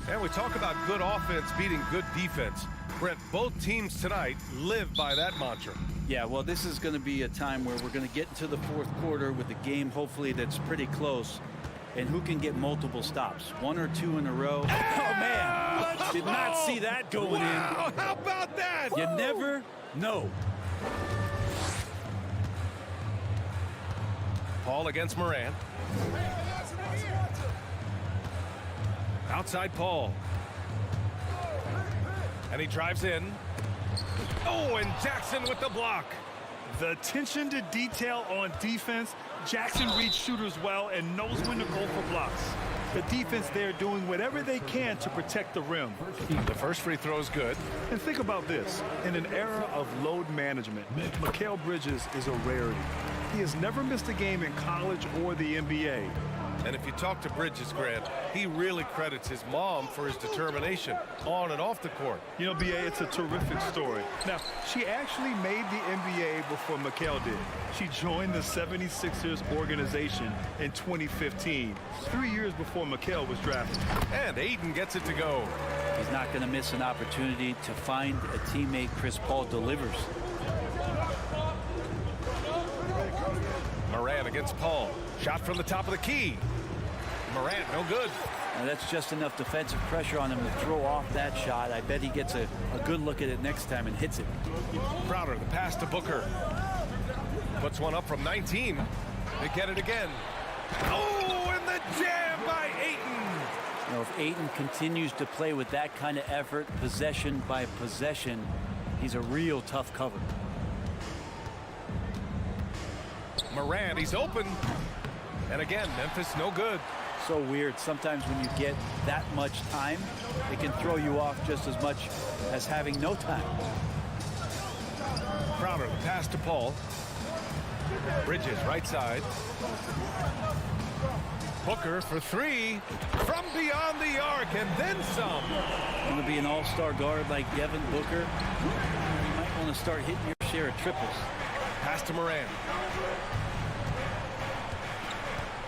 And we talk about good offense beating good defense. Brent, both teams tonight live by that mantra. Yeah, well, this is going to be a time where we're going to get into the fourth quarter with a game, hopefully, that's pretty close. And who can get multiple stops? One or two in a row. Oh, man. Did not see that going in. How about that? You never know. Paul against Moran. Outside Paul. And he drives in. Oh, and Jackson with the block. The attention to detail on defense. Jackson reads shooters well and knows when to go for blocks. The defense there doing whatever they can to protect the rim. The first free throw is good. And think about this. In an era of load management, Mikal Bridges is a rarity. He has never missed a game in college or the NBA. And if you talk to Bridges, Grant, he really credits his mom for his determination on and off the court. You know, B.A., it's a terrific story. Now, she actually made the NBA before Mikal did. She joined the 76ers organization in 2015, 3 years before Mikal was drafted. And Ayton gets it to go. He's not going to miss an opportunity to find a teammate. Chris Paul delivers. Moran against Paul. Shot from the top of the key. Moran, no good. Now that's just enough defensive pressure on him to throw off that shot. I bet he gets a good look at it next time and hits it. Crowder, the pass to Booker. Puts one up from 19. They get it again. Oh, and the jam by Ayton. You know, if Ayton continues to play with that kind of effort, possession by possession, he's a real tough cover. Moran, he's open. And again, Memphis, no good. So weird. Sometimes when you get that much time, it can throw you off just as much as having no time. Crowder, the pass to Paul. Bridges, right side. Booker for three. From beyond the arc, and then some. Going to be an all-star guard like Devin Booker. You might want to start hitting your share of triples. Pass to Moran.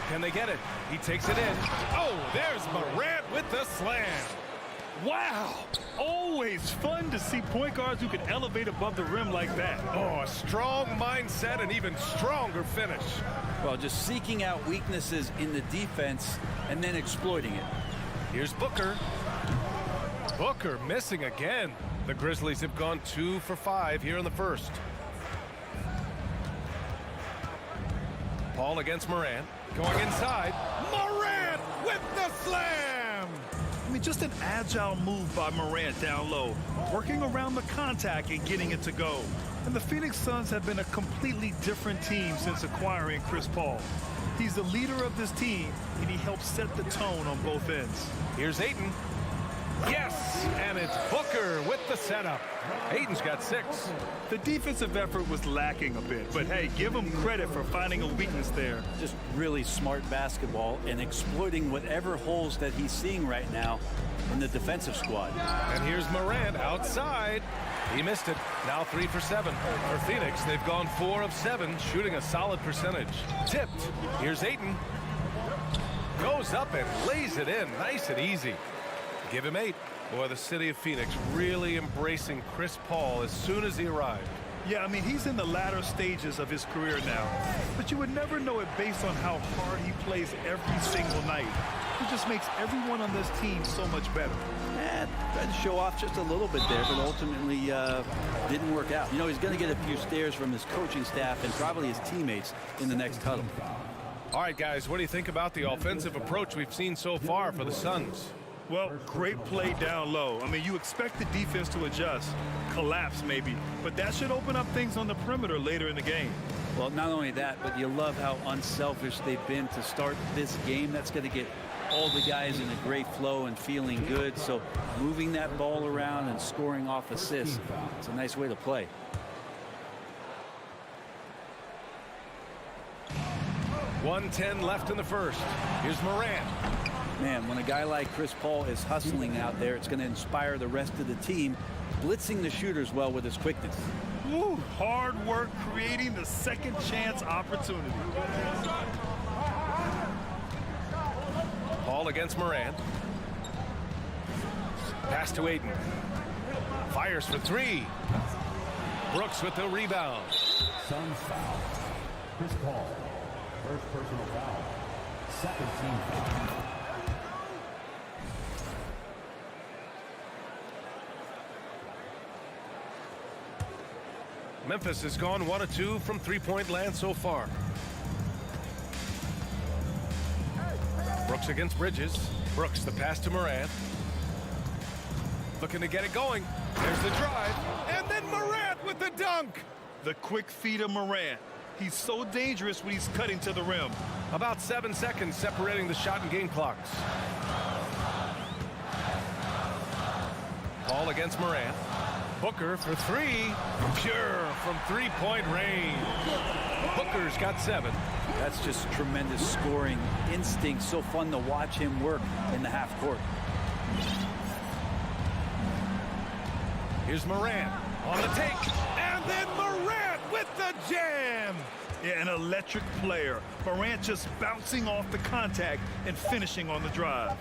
Can they get it? He takes it in. Oh, there's Morant with the slam. Wow. Always fun to see point guards who can elevate above the rim like that. Oh, a strong mindset and even stronger finish. Well, just seeking out weaknesses in the defense and then exploiting it. Here's Booker. Booker missing again. The Grizzlies have gone 2 for 5 here in the first. Paul against Moran. Going inside. Moran with the slam! I mean, just an agile move by Morant down low, working around the contact and getting it to go. And the Phoenix Suns have been a completely different team since acquiring Chris Paul. He's the leader of this team, and he helps set the tone on both ends. Here's Ayton. Yes, and it's Booker with the setup. Ayton's got 6. The defensive effort was lacking a bit, but hey, give him credit for finding a weakness there. Just really smart basketball and exploiting whatever holes that he's seeing right now in the defensive squad. And here's Moran outside. He missed it. Now 3 for 7. For Phoenix, they've gone 4 of 7, shooting a solid percentage. Tipped. Here's Ayton. Goes up and lays it in. Nice and easy. Give him 8. Boy, the city of Phoenix really embracing Chris Paul as soon as he arrived. Yeah, I mean, he's in the latter stages of his career now. But you would never know it based on how hard he plays every single night. He just makes everyone on this team so much better. Tried to show off just a little bit there, but ultimately didn't work out. You know, he's going to get a few stares from his coaching staff and probably his teammates in the next huddle. All right, guys, what do you think about the offensive approach we've seen so far for the Suns? Well, great play down low. I mean, you expect the defense to adjust, collapse maybe, but that should open up things on the perimeter later in the game. Well, not only that, but you love how unselfish they've been to start this game. That's going to get all the guys in a great flow and feeling good. So moving that ball around and scoring off assists, it's a nice way to play. .110 left in the first. Here's Moran. Man, when a guy like Chris Paul is hustling out there, it's going to inspire the rest of the team, blitzing the shooters well with his quickness. Woo, hard work creating the second chance opportunity. Paul against Moran. Pass to Aiden. Fires for three. Brooks with the rebound. Suns foul. Chris Paul. First personal foul. Second team foul. Memphis has gone 1 of 2 from three-point land so far. Brooks against Bridges. Brooks the pass to Morant. Looking to get it going. There's the drive. And then Morant with the dunk. The quick feed of Morant. He's so dangerous when he's cutting to the rim. About 7 seconds separating the shot and game clocks. Paul against Morant. Booker for three. Pure from three-point range. Booker's got 7. That's just tremendous scoring instinct. So fun to watch him work in the half court. Here's Morant on the take. And then Morant with the jam. Yeah, an electric player. Morant just bouncing off the contact and finishing on the drive.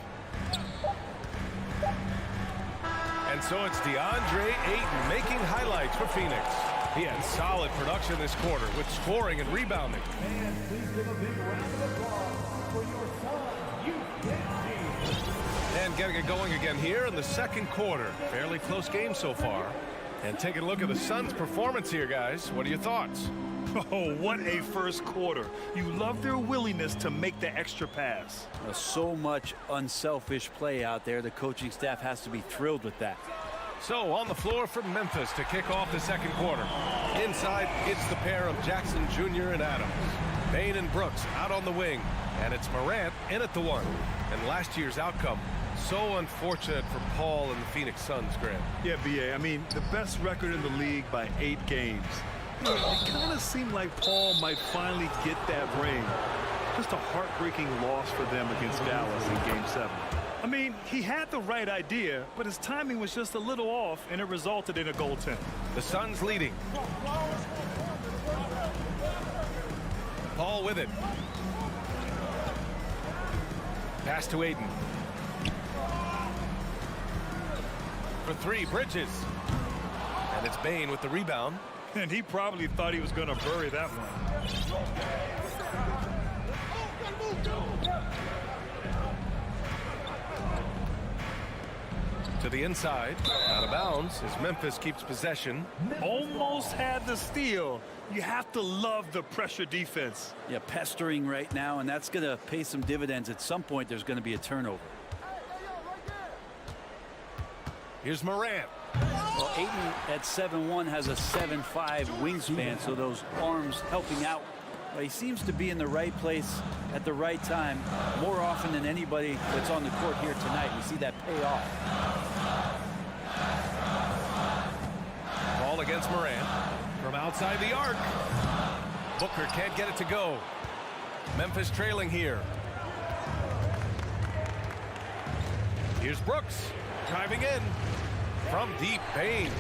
And so it's DeAndre Ayton making highlights for Phoenix. He had solid production this quarter with scoring and rebounding. And please give a big round of applause for your Suns youth team. And getting it going again here in the second quarter. Fairly close game so far. And taking a look at the Suns' performance here, guys. What are your thoughts? Oh, what a first quarter. You love their willingness to make the extra pass. So much unselfish play out there. The coaching staff has to be thrilled with that. So on the floor for Memphis to kick off the second quarter. Inside, it's the pair of Jackson Jr. and Adams. Bane and Brooks out on the wing. And it's Morant in at the one. And last year's outcome, so unfortunate for Paul and the Phoenix Suns, Grant. Yeah, B.A., I mean, the best record in the league by 8 games. It kind of seemed like Paul might finally get that ring. Just a heartbreaking loss for them against Dallas in Game 7. I mean, he had the right idea, but his timing was just a little off, and it resulted in a goaltend. The Suns leading. Paul with it. Pass to Aiden. For three, Bridges. And it's Bane with the rebound. And he probably thought he was going to bury that one. To the inside, out of bounds as Memphis keeps possession. Almost had the steal. You have to love the pressure defense. Yeah, pestering right now, and that's going to pay some dividends. At some point, there's going to be a turnover. Here's Morant. Well, Ayton at 7'1" has a 7'5" wingspan, so those arms helping out. But he seems to be in the right place at the right time more often than anybody that's on the court here tonight. We see that pay off. Ball against Morant from outside the arc. Booker can't get it to go. Memphis trailing here. Here's Brooks driving in from deep. Bane,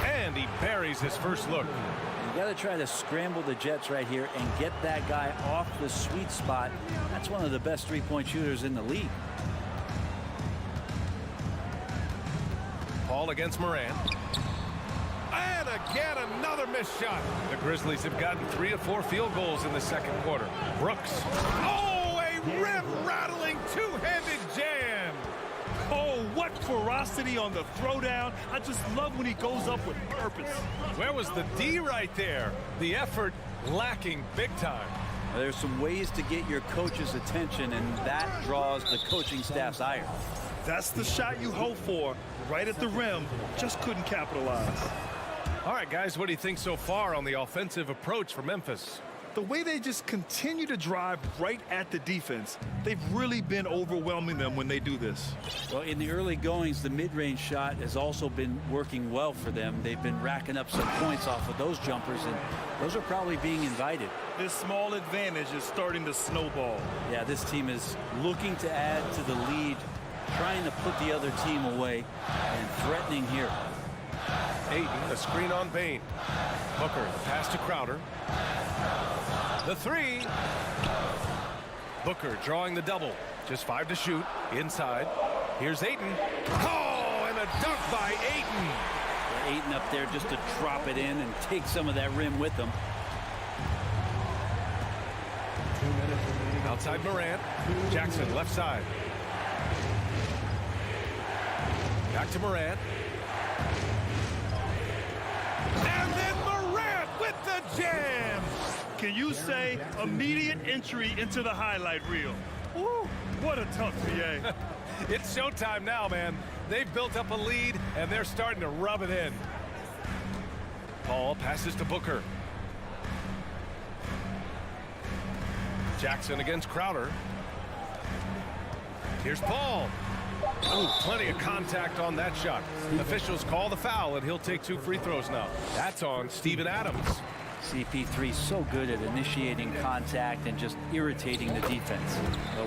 and he buries his first look. You got to try to scramble the Jets right here and get that guy off the sweet spot. That's one of the best three-point shooters in the league. Paul against Morant. And again, another missed shot. The Grizzlies have gotten 3 of 4 field goals in the second quarter. Brooks. Oh, a rim-rattling two-handed jam. Oh, what ferocity on the throwdown. I just love when he goes up with purpose. Where was the D right there? The effort lacking big time. There's some ways to get your coach's attention, and that draws the coaching staff's ire. That's the shot you hope for, right at the rim. Just couldn't capitalize. All right, guys, what do you think so far on the offensive approach for Memphis? The way they just continue to drive right at the defense, they've really been overwhelming them when they do this. Well, in the early goings, the mid-range shot has also been working well for them. They've been racking up some points off of those jumpers, and those are probably being invited. This small advantage is starting to snowball. Yeah, this team is looking to add to the lead, trying to put the other team away, and threatening here. Ayton, a screen on Bane. Booker, pass to Crowder. The three. Booker drawing the double. Just 5 to shoot. Inside. Here's Ayton. Oh, and a Dunk by Ayton. Ayton up there just to drop it in and take some of that rim with them. 2 minutes remaining. Outside Morant. Jackson left side. Back to Morant. And then Morant with the jam. Can you say immediate entry into the highlight reel? Woo, what a tough PA. It's showtime now, man. They've built up a lead, and they're starting to rub it in. Paul passes to Booker. Jackson against Crowder. Here's Paul. Ooh, plenty of contact on that shot. Officials call the foul, and he'll take 2 free throws now. That's on Steven Adams. CP3 so good at initiating contact and just irritating the defense.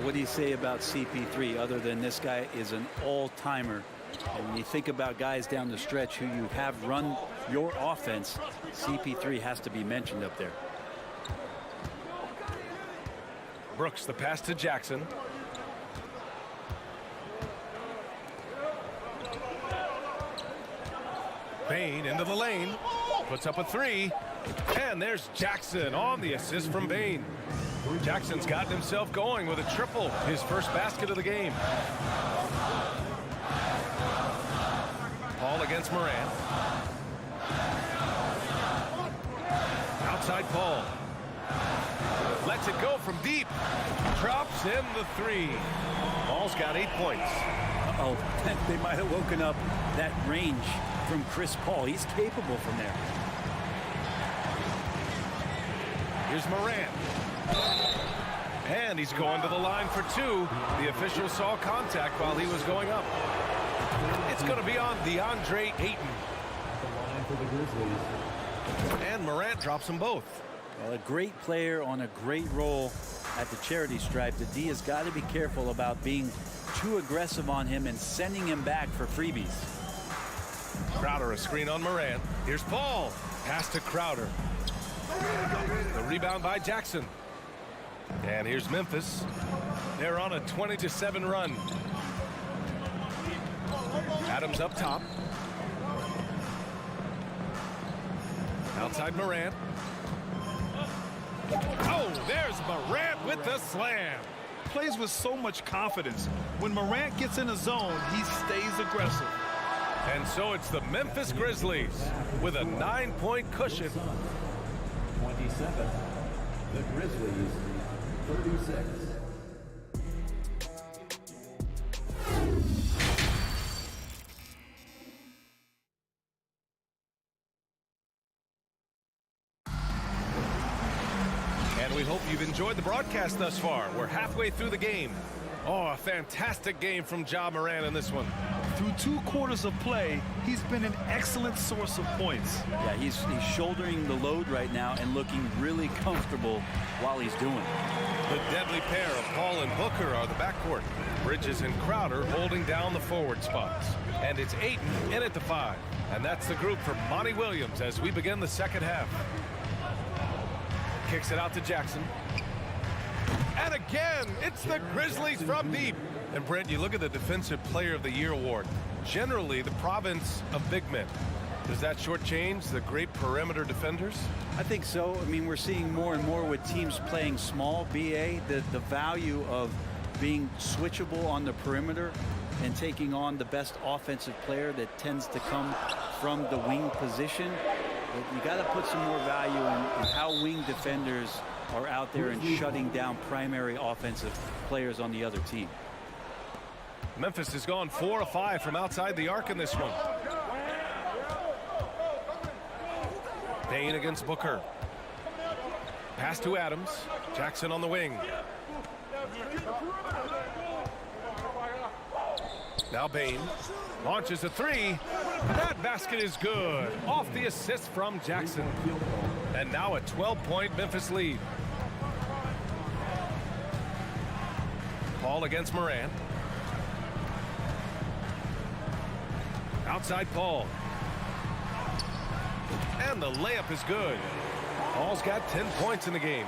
What do you say about CP3 other than this guy is an all-timer? And when you think about guys down the stretch who you have run your offense, CP3 has to be mentioned up there. Brooks, the pass to Jackson. Bain into the lane. Puts up a 3. And there's Jackson on the assist from Bain. Jackson's gotten himself going with a triple. His first basket of the game. Paul against Morant. Outside Paul. Lets it go from deep. Drops in the 3. Paul's got 8 points. Uh-oh, they might have woken up that range from Chris Paul. He's capable from there. Here's Morant. And he's going to the line for 2. The official saw contact while he was going up. It's going to be on DeAndre Ayton. The line for the Grizzlies. And Morant drops them both. Well, a great player on a great role at the charity stripe. The D has got to be careful about being too aggressive on him and sending him back for freebies. Crowder, a screen on Morant. Here's Paul. Pass to Crowder. The rebound by Jackson. And here's Memphis. They're on a 20-7 run. Adams up top. Outside Morant. Oh, there's Morant with the slam. Plays with so much confidence. When Morant gets in a zone, he stays aggressive. And so it's the Memphis Grizzlies with a 9-point cushion. 27. The Grizzlies, 36. And we hope you've enjoyed the broadcast thus far. We're halfway through the game. Oh, a fantastic game from Ja Morant in this one. Through 2 quarters of play, he's been an excellent source of points. Yeah, he's shouldering the load right now and looking really comfortable while he's doing it. The deadly pair of Paul and Booker are the backcourt. Bridges and Crowder holding down the forward spots. And it's Ayton in at the 5. And that's the group for Monty Williams as we begin the second half. Kicks it out to Jackson. And again, it's the Grizzlies from deep. And Brent, you look at the Defensive Player of the Year award. Generally, the province of big men. Does that shortchange the great perimeter defenders? I think so. I mean, we're seeing more and more with teams playing small, BA, the value of being switchable on the perimeter and taking on the best offensive player that tends to come from the wing position. But you got to put some more value in how wing defenders are out there and shutting down primary offensive players on the other team. Memphis has gone 4 of 5 from outside the arc in this one. Bain against Booker. Pass to Adams. Jackson on the wing. Now Bain launches a 3. That basket is good. Off the assist from Jackson. And now a 12-point Memphis lead. Paul against Morant. Outside Paul. And the layup is good. Paul's got 10 points in the game.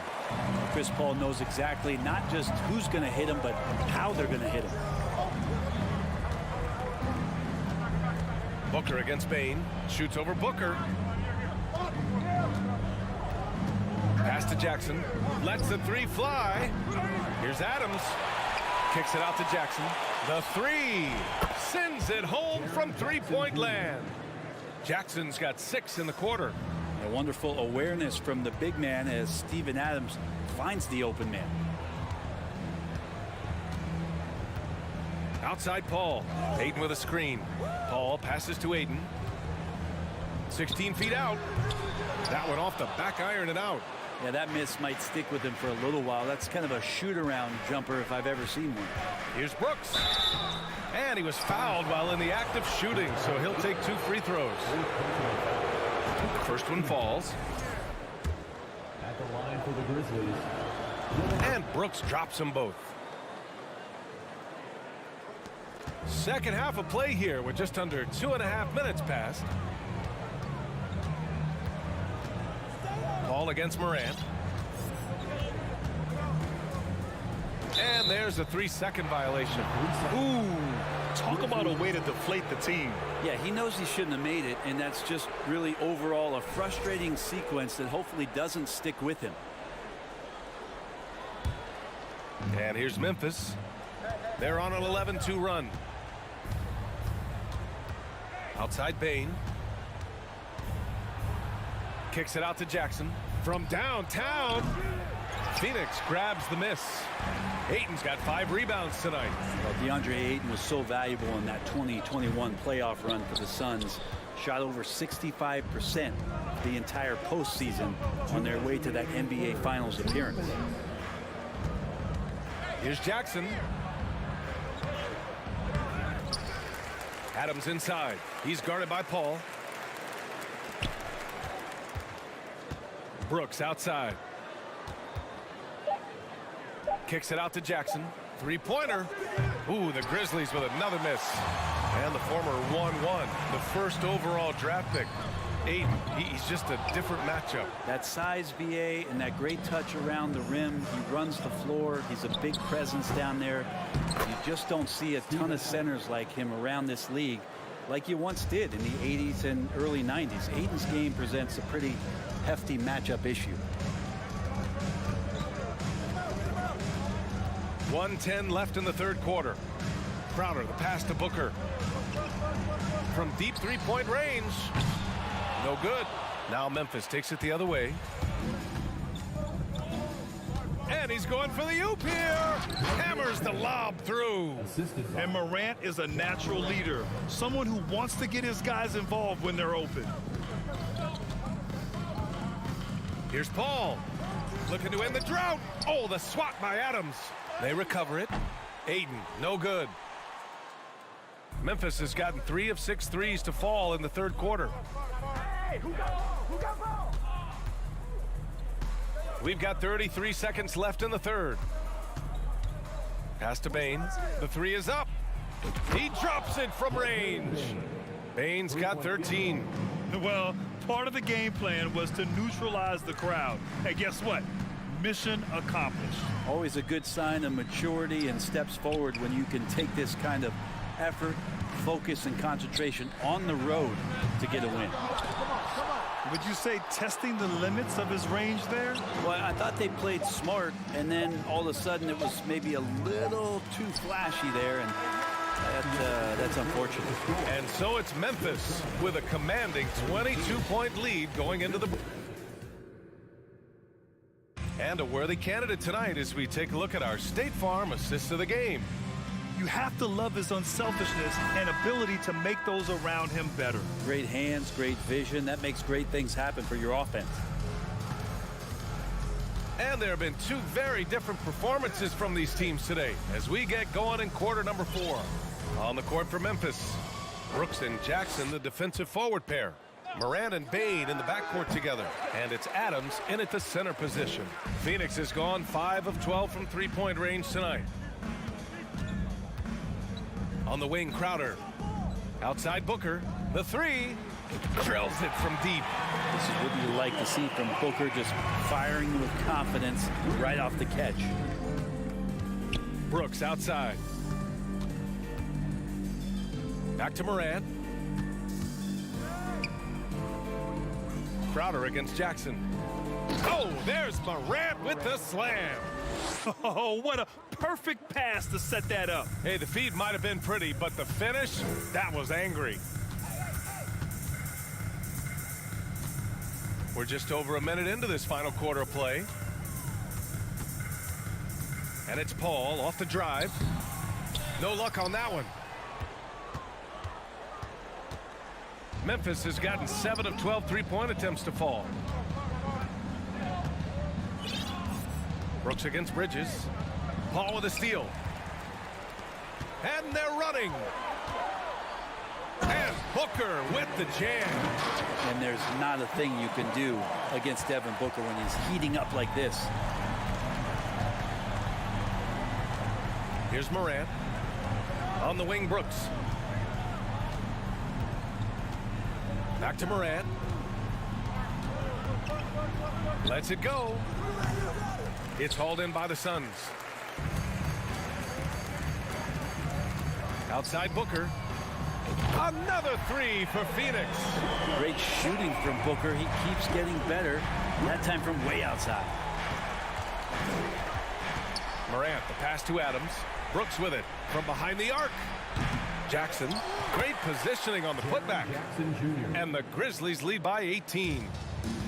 Chris Paul knows exactly not just who's going to hit him, but how they're going to hit him. Booker against Bain. Shoots over Booker. Pass to Jackson. Lets the three fly. Here's Adams. Kicks it out to Jackson. The three. Sends it home from three-point land. Jackson's got 6 in the quarter. A wonderful awareness from the big man as Steven Adams finds the open man. Outside Paul. Ayton with a screen. Paul passes to Ayton. 16 feet out. That one off the back iron and out. Yeah, that miss might stick with him for a little while. That's kind of a shoot-around jumper if I've ever seen one. Here's Brooks. And he was fouled while in the act of shooting, so he'll take 2 free throws. First one falls. At the line for the Grizzlies. And Brooks drops them both. Second half of play here with just under 2.5 minutes passed. Paul against Morant. And there's a 3-second violation. Ooh, talk about a way to deflate the team. Yeah, he knows he shouldn't have made it, and that's just really overall a frustrating sequence that hopefully doesn't stick with him. And here's Memphis. They're on an 11-2 run. Outside Bain. Kicks it out to Jackson. From downtown, Phoenix grabs the miss. Ayton's got 5 rebounds tonight. Well, DeAndre Ayton was so valuable in that 2021 playoff run for the Suns. Shot over 65% the entire postseason on their way to that NBA Finals appearance. Here's Jackson. Adams inside. He's guarded by Paul. Brooks outside. Kicks it out to Jackson. Three-pointer. Ooh, the Grizzlies with another miss. And the former 1-1, the first overall draft pick. Ayton, he's just a different matchup. That size VA and that great touch around the rim. He runs the floor. He's a big presence down there. You just don't see a ton of centers like him around this league like you once did in the 80s and early 90s. Ayton's game presents a pretty hefty matchup issue. 1:10 left in the third quarter. Crowder, the pass to Booker. From deep three-point range. No good. Now Memphis takes it the other way. And he's going for the oop here. Hammers the lob through. Assisted by And Morant is a natural leader, someone who wants to get his guys involved when they're open. Here's Paul. Looking to end the drought. Oh, the swat by Adams. They recover it. Ayton, no good. Memphis has gotten 3 of 6 threes to fall in the third quarter. We've got 33 seconds left in the third. Pass to Bain. The 3 is up. He drops it from range. Bain's got 13. Well, part of the game plan was to neutralize the crowd. And guess what? Mission accomplished. Always a good sign of maturity and steps forward when you can take this kind of effort, focus, and concentration on the road to get a win. Would you say testing the limits of his range there? Well, I thought they played smart, and then all of a sudden it was maybe a little too flashy there, and that's unfortunate. And so it's Memphis with a commanding 22-point lead going into the... And a worthy candidate tonight as we take a look at our State Farm assist of the game. You have to love his unselfishness and ability to make those around him better. Great hands, great vision. That makes great things happen for your offense. And there have been 2 very different performances from these teams today as we get going in quarter number 4. On the court for Memphis, Brooks and Jackson, the defensive forward pair. Morant and Bain in the backcourt together. And it's Adams in at the center position. Phoenix has gone 5 of 12 from three-point range tonight. On the wing, Crowder. Outside Booker. The 3. Drills it from deep. This is what you like to see from Booker, just firing with confidence right off the catch. Brooks outside. Back to Morant. Crowder against Jackson. Oh, there's Morant with the slam. Oh, what a perfect pass to set that up. Hey, the feed might have been pretty, but the finish, that was angry. We're just over a minute into this final quarter of play. And it's Paul off the drive. No luck on that one. Memphis has gotten 7 of 12 three-point attempts to fall. Brooks against Bridges. Paul with a steal. And they're running. And Booker with the jam. And there's not a thing you can do against Devin Booker when he's heating up like this. Here's Morant. On the wing, Brooks. Back to Morant. Lets it go. It's hauled in by the Suns. Outside Booker. Another three for Phoenix. Great shooting from Booker. He keeps getting better. That time from way outside. Morant, the pass to Adams. Brooks with it from behind the arc. Jackson, great positioning on the putback. And the Grizzlies lead by 18.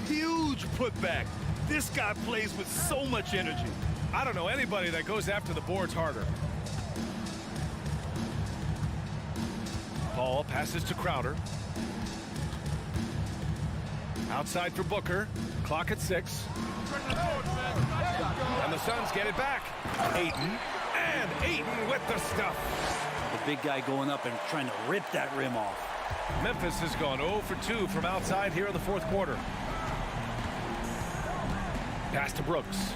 Huge putback. This guy plays with so much energy. I don't know anybody that goes after the boards harder. Paul passes to Crowder. Outside for Booker. Clock at 6. And the Suns get it back. Ayton. And Ayton with the stuff. The big guy going up and trying to rip that rim off. Memphis has gone 0 for 2 from outside here in the fourth quarter. Pass to Brooks.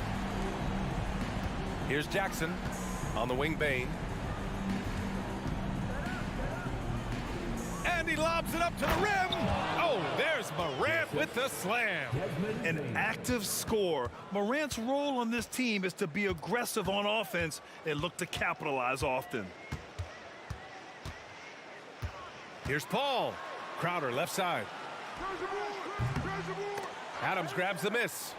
Here's Jackson on the wing, Bane. And he lobs it up to the rim. Oh, there's Morant with the slam. An active scorer. Morant's role on this team is to be aggressive on offense and look to capitalize often. Here's Paul. Crowder left side. Adams grabs the miss.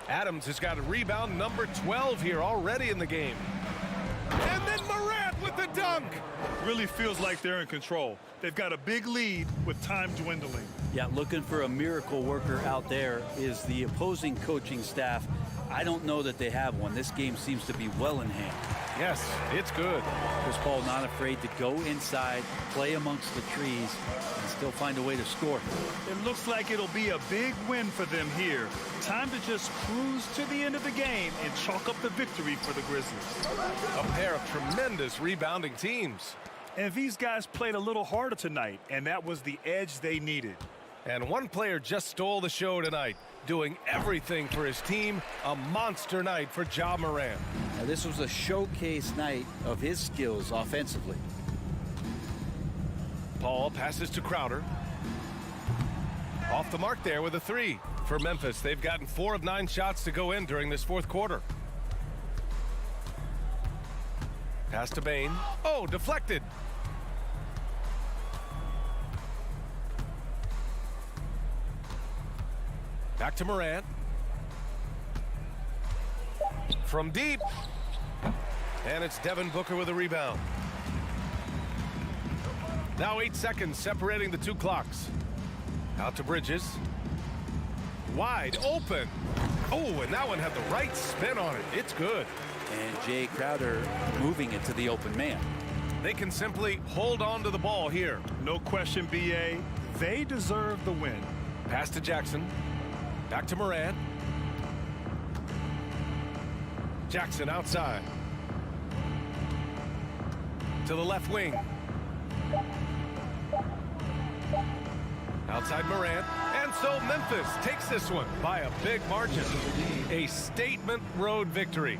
Adams has got a rebound number 12 here already in the game. And then Morant with the dunk. Really feels like they're in control. They've got a big lead with time dwindling. Yeah, looking for a miracle worker out there is the opposing coaching staff. I don't know that they have one. This game seems to be well in hand. Yes, it's good. Chris Paul not afraid to go inside, play amongst the trees, and still find a way to score. It looks like it'll be a big win for them here. Time to just cruise to the end of the game and chalk up the victory for the Grizzlies. A pair of tremendous rebounding teams. And these guys played a little harder tonight, and that was the edge they needed. And one player just stole the show tonight, doing everything for his team. A monster night for Ja Morant. Now, this was a showcase night of his skills offensively. Paul passes to Crowder. Off the mark there with a three. For Memphis, they've gotten 4 of 9 shots to go in during this fourth quarter. Pass to Bane. Oh, deflected. Back to Morant. From deep. And it's Devin Booker with a rebound. Now 8 seconds separating the two clocks. Out to Bridges. Wide open. Oh, and that one had the right spin on it. It's good. And Jay Crowder moving it to the open man. They can simply hold on to the ball here. No question, B.A. They deserve the win. Pass to Jackson. Back to Morant. Jackson outside. To the left wing. Outside Morant. And so Memphis takes this one by a big margin. A statement road victory.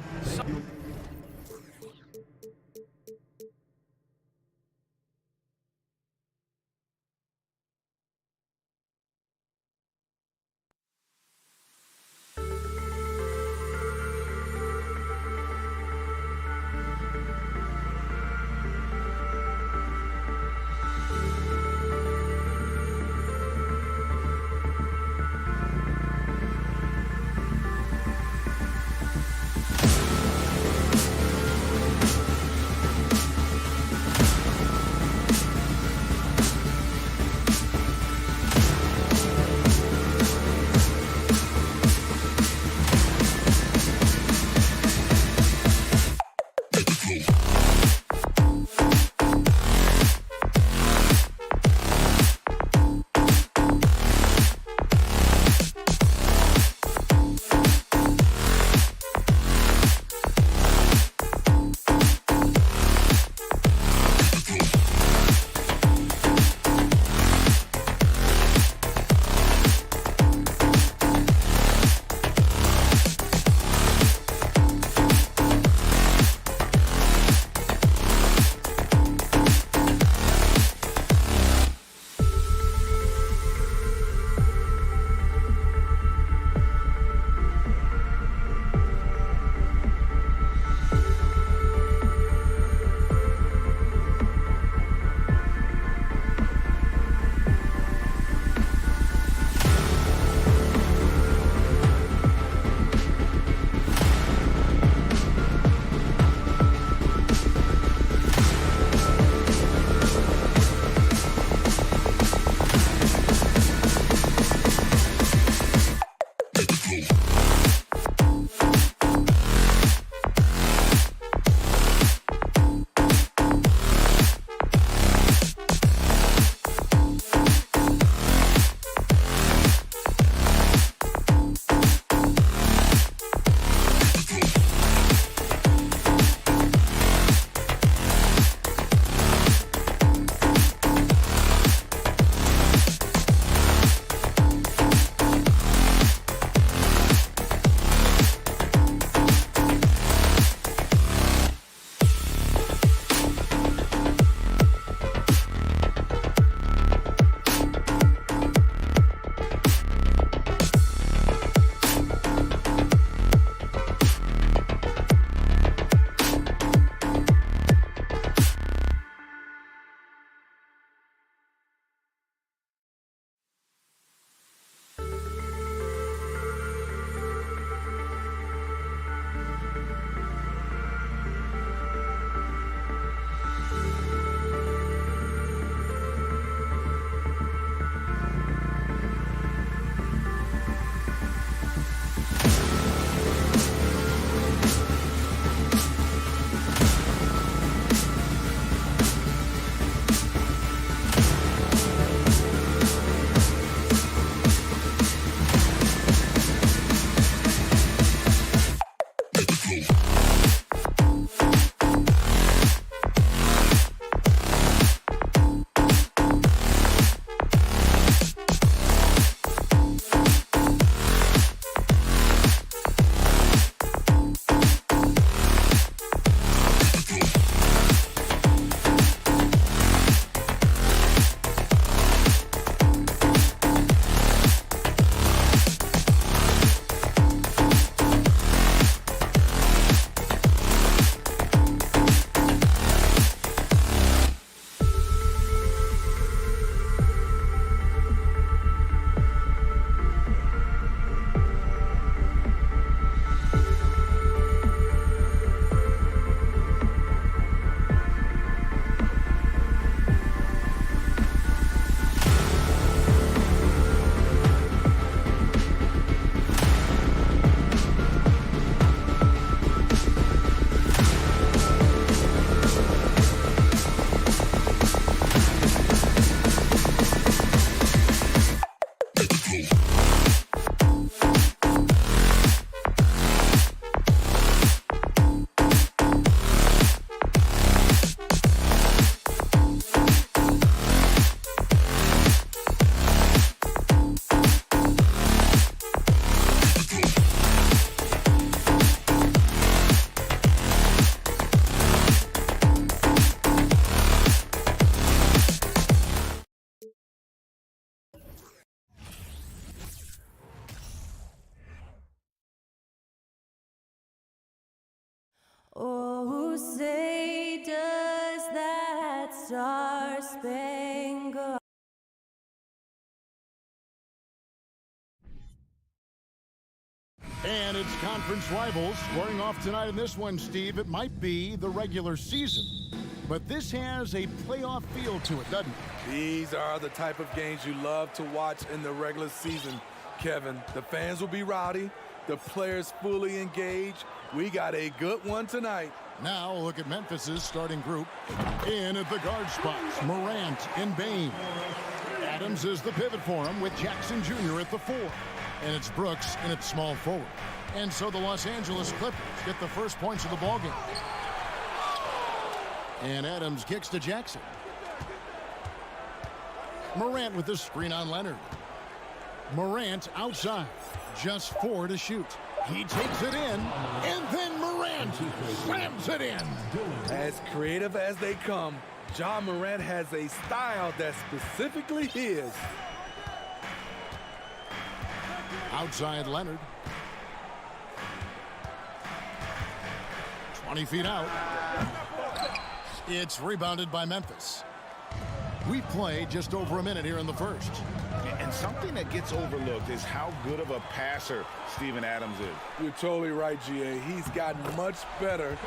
Star Spangled. And it's conference rivals squaring off tonight in this one, Steve. It might be the regular season, but this has a playoff feel to it, doesn't it? These are the type of games you love to watch in the regular season, Kevin. The fans will be rowdy, the players fully engaged. We got a good one tonight. Now look at Memphis's starting group. In at the guard spots, Morant and Bain. Adams is the pivot for him with Jackson Jr. at the 4. And it's Brooks in its small forward. And so the Los Angeles Clippers get the first points of the ballgame. And Adams kicks to Jackson. Morant with the screen on Leonard. Morant outside. Just 4 to shoot. He takes it in, and then Morant slams it in. As creative as they come, Ja Morant has a style that's specifically his. Outside Leonard. 20 feet out. It's rebounded by Memphis. We played just over a minute here in the first. And something that gets overlooked is how good of a passer Steven Adams is. You're totally right, GA. He's gotten much better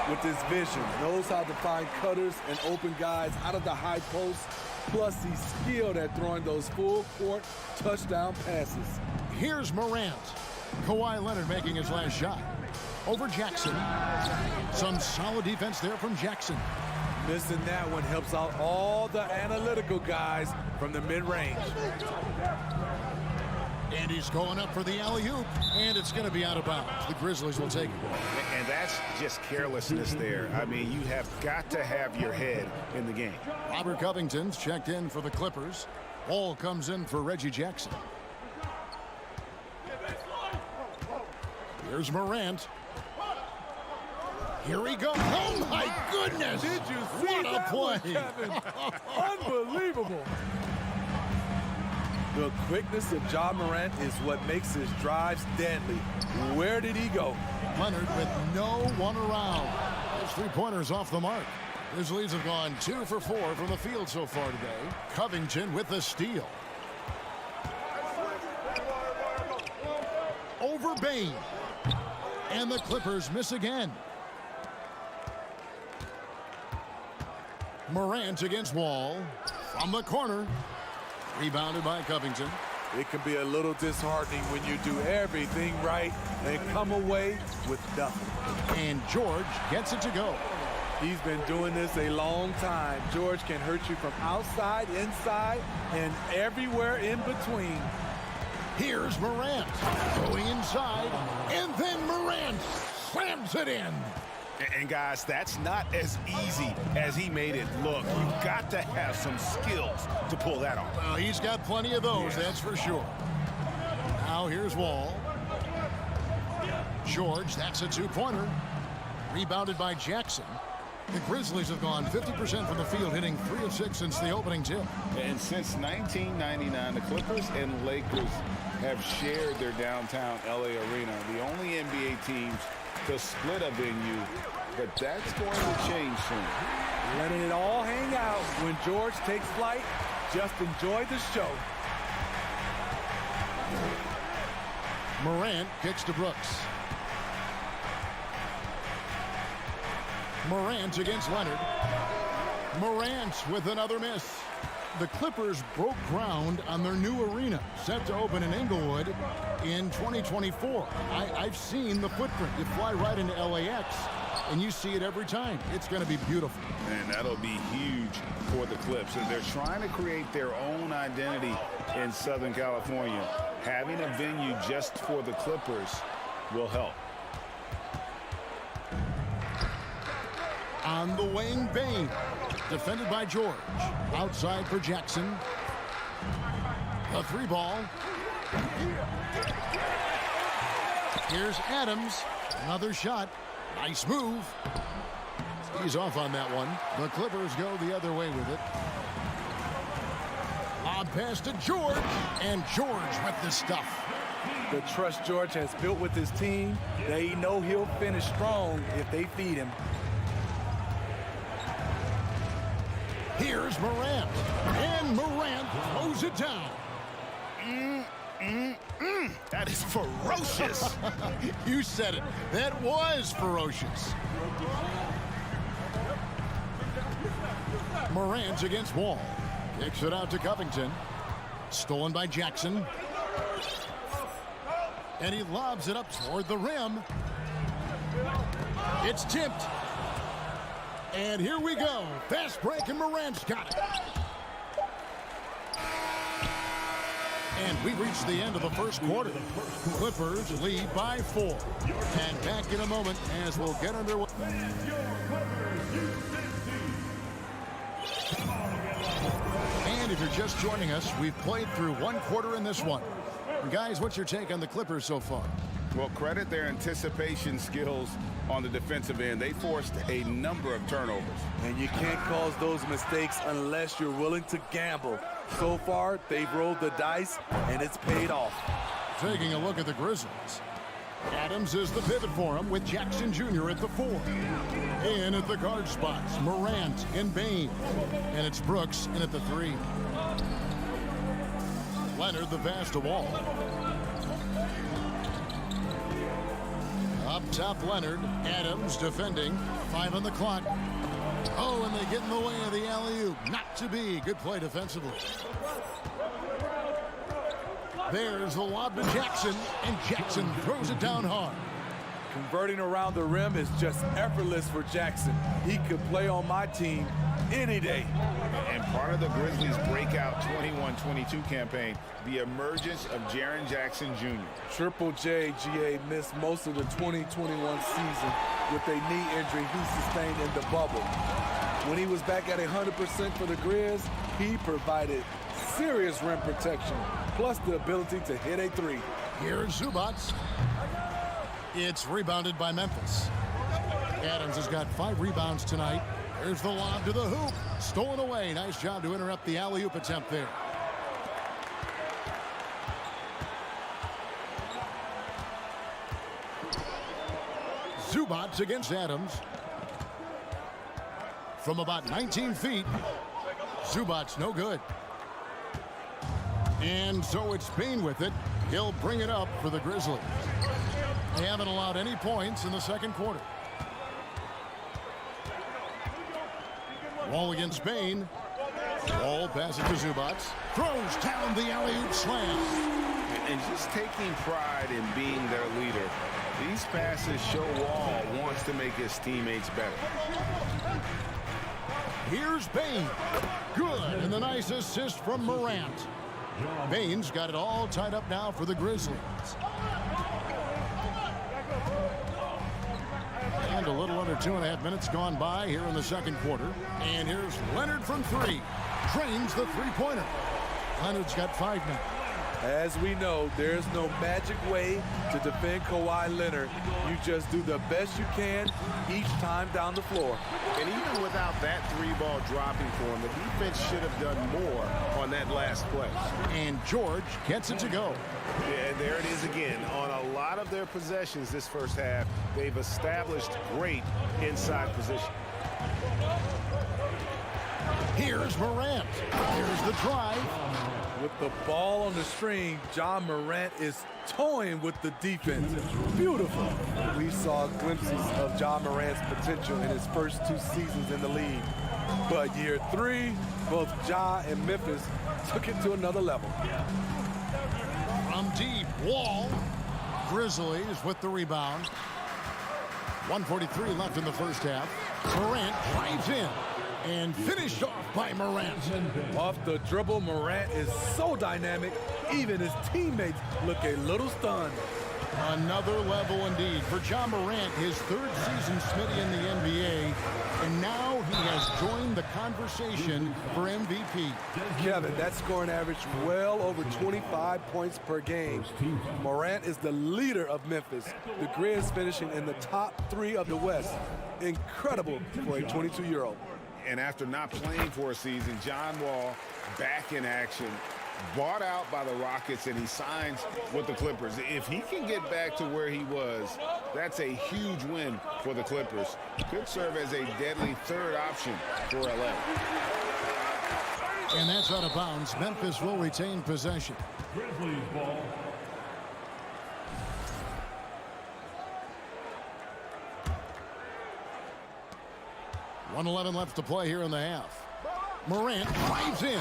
with his vision. Knows how to find cutters and open guys out of the high post. Plus, he's skilled at throwing those full-court touchdown passes. Here's Morant. Kawhi Leonard making his last shot. Over Jackson. Some solid defense there from Jackson. Missing that one helps out all the analytical guys from the mid-range. And he's going up for the alley-oop, and it's going to be out of bounds. The Grizzlies will take it. And that's just carelessness there. I mean, you have got to have your head in the game. Robert Covington's checked in for the Clippers. Ball comes in for Reggie Jackson. Here's Morant. Here we go. Oh, my goodness. Did you see what a play? Kevin? Unbelievable. The quickness of Ja Morant is what makes his drives deadly. Where did he go? Leonard with no one around. His three-pointers off the mark. Grizzlies have gone 2 for 4 from the field so far today. Covington with the steal. Over Bain. And the Clippers miss again. Morant against Wall. From the corner. Rebounded by Covington. It can be a little disheartening when you do everything right and come away with nothing. And George gets it to go. He's been doing this a long time. George can hurt you from outside, inside, and everywhere in between. Here's Morant going inside, and then Morant slams it in. And guys, that's not as easy as he made it look. You've got to have some skills to pull that off. Well, he's got plenty of those, that's for sure. Now here's Wall. George, that's a two-pointer. Rebounded by Jackson. The Grizzlies have gone 50% from the field, hitting 3 of 6 since the opening tip. And since 1999, the Clippers and Lakers have shared their downtown LA arena, the only NBA teams to split a venue, but that's going to change soon. Letting it all hang out when George takes flight. Just enjoy the show. Morant kicks to Brooks. Morant against Leonard. Morant with another miss. The Clippers broke ground on their new arena, set to open in Inglewood in 2024. I've seen the footprint. You fly right into LAX, and you see it every time. It's going to be beautiful. And that'll be huge for the Clips. And they're trying to create their own identity in Southern California. Having a venue just for the Clippers will help. On the wing, Bain. Defended by George. Outside for Jackson. The three ball. Here's Adams. Another shot. Nice move. He's off on that one. The Clippers go the other way with it. Lob pass to George. And George with the stuff. The trust George has built with his team, they know he'll finish strong if they feed him. Here's Morant. And Morant throws it down. That is ferocious. You said it. That was ferocious. Morant against Wall. Kicks it out to Covington. Stolen by Jackson. And he lobs it up toward the rim. It's tipped. And here we go. Fast break, and Morant's got it. And we reached the end of the first quarter. Clippers lead by 4. And back in a moment as we'll get underway. And if you're just joining us, we've played through one quarter in this one. Guys, what's your take on the Clippers so far? Well, credit their anticipation skills on the defensive end. They forced a number of turnovers. And you can't cause those mistakes unless you're willing to gamble. So far, they've rolled the dice, and it's paid off. Taking a look at the Grizzlies. Adams is the pivot for him with Jackson Jr. at the 4. In at the guard spots, Morant and Bane. And it's Brooks in at the 3. Leonard the pass to Wall. Up top, Leonard. Adams defending. 5 on the clock. Oh, and they get in the way of the alley-oop. Not to be. Good play defensively. There's the lob to Jackson, and Jackson throws it down hard. Converting around the rim is just effortless for Jackson. He could play on my team any day. And part of the Grizzlies' breakout 21-22 campaign, the emergence of Jaren Jackson Jr. Triple J, GA, missed most of the 2021 season with a knee injury he sustained in the bubble. When he was back at 100% for the Grizz, he provided serious rim protection, plus the ability to hit a 3. Here's Zubac. It's rebounded by Memphis. Adams has got 5 rebounds tonight. Here's the lob to the hoop. Stolen away. Nice job to interrupt the alley-oop attempt there. Zubac against Adams. From about 19 feet. Zubac no good. And so it's Bane with it. He'll bring it up for the Grizzlies. They haven't allowed any points in the second quarter. Wall against Bane. Wall passes to Zubac. Throws down the alley-oop slam. And just taking pride in being their leader. These passes show Wall wants to make his teammates better. Here's Bane. Good. And the nice assist from Morant. Bane's got it all tied up now for the Grizzlies. And a little under 2.5 minutes gone by here in the second quarter. And here's Leonard from 3. Drains the three-pointer. Leonard's got 5 now. As we know, there's no magic way to defend Kawhi Leonard. You just do the best you can each time down the floor. And even without that 3-ball dropping for him, the defense should have done more on that last play. And George gets it to go. Yeah, there it is again. On a lot of their possessions this first half, they've established great inside position. Here's Morant. Here's the drive. With the ball on the string, John Morant is toying with the defense. Beautiful. We saw glimpses of John Morant's potential in his first 2 seasons in the league. But year 3, both Ja and Memphis took it to another level. From deep, Wall. Grizzlies with the rebound. 1:43 left in the first half. Morant drives in. And finished off by Morant. Off the dribble, Morant is so dynamic, even his teammates look a little stunned. Another level indeed for John Morant, his 3rd season Smitty in the NBA, and now he has joined the conversation for MVP. Kevin, that scoring average well over 25 points per game. Morant is the leader of Memphis, the Grizz finishing in the top 3 of the West. Incredible for a 22-year-old. And after not playing for a season, John Wall back in action, bought out by the Rockets, and he signs with the Clippers. If he can get back to where he was, that's a huge win for the Clippers. Could serve as a deadly 3rd option for LA. And that's out of bounds. Memphis will retain possession. Grizzlies ball. .111 left to play here in the half. Morant drives in.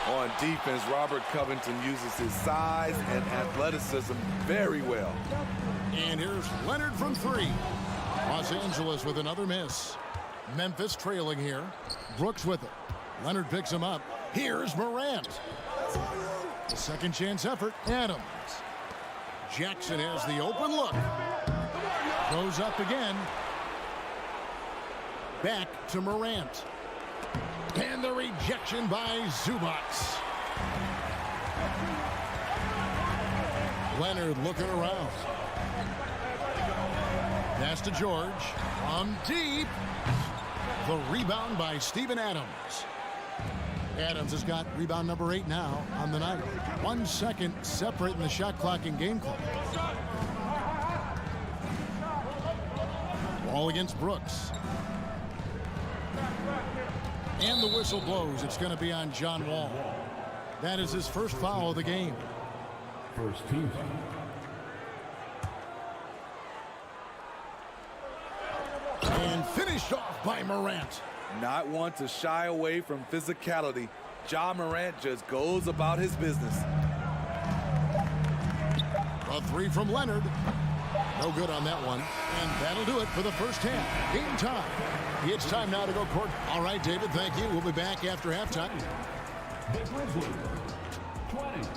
On defense, Robert Covington uses his size and athleticism very well. And here's Leonard from three. Los Angeles with another miss. Memphis trailing here. Brooks with it. Leonard picks him up. Here's Morant. The second chance effort. Adams. Jackson has the open look. Goes up again. Back to Morant. And the rejection by Zubac. Leonard looking around. Pass to George. From deep. The rebound by Steven Adams. Adams has got rebound number 8 now on the night. 1 second separating the shot clock and game clock. Ball against Brooks. And the whistle blows. It's going to be on John Wall. That is his first foul of the game. First team. And finished off by Morant. Not one to shy away from physicality. Ja Morant just goes about his business. A three from Leonard. No good on that one. And that'll do it for the first half. Game time. It's time now to go court. All right, David, thank you. We'll be back after halftime. The Grizzlies. 20.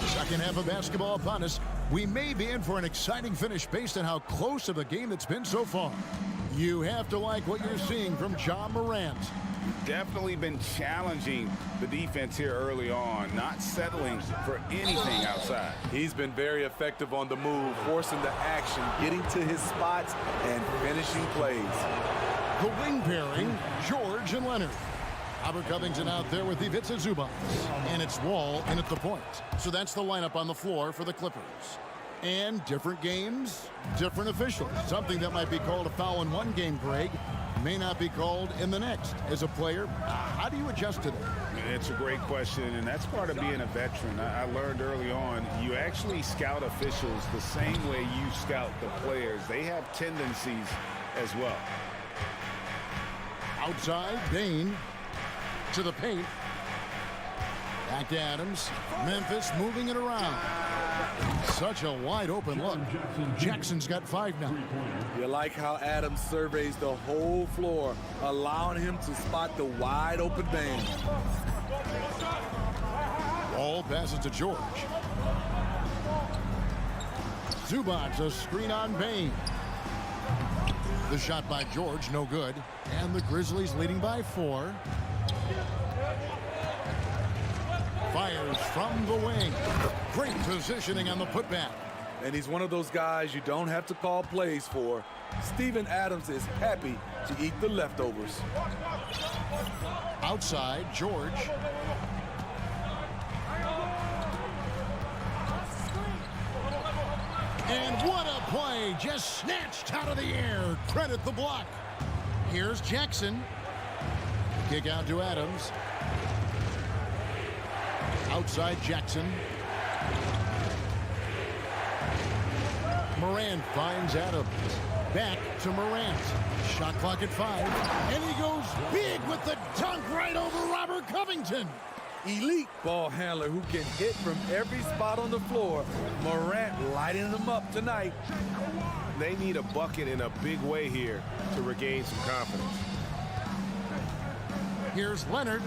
Second half of basketball upon us. We may be in for an exciting finish based on how close of a game it's been so far. You have to like what you're seeing from Ja Morant. Definitely been challenging the defense here early on, not settling for anything outside. He's been very effective on the move, forcing the action, getting to his spots, and finishing plays. The wing pairing, George and Leonard. Robert Covington out there with Ivica Zubac. And it's Wall in at the point. So that's the lineup on the floor for the Clippers. And different games, different officials. Something that might be called a foul in one game, Greg, may not be called in the next. As a player, how do you adjust to that? It's a great question, and that's part of being a veteran. I learned early on, you actually scout officials the same way you scout the players. They have tendencies as well. Outside, Bain to the paint. Back to Adams. Memphis moving it around. Such a wide open look. Jackson's got 5 now. You like how Adams surveys the whole floor, allowing him to spot the wide open man. Ball passes to George. Zubac, a screen on Bain. The shot by George, no good. And the Grizzlies leading by 4. Fires from the wing. Great positioning on the putback. And he's one of those guys you don't have to call plays for. Steven Adams is happy to eat the leftovers. Outside, George. And what a play. Just snatched out of the air. Credit the block. Here's Jackson. Kick out to Adams. Outside Jackson. Morant finds Adams. Back to Morant. Shot clock at 5. And he goes big with the dunk right over Robert Covington. Elite ball handler who can hit from every spot on the floor. Morant lighting them up tonight. They need a bucket in a big way here to regain some confidence. Here's Leonard.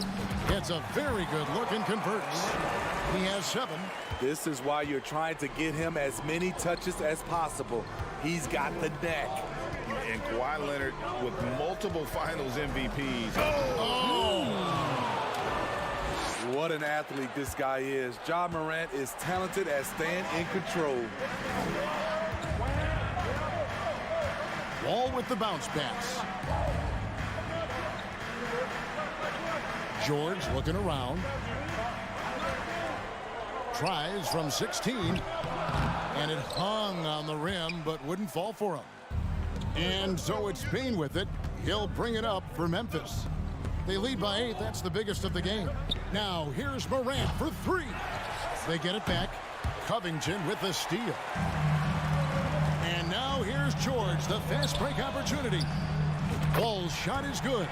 Gets a very good look and converts. He has 7. This is why you're trying to get him as many touches as possible. He's got the neck. And Kawhi Leonard with multiple finals MVPs. What an athlete this guy is. Ja Morant is talented at staying in control. Wall with the bounce pass. George looking around. tries from 16, and it hung on the rim but wouldn't fall for him. And so it's Bain with it. He'll bring it up for Memphis. They lead by 8. That's the biggest of the game. Now here's Morant for 3. They get it back. Covington with the steal. And now here's George, the fast break opportunity. Ball's shot is good.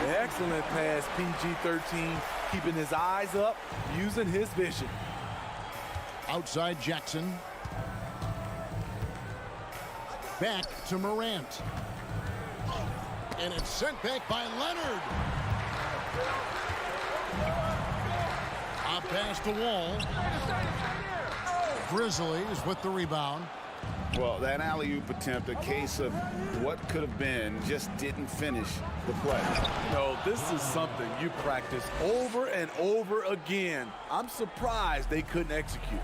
Excellent pass, PG-13, keeping his eyes up, using his vision. Outside Jackson. Back to Morant. And it's sent back by Leonard. Up past the wall. Grizzlies with the rebound. Well, that alley-oop attempt, a case of what could have been, just didn't finish the play. No, this is something you practice over and over again. I'm surprised they couldn't execute.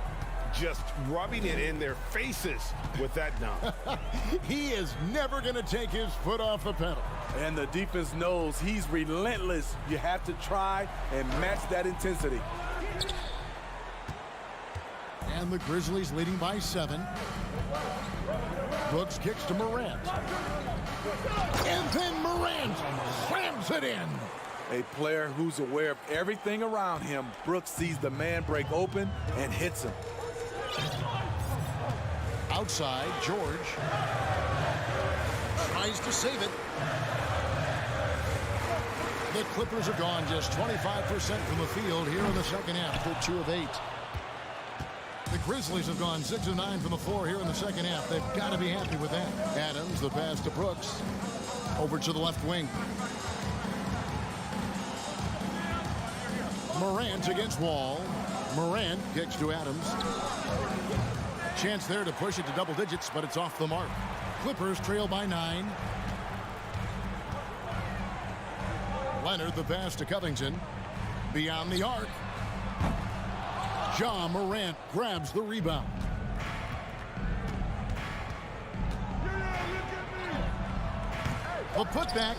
Just rubbing it in their faces with that dunk. He is never going to take his foot off the pedal. And the defense knows he's relentless. You have to try and match that intensity. And the Grizzlies leading by 7. Brooks kicks to Morant. And then Morant slams it in. A player who's aware of everything around him. Brooks sees the man break open and hits him. Outside, George tries to save it. The Clippers have gone just 25% from the field here in the second half. They're 2 of 8. The Grizzlies have gone 6 of 9 from the floor here in the second half. They've got to be happy with that. Adams, the pass to Brooks. Over to the left wing. Morant against Wall. Morant kicks to Adams. Chance there to push it to double digits, but it's off the mark. Clippers trail by 9. Leonard, the pass to Covington. Beyond the arc. Ja Morant grabs the rebound. A putback.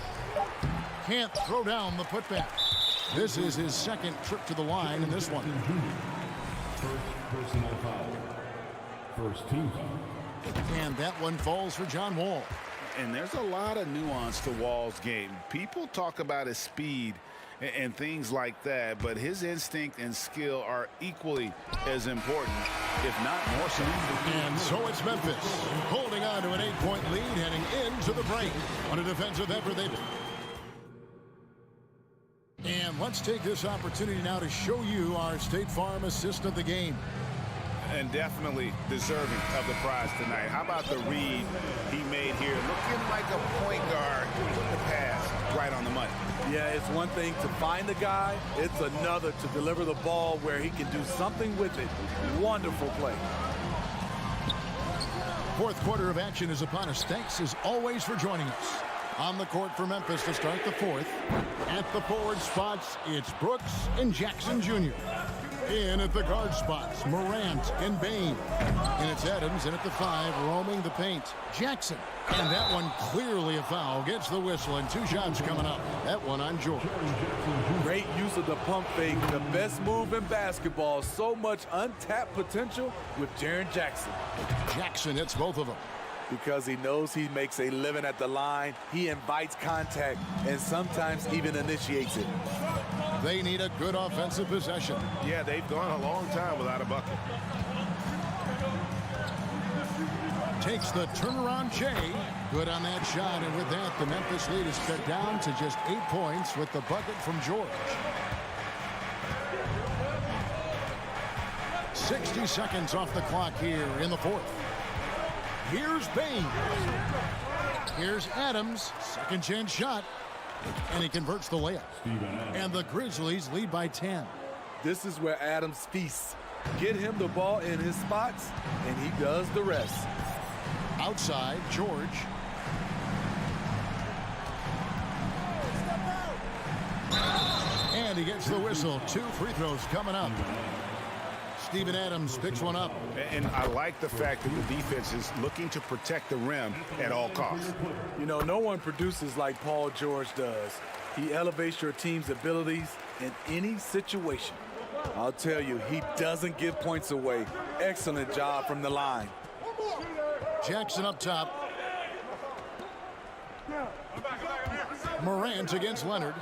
Can't throw down the putback. This is his second trip to the line in this one. First personal foul. First team foul. And that one falls for John Wall. And there's a lot of nuance to Wall's game. People talk about his speed and things like that, but his instinct and skill are equally as important, if not more so. And so it's Memphis holding on to an 8-point lead heading into the break on a defensive effort. And let's take this opportunity now to show you our State Farm assist of the game. And definitely deserving of the prize tonight. How about the read he made here? Looking like a point guard with the pass right on the money. Yeah, it's one thing to find the guy. It's another to deliver the ball where he can do something with it. Wonderful play. Fourth quarter of action is upon us. Thanks as always for joining us. On the court for Memphis to start the fourth. At the forward spots, it's Brooks and Jackson Jr. In at the guard spots, Morant and Bain. And it's Adams in at the 5, roaming the paint. Jackson. And that one clearly a foul. Gets the whistle, and 2 shots coming up. That one on George. Great use of the pump fake. The best move in basketball. So much untapped potential with Jaren Jackson. Jackson hits both of them. Because he knows he makes a living at the line, he invites contact and sometimes even initiates it. They need a good offensive possession. Yeah, they've gone a long time without a bucket. Takes the turnaround Jay. Good on that shot, and with that, the Memphis lead is cut down to just 8 points with the bucket from George. 60 seconds off the clock here in the fourth. Here's Bain. Here's Adams. Second chance shot. And he converts the layup. And the Grizzlies lead by 10. This is where Adams feasts. Get him the ball in his spots, and he does the rest. Outside, George. And he gets the whistle. 2 free throws coming up. Steven Adams picks one up. And I like the fact that the defense is looking to protect the rim at all costs. You know, no one produces like Paul George does. He elevates your team's abilities in any situation. I'll tell you, he doesn't give points away. Excellent job from the line. Jackson up top. Morant against Leonard.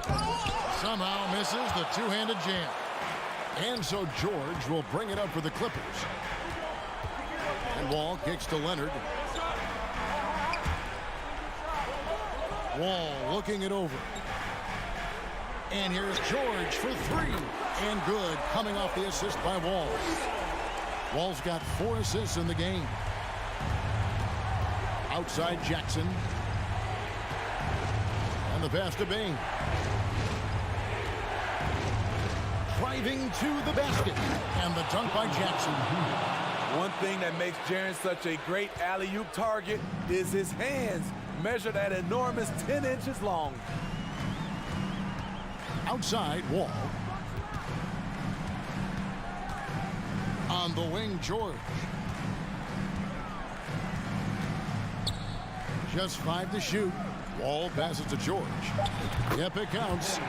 Somehow misses the two-handed jam. And so George will bring it up for the Clippers. And Wall kicks to Leonard. Wall looking it over. And here's George for three. And good, coming off the assist by Wall. Wall's got 4 assists in the game. Outside Jackson. And the pass to Bain. Driving to the basket. And the dunk by Jackson. One thing that makes Jaren such a great alley-oop target is his hands, measured at enormous 10 inches long. Outside, Wall. On the wing, George. Just 5 to shoot. Wall passes to George. Yep, it counts.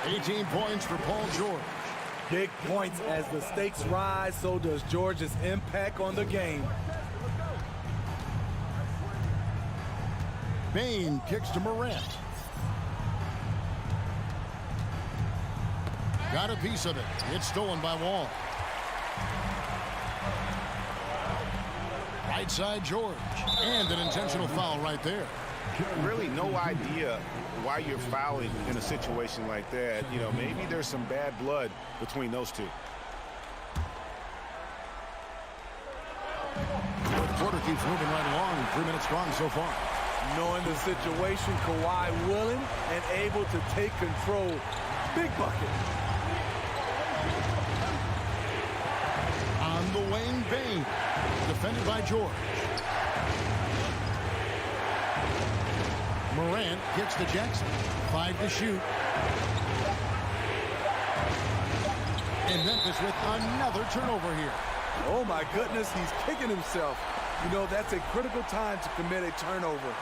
18 points for Paul George. Big points as the stakes rise, so does George's impact on the game. Bain kicks to Morant. Got a piece of it. It's stolen by Wall. Right side, George. And an intentional foul right there. Really no idea why you're fouling in a situation like that. You know, maybe there's some bad blood between those two. Fourth quarter keeps moving right along. 3 minutes gone so far. Knowing the situation, Kawhi willing and able to take control. Big bucket. On the wing, Bain. Defended by George. Morant kicks to Jackson. 5 to shoot. And Memphis with another turnover here. Oh my goodness, he's kicking himself. You know, that's a critical time to commit a turnover.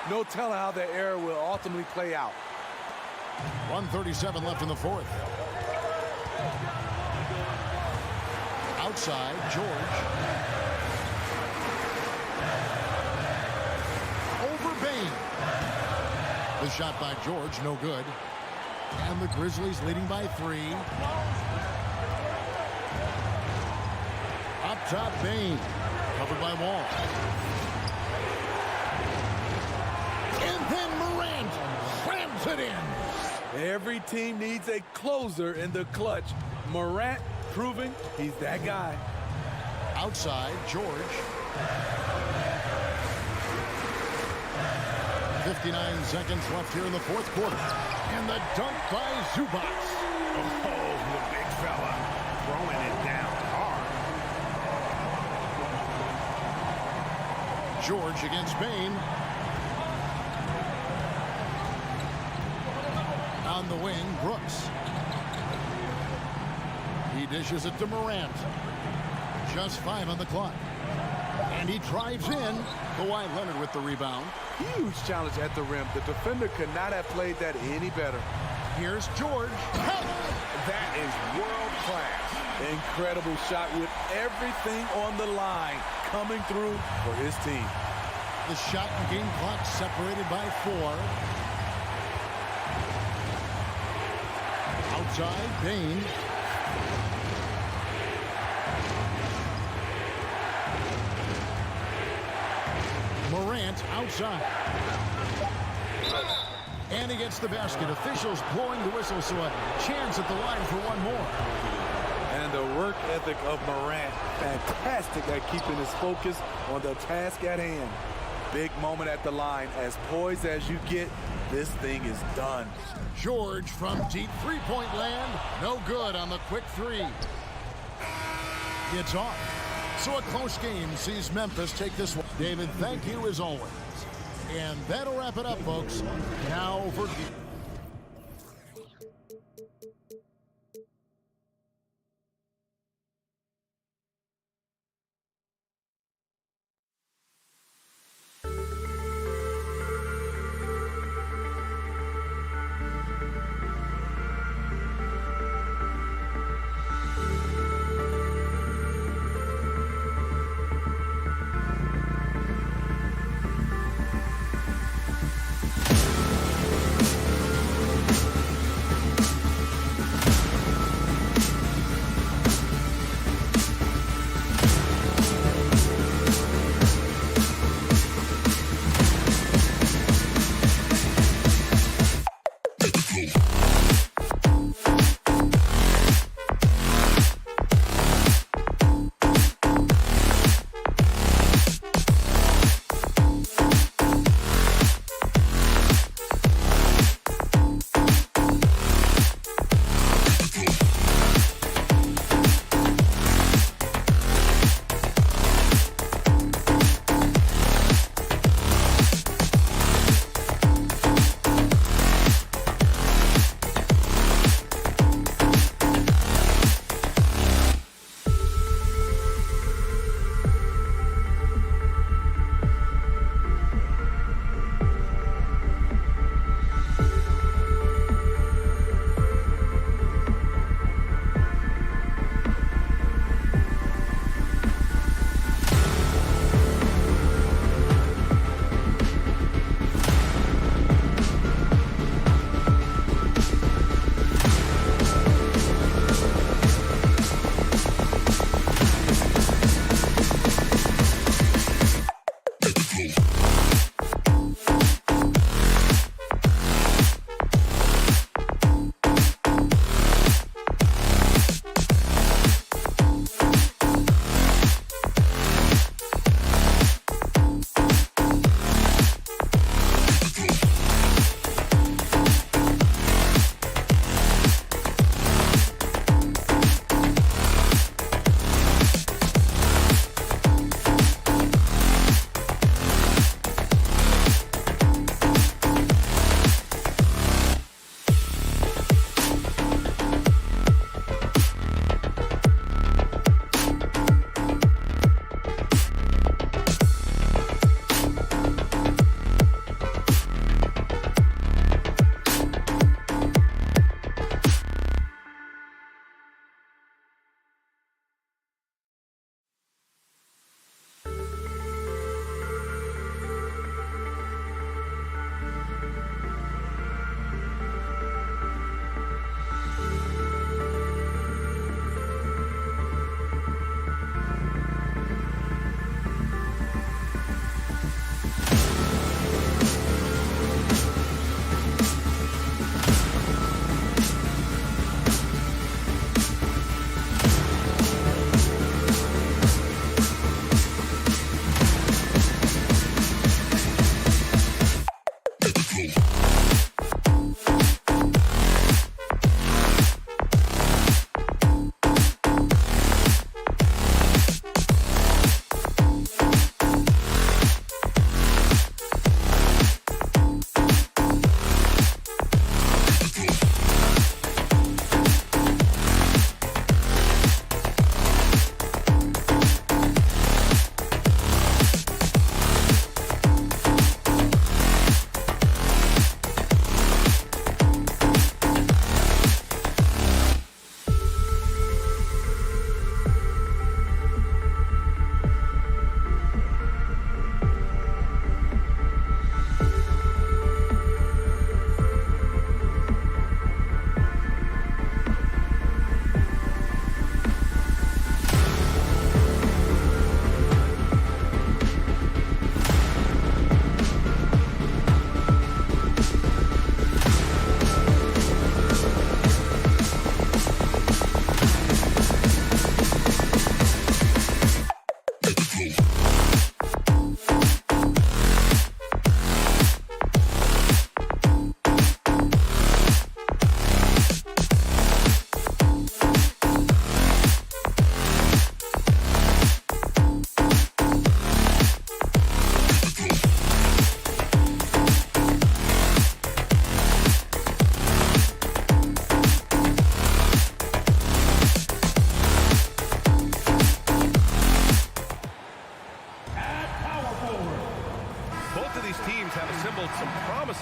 No telling how that error will ultimately play out. 1:37 left in the fourth. Outside, George. Over Bain. The shot by George, no good. And the Grizzlies leading by 3. Up top, Bain. Covered by Wall. And then Morant slams it in. Every team needs a closer in the clutch. Morant proving he's that guy. Outside, George. 59 seconds left here in the fourth quarter. And the dunk by Zubac. Oh, the big fella throwing it down hard. George against Bain. On the wing, Brooks. He dishes it to Morant. Just 5 on the clock. And he drives in. Kawhi Leonard with the rebound. Huge challenge at the rim. The defender could not have played that any better. Here's George. That is world class. Incredible shot with everything on the line coming through for his team. The shot and game clock separated by 4. Outside, Bain. Morant outside. And he gets the basket. Officials blowing the whistle, so a chance at the line for one more. And the work ethic of Morant, fantastic at keeping his focus on the task at hand. Big moment at the line. As poised as you get, this thing is done. George from deep three-point land. No good on the quick 3. It's off. So a close game sees Memphis take this one. David, thank you as always. And that'll wrap it up, folks. Now for...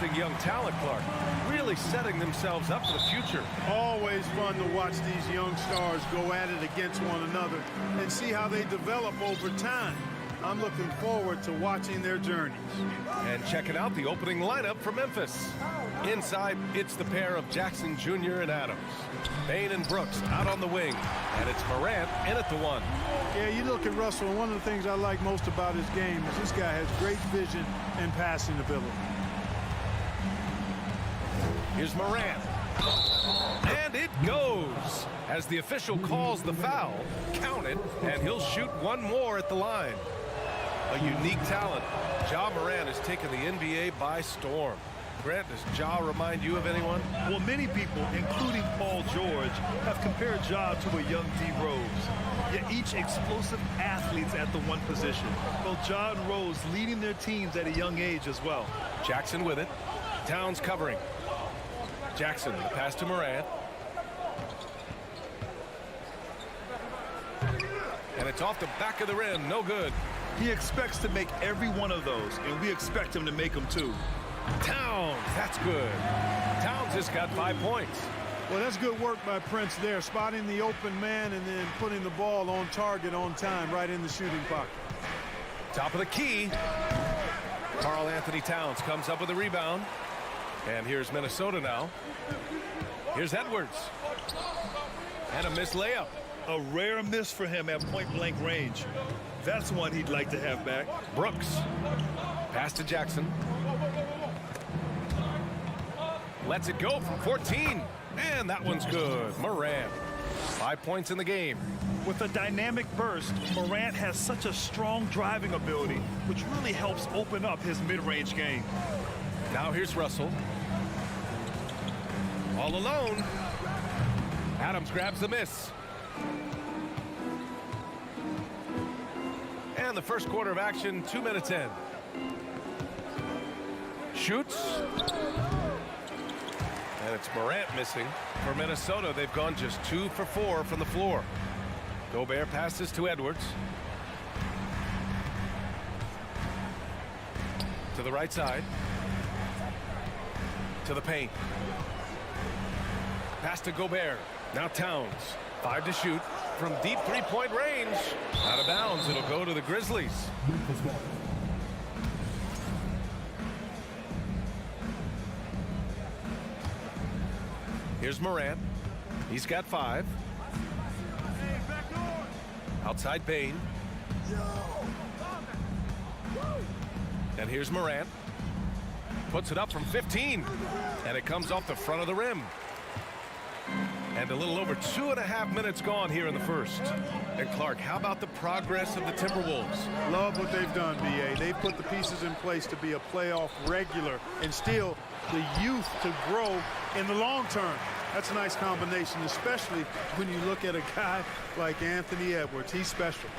promising young talent, Clark. Really setting themselves up for the future. Always fun to watch these young stars go at it against one another and see how they develop over time. I'm looking forward to watching their journeys. And checking out the opening lineup for Memphis. Inside, it's the pair of Jackson Jr. and Adams. Bain and Brooks out on the wing. And it's Morant in at the one. Yeah, you look at Russell, and one of the things I like most about his game is this guy has great vision and passing ability. Here's Morant. And it goes. As the official calls the foul, count it, and he'll shoot one more at the line. A unique talent. Ja Morant has taken the NBA by storm. Grant, does Ja remind you of anyone? Well, many people, including Paul George, have compared Ja to a young D. Rose. Yet each explosive athletes at the one position. Both Ja and Rose leading their teams at a young age as well. Jackson with it. Towns covering. Jackson, the pass to Morant. And it's off the back of the rim. No good. He expects to make every one of those, and we expect him to make them too. Towns, that's good. Towns just got 5 points. Well, that's good work by Prince there, spotting the open man and then putting the ball on target on time right in the shooting pocket. Top of the key. Karl Anthony Towns comes up with a rebound. And here's Minnesota now. Here's Edwards. And a missed layup. A rare miss for him at point-blank range. That's one he'd like to have back. Brooks. Pass to Jackson. Lets it go from 14. And that one's good. Morant. 5 points in the game. With a dynamic burst, Morant has such a strong driving ability, which really helps open up his mid-range game. Now here's Russell. All alone. Adams grabs the miss. And the first quarter of action, 2 minutes in. Shoots. And it's Morant missing. For Minnesota, they've gone just 2 for 4 from the floor. Gobert passes to Edwards. To the right side. To the paint. Pass to Gobert. Now Towns. 5 to shoot from deep three-point range. Out of bounds. It'll go to the Grizzlies. Here's Morant. He's got 5. Outside Bain. And here's Morant. Puts it up from 15. And it comes off the front of the rim. And a little over 2.5 minutes gone here in the first. And Clark, how about the progress of the Timberwolves? Love what they've done, B.A. They've put the pieces in place to be a playoff regular and still the youth to grow in the long term. That's a nice combination, especially when you look at a guy like Anthony Edwards. He's special.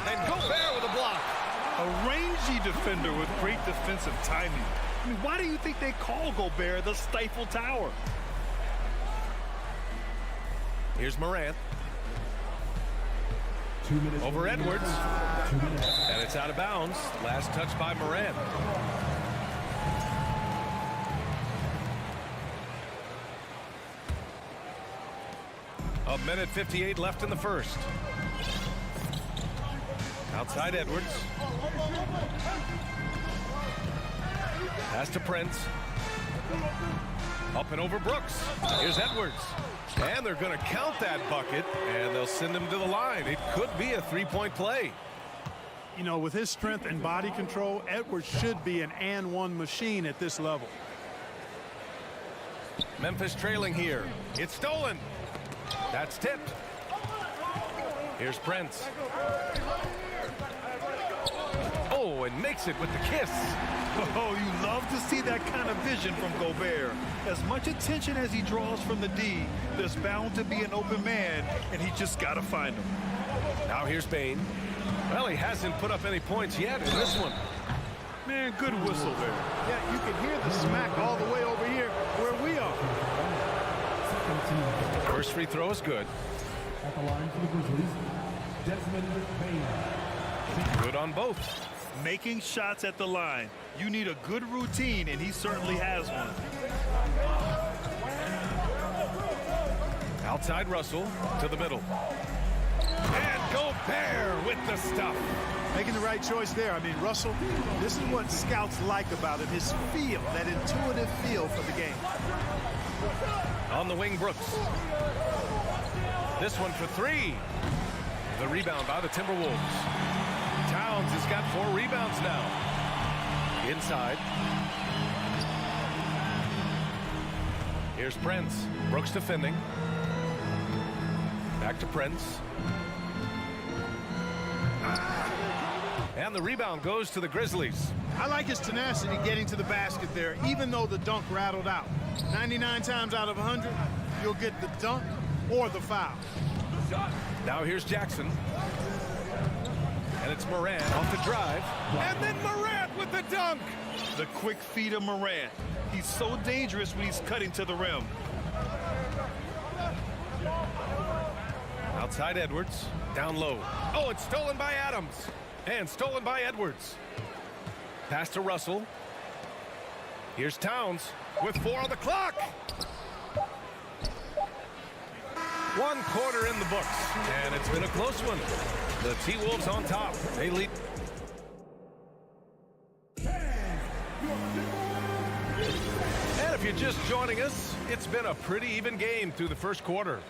And Gobert with a block. A rangy defender with great defensive timing. I mean, why do you think they call Gobert the Stifle Tower? Here's Morant. 2 minutes. Over Edwards. 2 minutes. And it's out of bounds. Last touch by Morant. A minute 58 left in the first. Outside Edwards. Pass to Prince. Up and over Brooks. Here's Edwards. And they're going to count that bucket, and they'll send him to the line. It could be a three-point play. You know, with his strength and body control, Edwards should be an and-one machine at this level. Memphis trailing here. It's stolen. That's tipped. Here's Prince. Oh, and makes it with the kiss. Oh, you love to see that kind of vision from Gobert. As much attention as he draws from the D, there's bound to be an open man, and he just got to find him. Now here's Bain. Well, he hasn't put up any points yet in this one. Man, good whistle there. Yeah, you can hear the smack all the way over here where we are. First free throw is good. At the line for the Grizzlies, Desmond Bain. Good on both. Making shots at the line. You need a good routine, and he certainly has one. Outside Russell to the middle. And Gobert with the stuff. Making the right choice there. I mean, Russell, this is what scouts like about him, his feel, that intuitive feel for the game. On the wing, Brooks. This one for three. The rebound by the Timberwolves. Towns has got 4 rebounds now. Inside. Here's Prince. Brooks defending. Back to Prince. And the rebound goes to the Grizzlies. I like his tenacity getting to the basket there, even though the dunk rattled out. 99 times out of 100, you'll get the dunk or the foul. Now here's Jackson. And it's Morant off the drive. And then Morant with the dunk. The quick feet of Morant. He's so dangerous when he's cutting to the rim. Outside Edwards. Down low. Oh, it's stolen by Adams. And stolen by Edwards. Pass to Russell. Here's Towns with 4 on the clock. 1 quarter in the books. And it's been a close one. The T-Wolves on top. They lead. And if you're just joining us, it's been a pretty even game through the first quarter.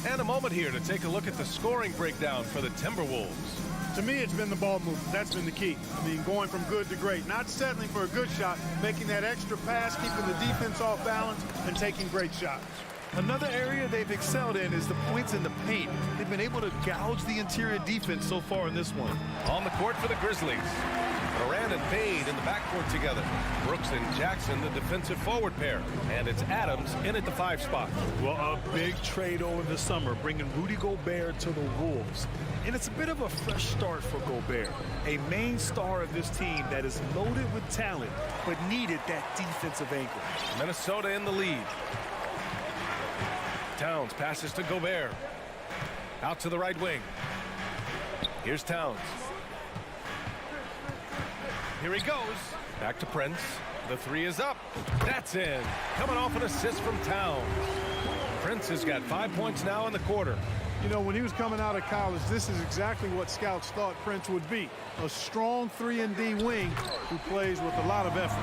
And a moment here to take a look at the scoring breakdown for the Timberwolves. To me, it's been the ball movement. That's been the key. I mean, going from good to great. Not settling for a good shot, making that extra pass, keeping the defense off balance, and taking great shots. Another area they've excelled in is the points in the paint. They've been able to gouge the interior defense so far in this one. On the court for the Grizzlies. Morant and Bade in the backcourt together. Brooks and Jackson, the defensive forward pair. And it's Adams in at the 5 spot. Well, a big trade over the summer, bringing Rudy Gobert to the Wolves. And it's a bit of a fresh start for Gobert, a main star of this team that is loaded with talent, but needed that defensive anchor. Minnesota in the lead. Towns passes to Gobert. Out to the right wing. Here's Towns. Here he goes. Back to Prince. The 3 is up. That's in. Coming off an assist from Towns. Prince has got 5 points now in the quarter. You know, when he was coming out of college, this is exactly what scouts thought Prince would be. A strong 3-and-D wing who plays with a lot of effort.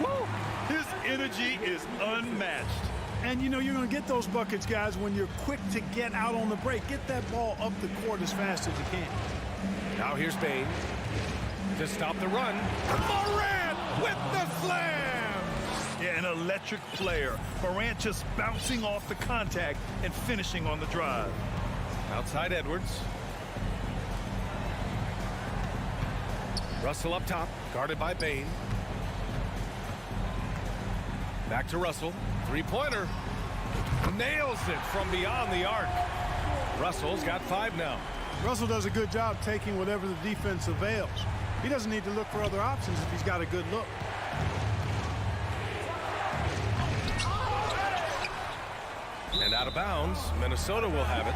Woo! His energy is unmatched. And, you know, you're going to get those buckets, guys, when you're quick to get out on the break. Get that ball up the court as fast as you can. Now here's Bade to stop the run. Morant with the slam! Yeah, an electric player. Morant just bouncing off the contact and finishing on the drive. Outside Edwards. Russell up top, guarded by Bade. Back to Russell. 3-pointer. Nails it from beyond the arc. Russell's got 5 now. Russell does a good job taking whatever the defense avails. He doesn't need to look for other options if he's got a good look. And out of bounds, Minnesota will have it.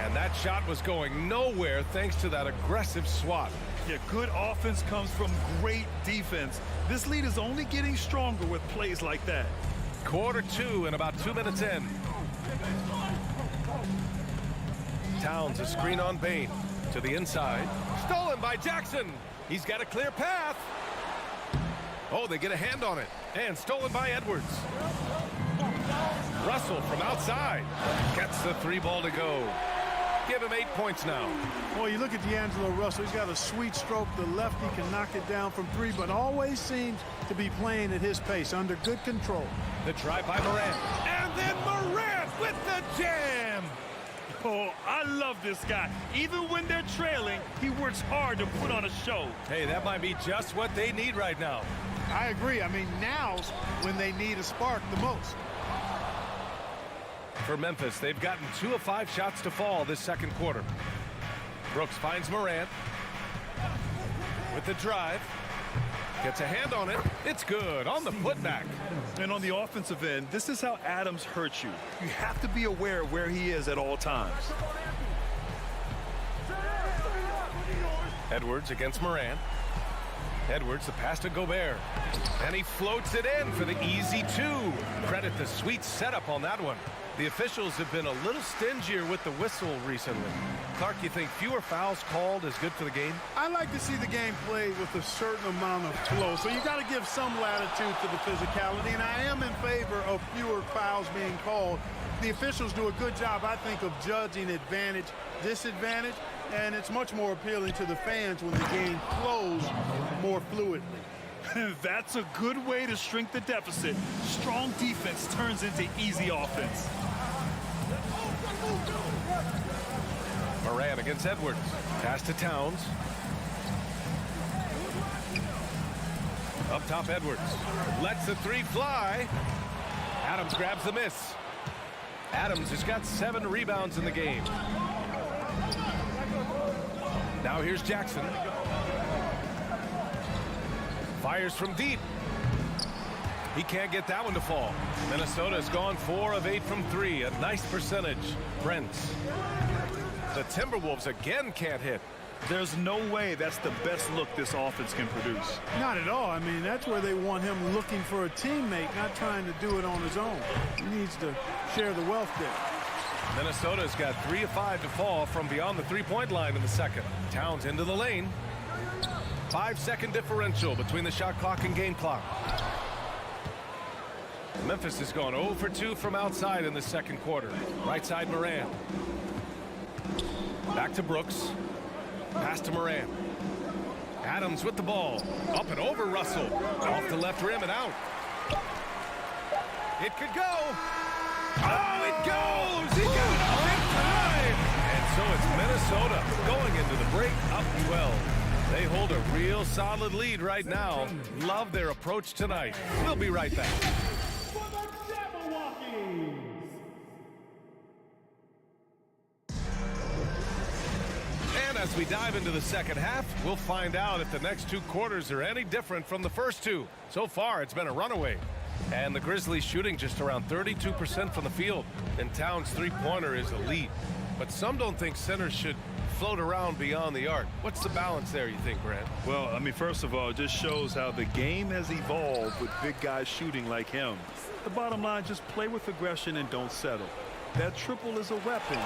And that shot was going nowhere thanks to that aggressive swat. Yeah, good offense comes from great defense. This lead is only getting stronger with plays like that. Quarter 2 and about 2 minutes in. Towns a screen on Bade to the inside. Stolen by Jackson. He's got a clear path. Oh, they get a hand on it. And stolen by Edwards. Russell from outside. Gets the 3 ball to go. Give him 8 points now. Well, you look at D'Angelo Russell. He's got a sweet stroke. The lefty can knock it down from 3, but always seems to be playing at his pace, under good control. The drive by Morant. And then Morant with the jam. Oh, I love this guy. Even when they're trailing, he works hard to put on a show. Hey, that might be just what they need right now. I agree. I mean, now's when they need a spark the most. For Memphis, they've gotten 2 of 5 shots to fall this second quarter. Brooks finds Morant with the drive. Gets a hand on it. It's good on the putback. And on the offensive end, this is how Adams hurts you. You have to be aware of where he is at all times. Edwards against Morant. Edwards, the pass to Gobert. And he floats it in for the easy two. Credit the sweet setup on that one. The officials have been a little stingier with the whistle recently. Clark, you think fewer fouls called is good for the game? I like to see the game played with a certain amount of flow. So you got to give some latitude to the physicality. And I am in favor of fewer fouls being called. The officials do a good job, I think, of judging advantage, disadvantage. And it's much more appealing to the fans when the game flows more fluidly. That's a good way to shrink the deficit. Strong defense turns into easy offense. Morant against Edwards. Pass to Towns. Up top, Edwards. Lets the three fly. Adams grabs the miss. Adams has got 7 rebounds in the game. Now here's Jackson. Fires from deep. He can't get that one to fall. Minnesota's gone 4 of 8 from 3. A nice percentage. Brent. The Timberwolves again can't hit. There's no way that's the best look this offense can produce. Not at all. I mean, that's where they want him looking for a teammate, not trying to do it on his own. He needs to share the wealth there. Minnesota's got 3 of 5 to fall from beyond the three-point line in the second. Towns into the lane. 5-second differential between the shot clock and game clock. Memphis has gone 0 for 2 from outside in the second quarter. Right side, Morant. Back to Brooks. Pass to Morant. Adams with the ball. Up and over Russell. Off the left rim and out. It could go. Oh, it goes! He got it big time! And so it's Minnesota going into the break up 12. They hold a real solid lead right now. Love their approach tonight. We'll be right back. And as we dive into the second half, we'll find out if the next 2 quarters are any different from the first 2. So far, it's been a runaway. And the Grizzlies shooting just around 32% from the field. And Towns' three-pointer is elite. But some don't think centers should float around beyond the arc. What's the balance there, you think, Grant? Well, I mean, first of all, it just shows how the game has evolved with big guys shooting like him. The bottom line, just play with aggression and don't settle. That triple is a weapon.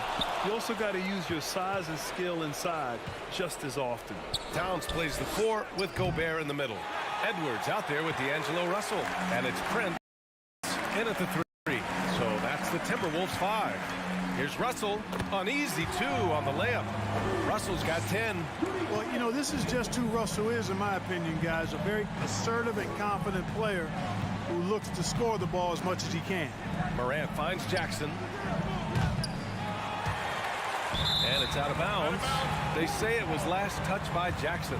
You also got to use your size and skill inside just as often. Towns plays the 4 with Gobert in the middle. Edwards out there with D'Angelo Russell. And it's Prince in at the 3. So that's the Timberwolves 5. Here's Russell, an easy 2 on the layup. Russell's got 10. Well, you know, this is just who Russell is, in my opinion, guys. A very assertive and confident player who looks to score the ball as much as he can. Morant finds Jackson. And it's out of bounds. They say it was last touched by Jackson.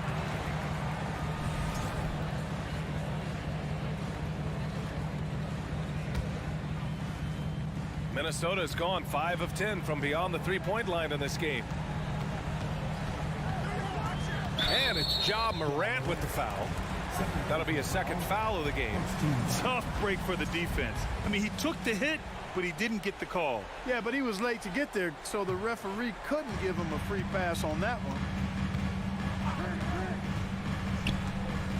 Minnesota's gone 5 of 10 from beyond the three-point line in this game. And it's Ja Morant with the foul. That'll be a second foul of the game. Tough break for the defense. I mean, he took the hit, but he didn't get the call. Yeah, but he was late to get there, so the referee couldn't give him a free pass on that one.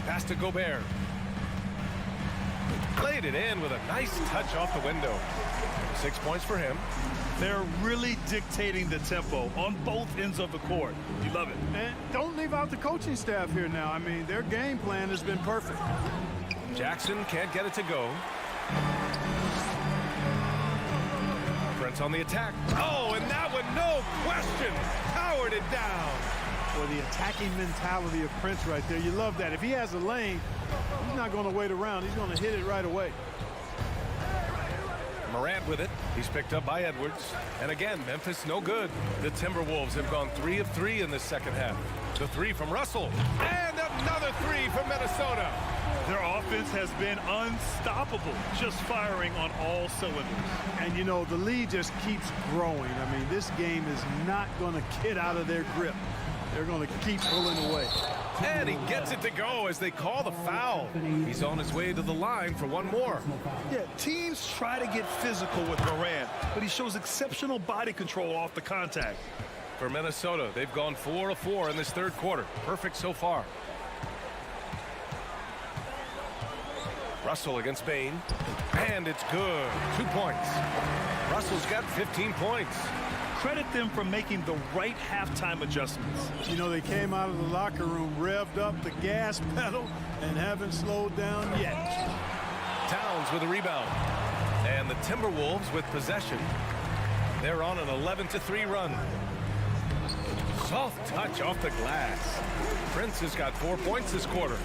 Pass to Gobert. Played it in with a nice touch off the window. 6 points for him. They're really dictating the tempo on both ends of the court. You love it. And don't leave out the coaching staff here now. I mean, their game plan has been perfect. Jackson can't get it to go. Brent's on the attack. Oh, and that one, no question, powered it down. Or the attacking mentality of Prince right there. You love that. If he has a lane, he's not going to wait around. He's going to hit it right away. Morant with it. He's picked up by Edwards. And again, Memphis no good. The Timberwolves have gone 3 of 3 in this second half. The 3 from Russell. And another 3 from Minnesota. Their offense has been unstoppable, just firing on all cylinders. And, you know, the lead just keeps growing. I mean, this game is not going to get out of their grip. They're going to keep pulling away. And he gets it to go as they call the foul. He's on his way to the line for one more. Yeah, teams try to get physical with Morant, but he shows exceptional body control off the contact. for Minnesota. They've gone 4 of 4 in this third quarter. Perfect so far. Russell against Bain. And it's good. 2 points. Russell's got 15 points. Credit them for making the right halftime adjustments. You know, they came out of the locker room, revved up the gas pedal, and haven't slowed down yet. Towns with a rebound. And the Timberwolves with possession. They're on an 11-3 run. Soft touch off the glass. Prince has got 4 points this quarter.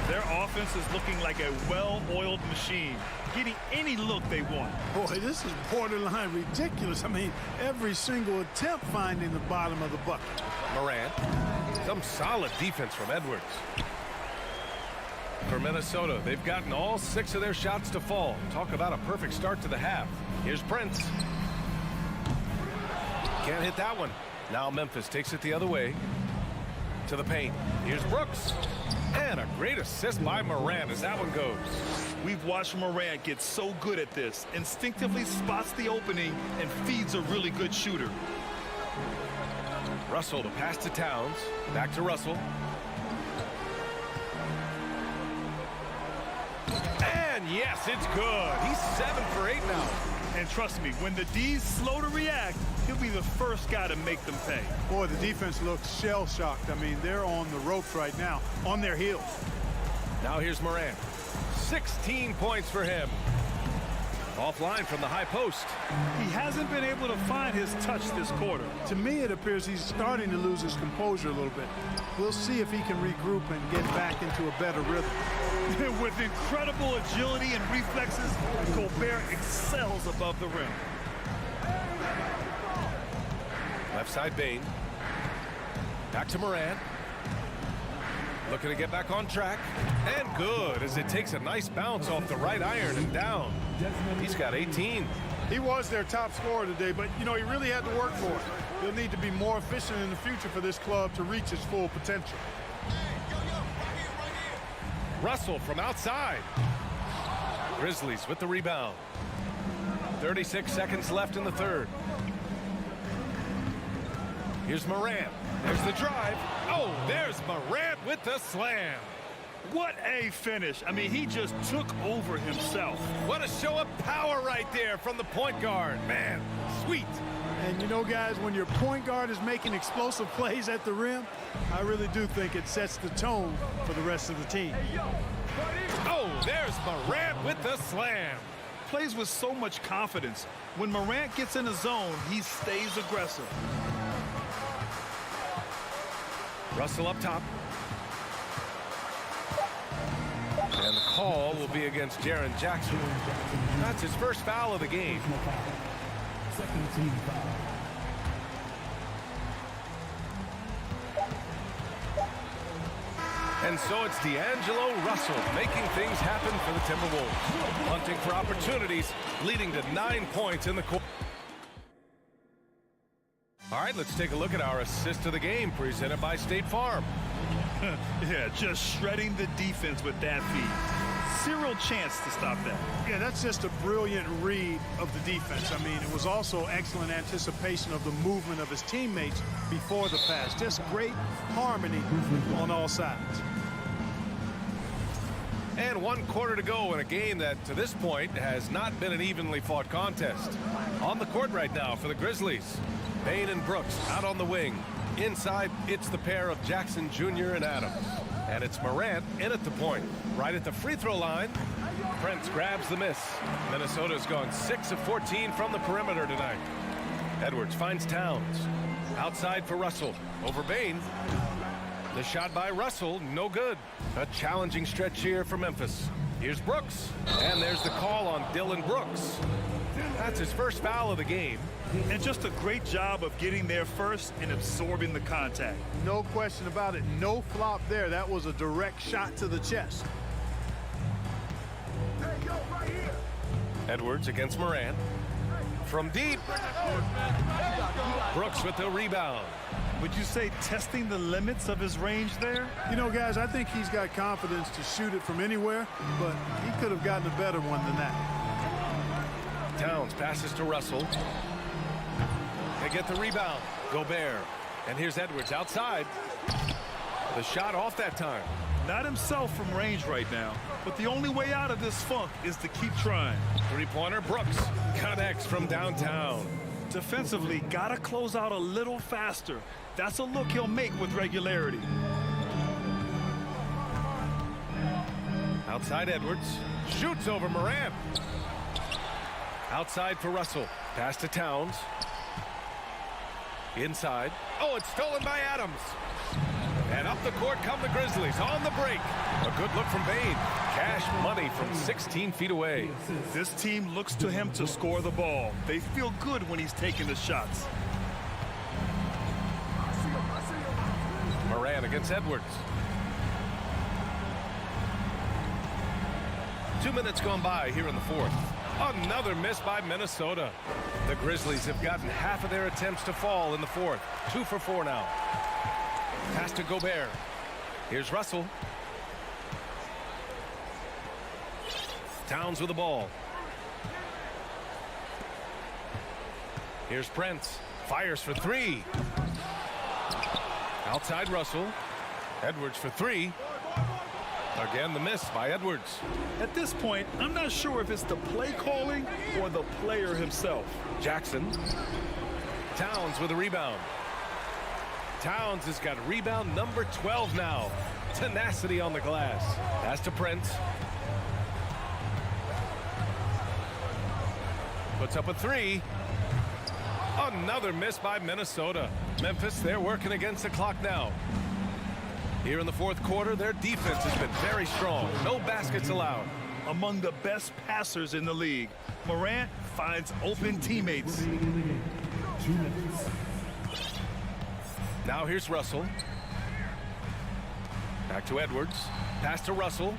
Their offense is looking like a well-oiled machine, getting any look they want. Boy, this is borderline ridiculous. I mean, every single attempt finding the bottom of the bucket. Morant. Some solid defense from Edwards. For Minnesota, they've gotten all 6 of their shots to fall. Talk about a perfect start to the half. Here's Prince. Can't hit that one. Now Memphis takes it the other way. To the paint. Here's Brooks. And a great assist by Morant as that one goes. We've watched Morant get so good at this. Instinctively spots the opening and feeds a really good shooter. Russell to pass to Towns. Back to Russell. And yes, it's good. He's 7 for 8 now. And trust me, when the D's slow to react, he'll be the first guy to make them pay. Boy, the defense looks shell-shocked. I mean, they're on the ropes right now, on their heels. Now here's Morant. 16 points for him. Offline from the high post. He hasn't been able to find his touch this quarter. To me, it appears he's starting to lose his composure a little bit. We'll see if he can regroup and get back into a better rhythm. With incredible agility and reflexes, Gobert excels above the rim. Left side Bain. Back to Morant. Looking to get back on track. And good as it takes a nice bounce off the right iron and down. He's got 18. He was their top scorer today, but, you know, he really had to work for it. He'll need to be more efficient in the future for this club to reach its full potential. Russell from outside. Grizzlies with the rebound. 36 seconds left in the third. Here's Morant. There's the drive. Oh, there's Morant with the slam. What a finish. I mean, he just took over himself. What a show of power right there from the point guard. Man, sweet. And, you know, guys, when your point guard is making explosive plays at the rim, I really do think it sets the tone for the rest of the team. Oh, there's Morant with the slam. Plays with so much confidence. When Morant gets in a zone, he stays aggressive. Russell up top. And the call will be against Jaren Jackson. That's his first foul of the game. Second team foul. And so it's D'Angelo Russell making things happen for the Timberwolves. Hunting for opportunities, leading to 9 points in the quarter. All right, let's take a look at our assist of the game presented by State Farm. Yeah, just shredding the defense with that feed. Zero chance to stop that. Yeah, that's just a brilliant read of the defense. I mean, it was also excellent anticipation of the movement of his teammates before the pass. Just great harmony on all sides. And 1 quarter to go in a game that, to this point, has not been an evenly fought contest. On the court right now for the Grizzlies, Bain and Brooks out on the wing. Inside, it's the pair of Jackson Jr. and Adams. And it's Morant in at the point. Right at the free throw line, Prince grabs the miss. Minnesota's gone 6 of 14 from the perimeter tonight. Edwards finds Towns. Outside for Russell. Over Bain. The shot by Russell, no good. A challenging stretch here for Memphis. Here's Brooks. And there's the call on Dylan Brooks. That's his first foul of the game. And just a great job of getting there first and absorbing the contact. No question about it. No flop there. That was a direct shot to the chest. Edwards against Morant. From deep. Brooks with the rebound. Would you say testing the limits of his range there? You know, guys, I think he's got confidence to shoot it from anywhere, but he could have gotten a better one than that. Towns passes to Russell. They get the rebound. Gobert. And here's Edwards outside. The shot off that time. Not himself from range right now, but the only way out of this funk is to keep trying. Three-pointer, Brooks connects from downtown. Defensively, gotta close out a little faster. That's a look he'll make with regularity. Outside Edwards. Shoots over Morant. Outside for Russell. Pass to Towns. Inside. Oh, it's stolen by Adams. And up the court come the Grizzlies on the break. A good look from Bane. Cash money from 16 feet away. This team looks to him to score the ball. They feel good when he's taking the shots. Morant against Edwards. 2 minutes gone by here in the fourth. Another miss by Minnesota. The Grizzlies have gotten half of their attempts to fall in the fourth. 2 for 4 now. Pass to Gobert. Here's Russell. Towns with the ball. Here's Prince. Fires for 3. Outside Russell. Edwards for 3. Again, the miss by Edwards. At this point, I'm not sure if it's the play calling or the player himself. Jackson. Towns with a rebound. Towns has got rebound number 12 now. Tenacity on the glass. Pass to Prince. Puts up a 3. Another miss by Minnesota. Memphis, they're working against the clock now. Here in the fourth quarter, their defense has been very strong. No baskets allowed. Among the best passers in the league, Morant finds open teammates. 2 minutes. Now here's Russell. Back to Edwards. Pass to Russell.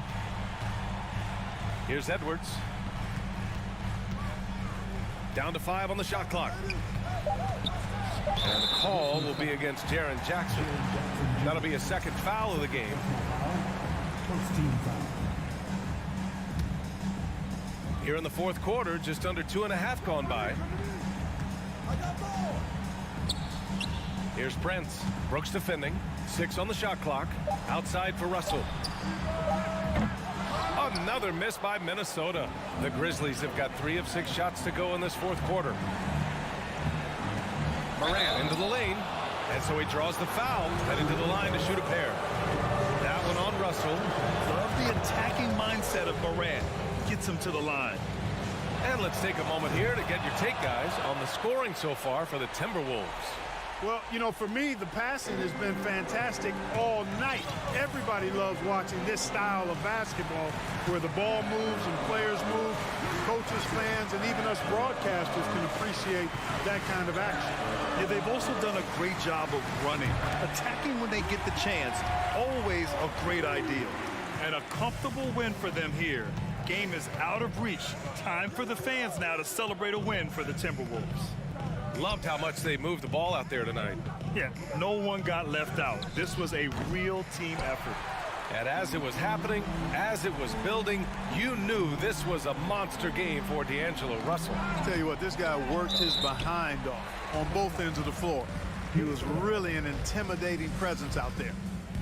Here's Edwards. Down to 5 on the shot clock. And the call will be against Jaren Jackson. That'll be a second foul of the game. First team foul. Here in the fourth quarter, just under 2.5 gone by. Here's Prince. Brooks defending. 6 on the shot clock. Outside for Russell. Another miss by Minnesota. The Grizzlies have got 3 of 6 shots to go in this fourth quarter. Morant into the lane. And so he draws the foul, heading to the line to shoot a pair. That one on Russell. Love the attacking mindset of Morant. Gets him to the line. And let's take a moment here to get your take, guys, on the scoring so far for the Timberwolves. Well, you know, for me, the passing has been fantastic all night. Everybody loves watching this style of basketball where the ball moves and players move. Coaches, fans, and even us broadcasters can appreciate that kind of action. Yeah, they've also done a great job of running. Attacking when they get the chance, always a great idea. And a comfortable win for them here. Game is out of reach. Time for the fans now to celebrate a win for the Timberwolves. Loved how much they moved the ball out there tonight. Yeah, no one got left out. This was a real team effort. And as it was happening, as it was building, you knew this was a monster game for D'Angelo Russell. I'll tell you what, this guy worked his behind off on both ends of the floor. He was really an intimidating presence out there.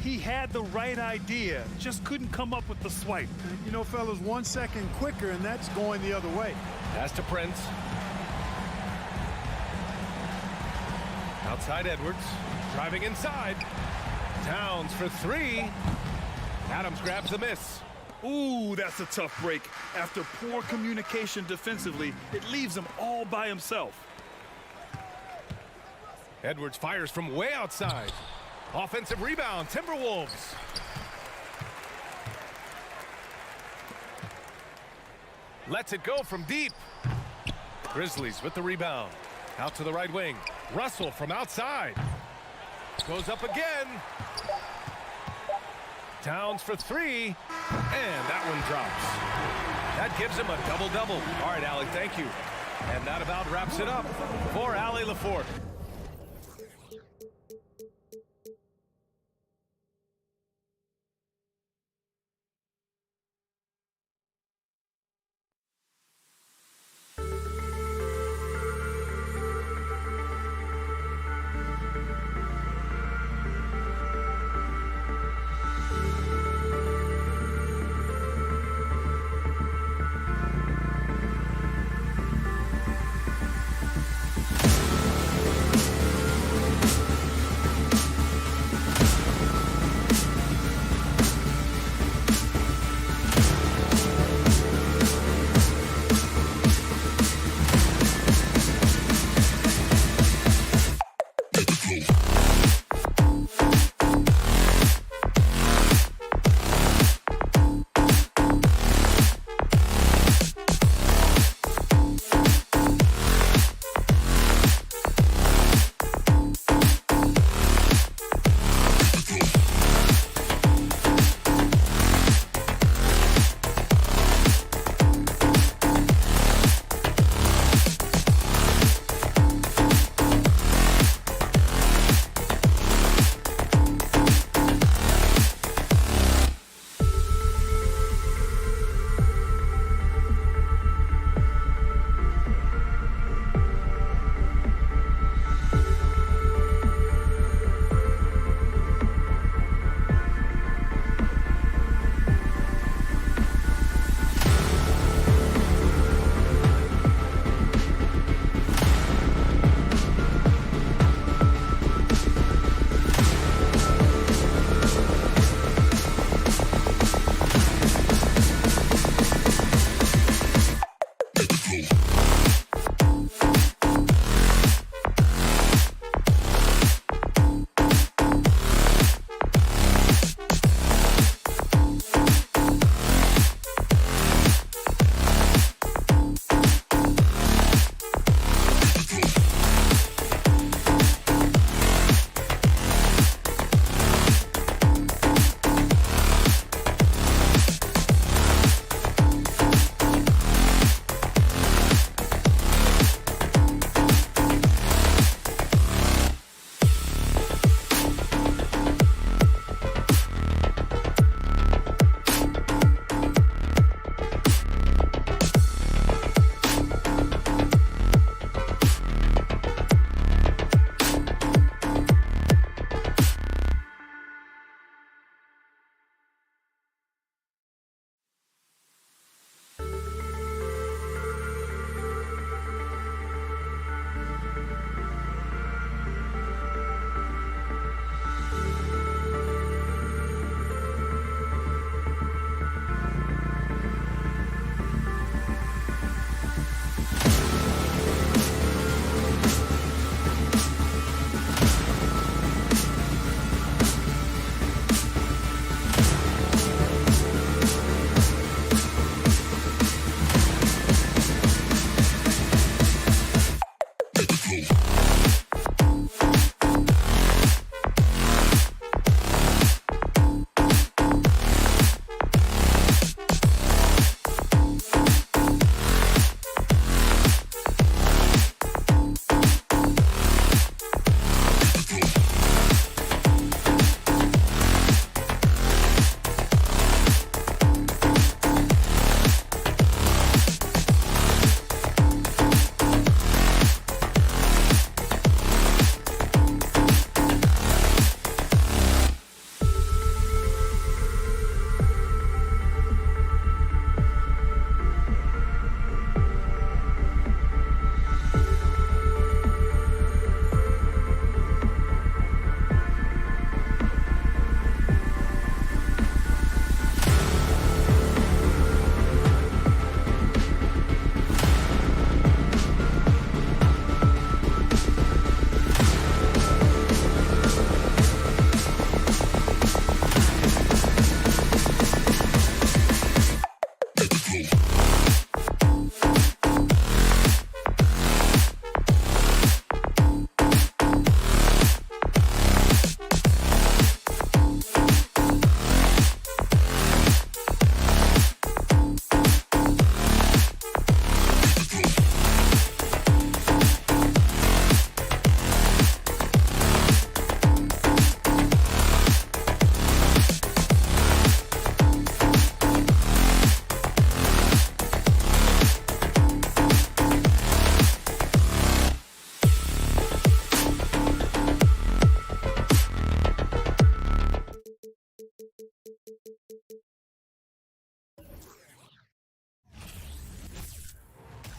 He had the right idea, just couldn't come up with the swipe. You know, fellas, 1 second quicker, and that's going the other way. Pass to Prince. Outside Edwards. Driving inside. Towns for 3. Adams grabs the miss. Ooh, that's a tough break. After poor communication defensively, it leaves him all by himself. Edwards fires from way outside. Offensive rebound, Timberwolves. Lets it go from deep. Grizzlies with the rebound. Out to the right wing. Russell from outside. Goes up again. Towns for 3. And that one drops. That gives him a double-double. All right, Allie, thank you. And that about wraps it up for Allie LaForte.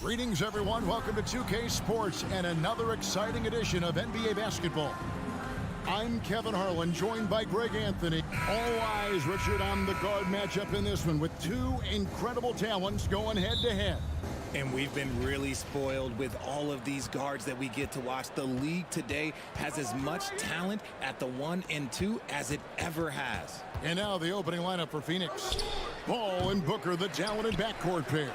Greetings, everyone. Welcome to 2K Sports and another exciting edition of NBA basketball. I'm Kevin Harlan, joined by Greg Anthony. All eyes, Richard, on the guard matchup in this one with two incredible talents going head-to-head. And we've been really spoiled with all of these guards that we get to watch. The league today has as much talent at the 1 and 2 as it ever has. And now the opening lineup for Phoenix. Ball and Booker, the talented backcourt pair.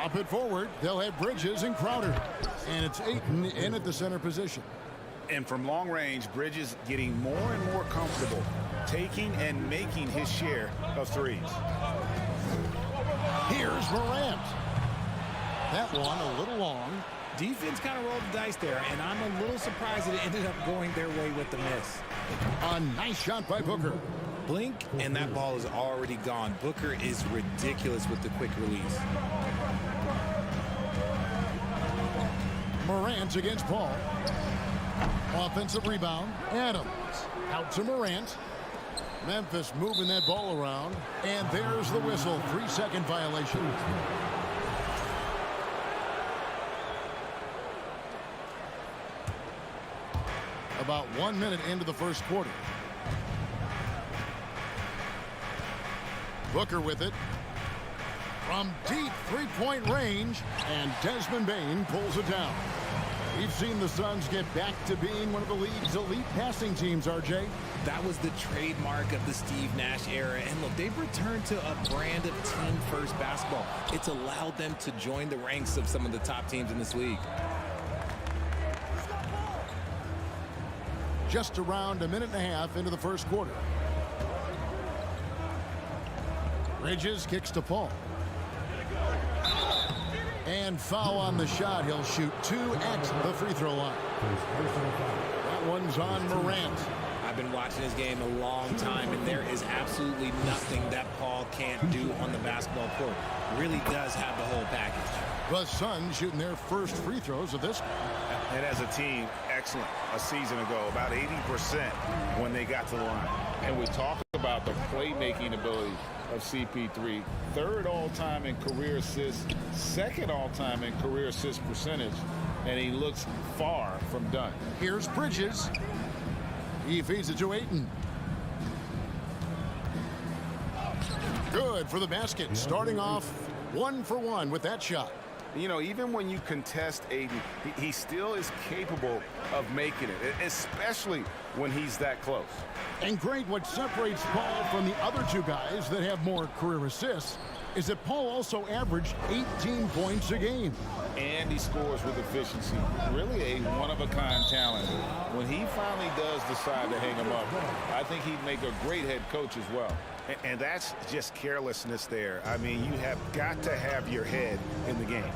Up it forward, they'll have Bridges and Crowder. And it's Ayton in at the center position. And from long range, Bridges getting more and more comfortable, taking and making his share of threes. Here's Morant. That one a little long. Defense kind of rolled the dice there, and I'm a little surprised that it ended up going their way with the miss. A nice shot by Booker. Blink, and that ball is already gone. Booker is ridiculous with the quick release. Morant against Paul. Offensive rebound. Adams out to Morant. Memphis moving that ball around. And there's the whistle. 3-second violation. About 1 minute into the first quarter. Booker with it. From deep three-point range. And Desmond Bane pulls it down. We've seen the Suns get back to being one of the league's elite passing teams, RJ. That was the trademark of the Steve Nash era. And look, they've returned to a brand of team-first basketball. It's allowed them to join the ranks of some of the top teams in this league. Just around a minute and a half into the first quarter. Bridges kicks to Paul. And foul on the shot. He'll shoot 2 at the free throw line. That one's on Morant. I've been watching this game a long time, and there is absolutely nothing that Paul can't do on the basketball court. Really does have the whole package. The Suns shooting their first free throws of this. And as a team, excellent a season ago, about 80% when they got to the line. And we talk about the playmaking ability of CP3. Third all-time in career assists, second all-time in career assist percentage, and he looks far from done. Here's Bridges. He feeds it to Ayton. Good for the basket. Starting off 1 for 1 with that shot. You know, even when you contest Ayton, he still is capable of making it, especially when he's that close. And great, what separates Paul from the other two guys that have more career assists is that Paul also averaged 18 points a game. and he scores with efficiency. Really a one-of-a-kind talent. When he finally does decide to hang him up, I think he'd make a great head coach as well. And that's just carelessness there. I mean, you have got to have your head in the game.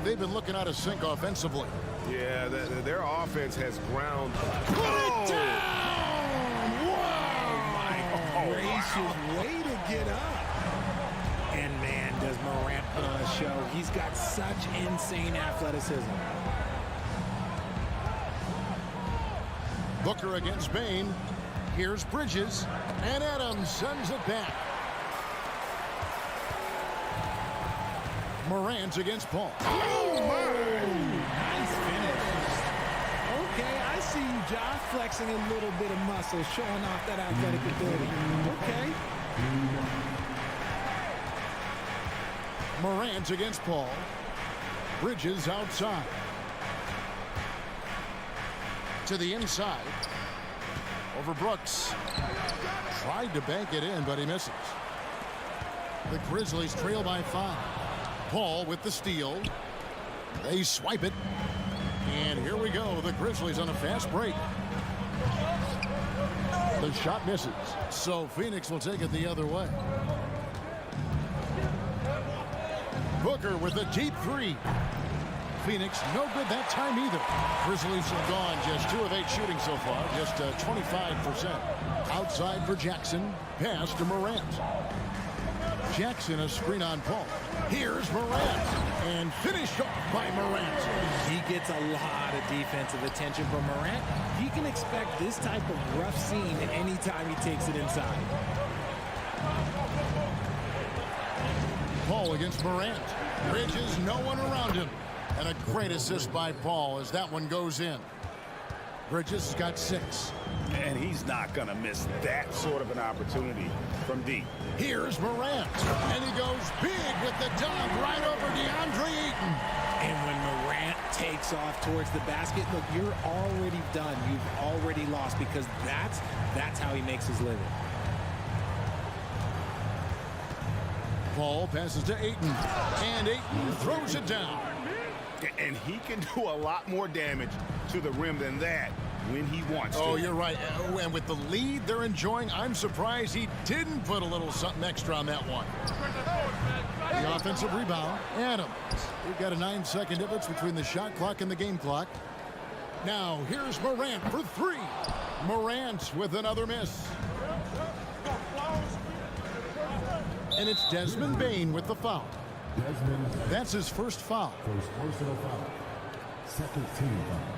They've been looking out of sync offensively. Yeah, their offense has ground. Put it down! Wow! Gracious way to get up. And man, does Morant put on a show. He's got such insane athleticism. Booker against Bain. Here's Bridges, and Adams sends it back. Morant against Paul. Oh, nice finish. Okay, I see you, Josh, flexing a little bit of muscle, showing off that athletic ability. Okay. Morant against Paul. Bridges outside. To the inside. Over Brooks. Tried to bank it in, but he misses. The Grizzlies trail by 5. Paul with the steal. They swipe it. And here we go. The Grizzlies on a fast break. The shot misses. So Phoenix will take it the other way. Booker with a deep 3. Phoenix no good that time either. Grizzlies have gone just 2 of 8 shooting so far, just 25%. Outside for Jackson, pass to Morant. Jackson a screen on Paul. Here's Morant, and finished off by Morant. He gets a lot of defensive attention from Morant. He can expect this type of rough scene anytime he takes it inside. Paul against Morant. Bridges, no one around him. And a great assist by Paul as that one goes in. Bridges has got 6. And he's not going to miss that sort of an opportunity from deep. Here's Morant. And he goes big with the dunk right over DeAndre Ayton. And when Morant takes off towards the basket, look, you're already done. You've already lost because that's how he makes his living. Paul passes to Ayton. And Ayton throws it down. And he can do a lot more damage to the rim than that when he wants to. Oh, you're right. And with the lead they're enjoying, I'm surprised he didn't put a little something extra on that one. The offensive rebound, Adams. We've got a 9-second difference between the shot clock and the game clock. Now, here's Morant for 3. Morant with another miss. And it's Desmond Bain with the foul. That's his first foul. First personal foul. Second team foul.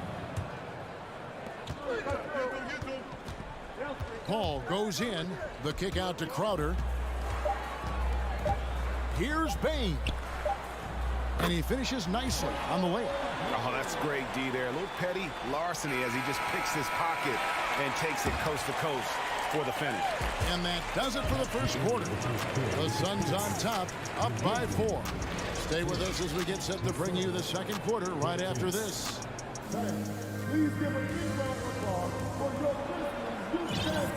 Paul goes in. The kick out to Crowder. Here's Bain. And he finishes nicely on the layup. Oh, that's great, D there. A little petty larceny as he just picks his pocket and takes it coast to coast for the finish. And that does it for the first quarter. The Suns on top, up by 4. Stay with us as we get set to bring you the second quarter right after this. Please give a big round of applause for your Grizzlies.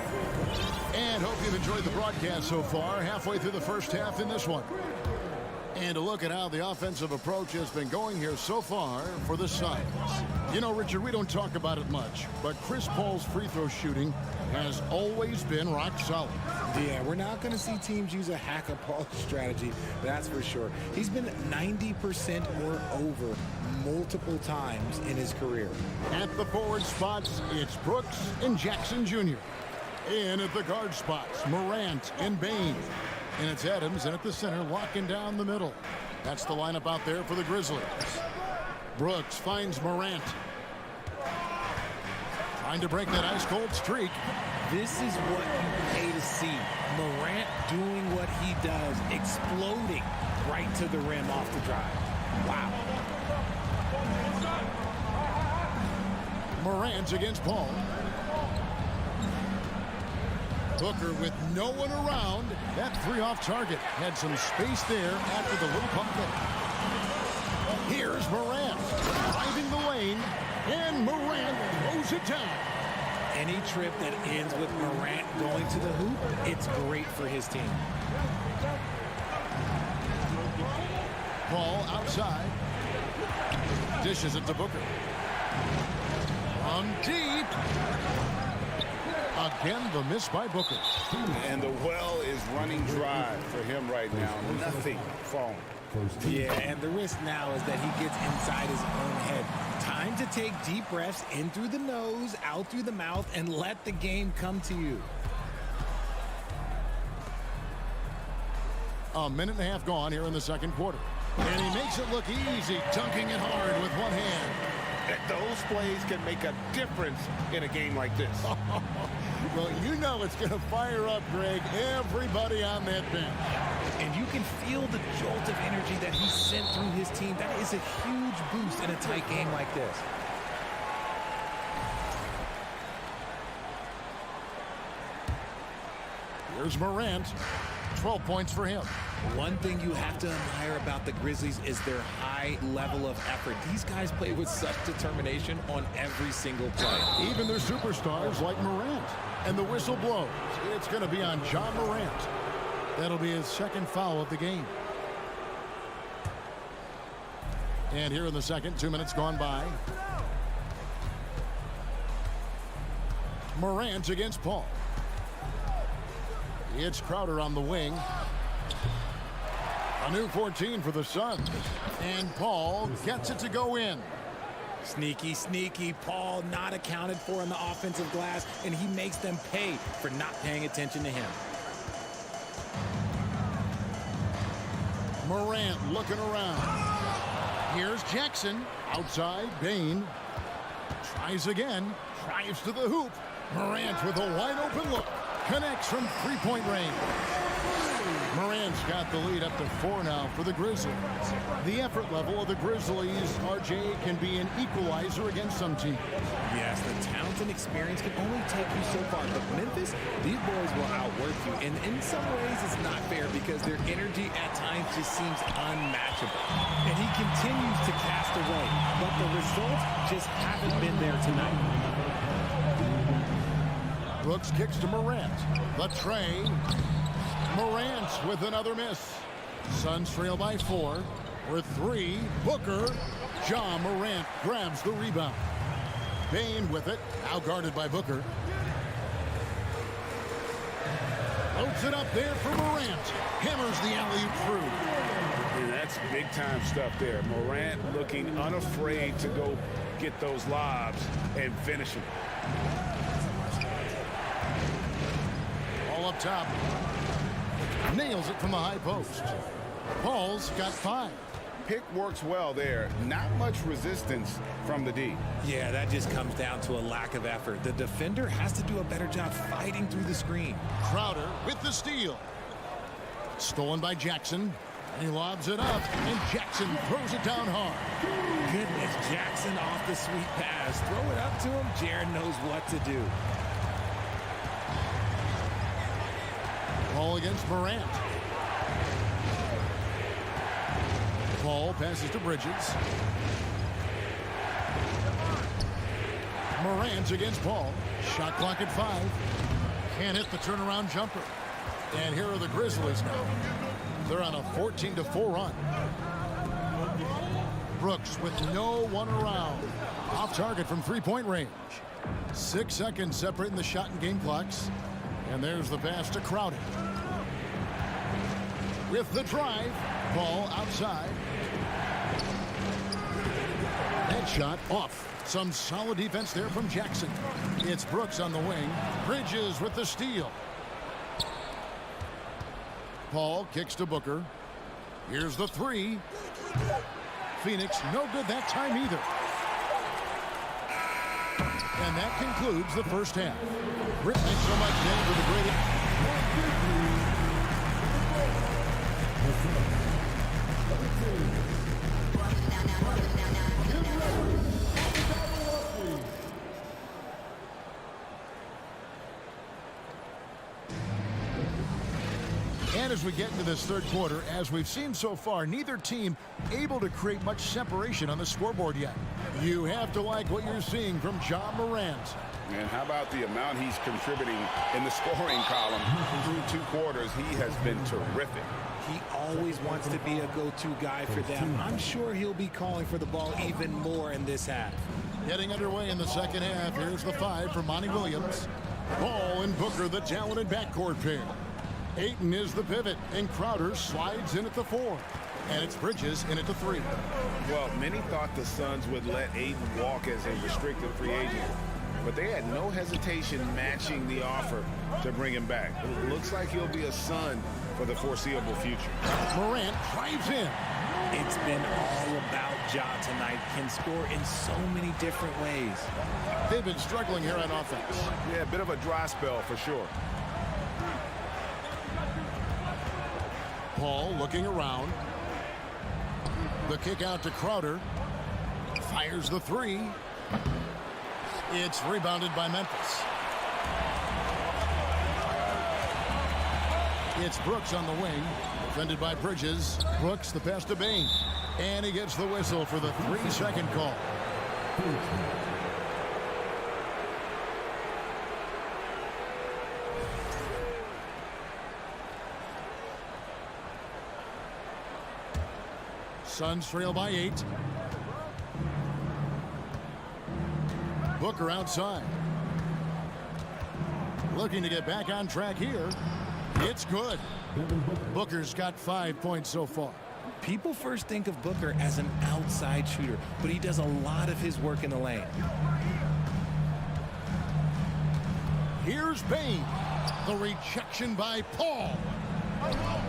And hope you've enjoyed the broadcast so far. Halfway through the first half in this one. And to look at how the offensive approach has been going here so far for the Suns. You know, Richard, we don't talk about it much, but Chris Paul's free throw shooting has always been rock solid. Yeah, we're not going to see teams use a hack-a-Paul strategy, that's for sure. He's been 90% or over multiple times in his career. At the forward spots, it's Brooks and Jackson Jr. In at the guard spots, Morant and Bain. And it's Adams, and at the center, locking down the middle. That's the lineup out there for the Grizzlies. Brooks finds Morant. Trying to break that ice-cold streak. This is what you pay to see. Morant doing what he does, exploding right to the rim off the drive. Wow. Morant against Paul. Booker with no one around. That 3 off target. Had some space there after the little pocket. Here's Morant driving the lane. And Morant throws it down. Any trip that ends with Morant going to the hoop, it's great for his team. Paul outside. dishes it to Booker. From deep. Again, the miss by Booker. And the well is running dry for him right now. Nothing falling. Yeah, and the risk now is that he gets inside his own head. Time to take deep breaths in through the nose, out through the mouth, and let the game come to you. A minute and a half gone here in the second quarter. And he makes it look easy, dunking it hard with one hand. Those plays can make a difference in a game like this. Well, you know it's going to fire up, Greg, everybody on that bench. And you can feel the jolt of energy that he sent through his team. That is a huge boost in a tight game like this. Here's Morant. 12 points for him. One thing you have to admire about the Grizzlies is their high level of effort. These guys play with such determination on every single play. Even their superstars like Morant. And the whistle blows. It's going to be on John Morant. That'll be his second foul of the game. And here in the second, 2 minutes gone by. Morant against Paul. It's Crowder on the wing. A new 14 for the Suns. And Paul gets it to go in. Sneaky, sneaky. Paul not accounted for in the offensive glass, and he makes them pay for not paying attention to him. Morant looking around. Here's Jackson. Outside, Bain. Tries again. Drives to the hoop. Morant with a wide open look. Connects from three-point range. Morant's got the lead up to 4 now for the Grizzlies. The effort level of the Grizzlies, RJ, can be an equalizer against some teams. Yes, the talent and experience can only take you so far. But Memphis, these boys will outwork you. And in some ways, it's not fair because their energy at times just seems unmatchable. And he continues to cast away. But the results just haven't been there tonight. Brooks kicks to Morant. The tray. Morant with another miss. Suns trail by 4. With 3. Booker. Ja Morant grabs the rebound. Bain with it. Now guarded by Booker. Loads it up there for Morant. Hammers the alley-oop through. And that's big-time stuff there. Morant looking unafraid to go get those lobs and finish them. Up top. Nails it from the high post. Paul's got 5. Pick works well there. Not much resistance from the D. Yeah, that just comes down to a lack of effort. The defender has to do a better job fighting through the screen. Crowder with the steal. Stolen by Jackson. He lobs it up, and Jackson throws it down hard. Goodness, Jackson off the sweet pass. Throw it up to him. Jared knows what to do. Paul against Morant. Paul passes to Bridges. Morant against Paul. Shot clock at 5. Can't hit the turnaround jumper. And here are the Grizzlies now. They're on a 14-4 run. Brooks with no one around. Off target from three-point range. 6 seconds separating the shot and game clocks. And there's the pass to Crowder. With the drive, ball outside. That shot off. Some solid defense there from Jackson. It's Brooks on the wing. Bridges with the steal. Paul kicks to Booker. Here's the 3. Phoenix no good that time either. And that concludes the first half. Rick, thanks so much, Dan, for the great... And as we get into this third quarter, as we've seen so far, neither team able to create much separation on the scoreboard yet. You have to like what you're seeing from Ja Morant. And how about the amount he's contributing in the scoring column through 2 quarters? He has been terrific. He always wants to be a go-to guy for them. I'm sure he'll be calling for the ball even more in this half. Getting underway in the second half. Here's the 5 for Monty Williams. Paul and Booker, the talented backcourt pair. Ayton is the pivot, and Crowder slides in at the 4. And it's Bridges in at the 3. Well, many thought the Suns would let Ayton walk as a restricted free agent, but they had no hesitation matching the offer to bring him back. It looks like he'll be a Sun for the foreseeable future. Morant drives in. It's been all about Ja tonight. Can score in so many different ways. They've been struggling here on offense. Yeah, a bit of a dry spell for sure. Paul looking around. The kick out to Crowder. Fires the 3. It's rebounded by Memphis. It's Brooks on the wing. Defended by Bridges. Brooks, the pass to Bain. And he gets the whistle for the 3-second call. Suns trail by 8. Booker outside. Looking to get back on track here. It's good. Booker's got 5 points so far. People first think of Booker as an outside shooter, but he does a lot of his work in the lane. Here's Bain. The rejection by Paul.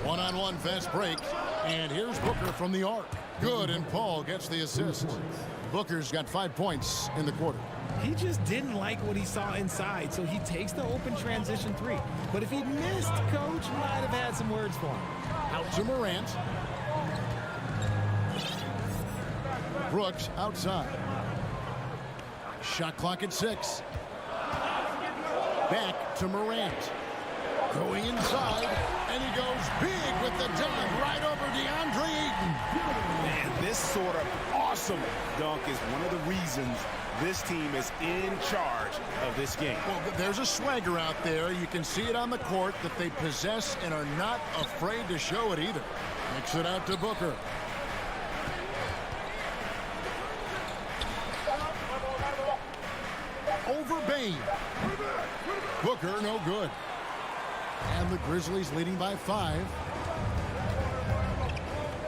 One-on-one fast break. And here's Booker from the arc. Good, and Paul gets the assist. Booker's got 5 points in the quarter. He just didn't like what he saw inside, so he takes the open transition 3. But if he'd missed, Coach might have had some words for him. Out to Morant. Brooks outside. Shot clock at 6. Back to Morant. Going inside, and he goes big with the dunk right over DeAndre Ayton. Man, this sort of awesome dunk is one of the reasons this team is in charge of this game. Well, there's a swagger out there. You can see it on the court that they possess and are not afraid to show it either. Mix it out to Booker. Over Bain. Booker, no good. And the Grizzlies leading by 5.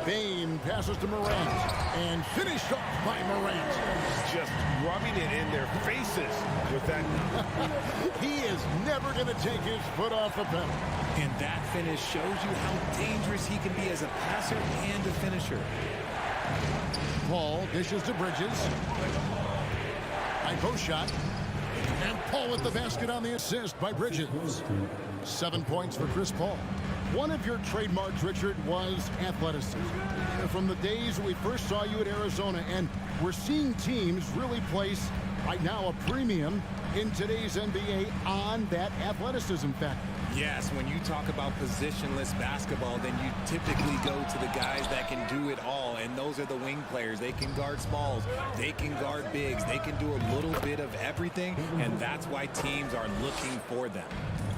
Bain passes to Morant. And finished off by Morant. Just rubbing it in their faces with that. He is never going to take his foot off the pedal. And that finish shows you how dangerous he can be as a passer and a finisher. Paul dishes to Bridges. High post shot. And Paul with the basket on the assist by Bridges. 7 points for Chris Paul. One of your trademarks, Richard, was athleticism. From the days we first saw you at Arizona, and we're seeing teams really place, right now, a premium in today's NBA on that athleticism factor. Yes, when you talk about positionless basketball, then you typically go to the guys that can do it all, and those are the wing players. They can guard smalls, they can guard bigs, they can do a little bit of everything, and that's why teams are looking for them.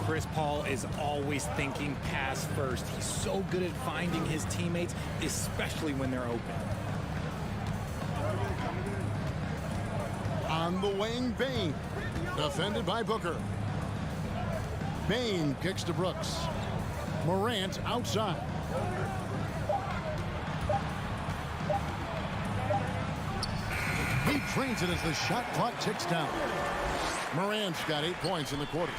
Chris Paul is always thinking pass first. He's so good at finding his teammates, especially when they're open. On the wing, Bain. Defended by Booker. Bain kicks to Brooks. Morant outside. He trains it as the shot clock ticks down. Morant's got 8 points in the quarter.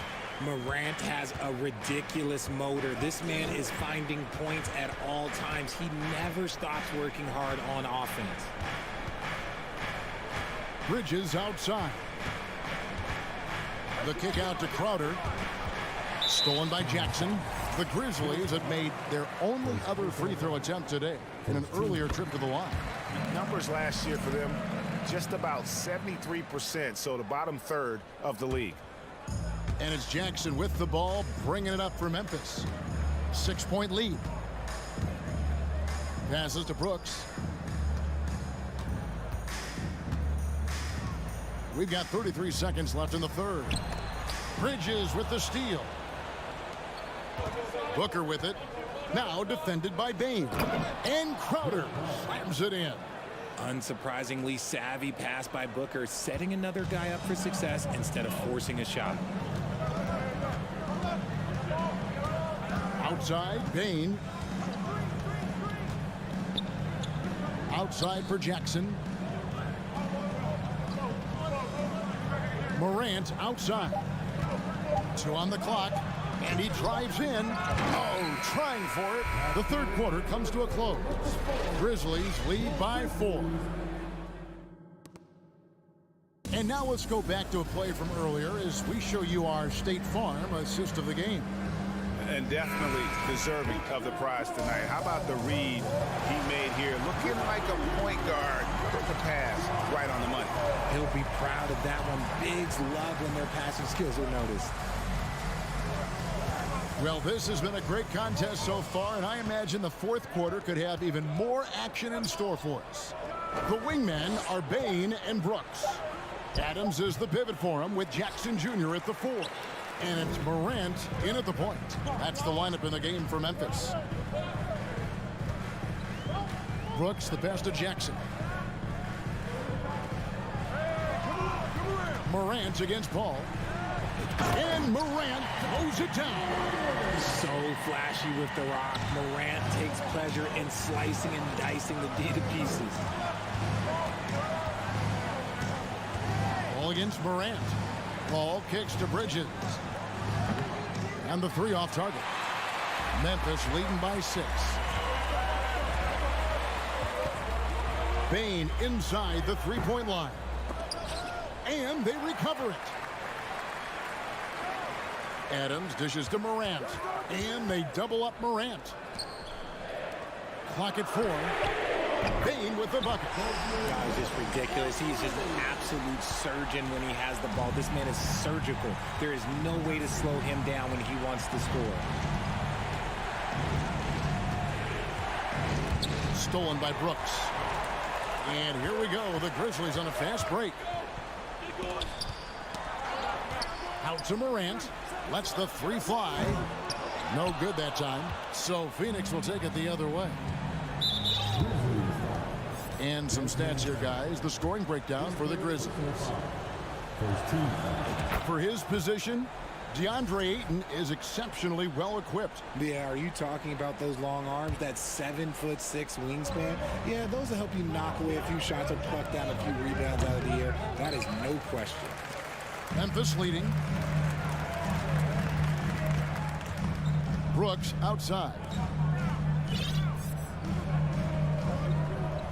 Morant has a ridiculous motor. This man is finding points at all times. He never stops working hard on offense. Bridges outside. The kick out to Crowder. Stolen by Jackson. The Grizzlies have made their only other free throw attempt today in an earlier trip to the line. Numbers last year for them, just about 73%, so the bottom third of the league. And it's Jackson with the ball, bringing it up for Memphis. 6-point lead. Passes to Brooks. We've got 33 seconds left in the third. Bridges with the steal. Booker with it. Now defended by Bane. And Crowder slams it in. Unsurprisingly savvy pass by Booker, setting another guy up for success instead of forcing a shot. Outside, Bane. Outside for Jackson. Morant outside. 2 on the clock. And he drives in. Oh, trying for it. The third quarter comes to a close. Grizzlies lead by 4. And now let's go back to a play from earlier as we show you our State Farm assist of the game. And definitely deserving of the prize tonight. How about the read he made here? Looking like a point guard. The pass right on the money. He'll be proud of that one. Bigs love when their passing skills are noticed. Well, this has been a great contest so far, and I imagine the fourth quarter could have even more action in store for us. The wingmen are Bane and Brooks. Adams is the pivot for him with Jackson Jr. at the 4. And it's Morant in at the point. That's the lineup in the game for Memphis. Brooks, the pass to Jackson. Morant against Paul. And Morant throws it down. So flashy with the rock. Morant takes pleasure in slicing and dicing the D to pieces. Ball against Morant. Paul kicks to Bridges. And the 3 off target. Memphis leading by 6. Bane inside the 3-point line. And they recover it. Adams dishes to Morant. And they double up Morant. Clock at 4. Bane with the bucket. God, is just ridiculous. He's just an absolute surgeon when he has the ball. This man is surgical. There is no way to slow him down when he wants to score. Stolen by Brooks. And here we go. The Grizzlies on a fast break. Out to Morant. Lets the 3 fly. No good that time. So Phoenix will take it the other way. And some stats here, guys. The scoring breakdown for the Grizzlies. For his position, DeAndre Ayton is exceptionally well equipped. Yeah, are you talking about those long arms, that 7'6" wingspan? Yeah, those will help you knock away a few shots or pluck down a few rebounds out of the air. That is no question. Memphis leading. Brooks outside.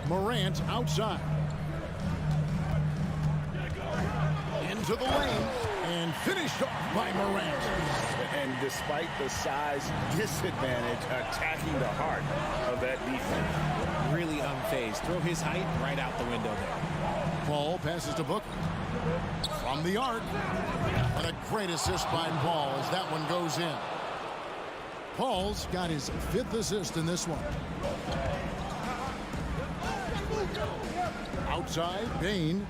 Morant outside. Into the lane and finished off by Morant. And despite the size disadvantage, attacking the heart of that defense. Really unfazed. Throw his height right out the window there. Paul passes to Booker. From the arc. And a great assist by Paul as that one goes in. Paul's got his 5th assist in this one. Outside, Bane.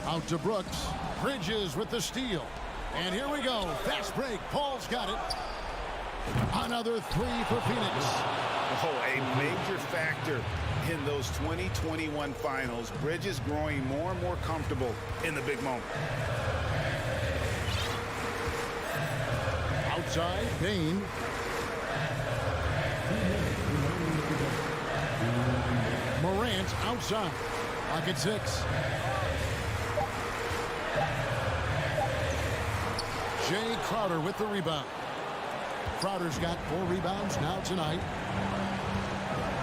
Out to Brooks. Bridges with the steal. And here we go. Fast break. Paul's got it. Another 3 for Phoenix. Oh, a major factor in those 2021 finals. Bridges growing more and more comfortable in the big moment. Outside, Bane. Morant outside. Lock at 6. Jay Crowder with the rebound. Crowder's got 4 rebounds now tonight.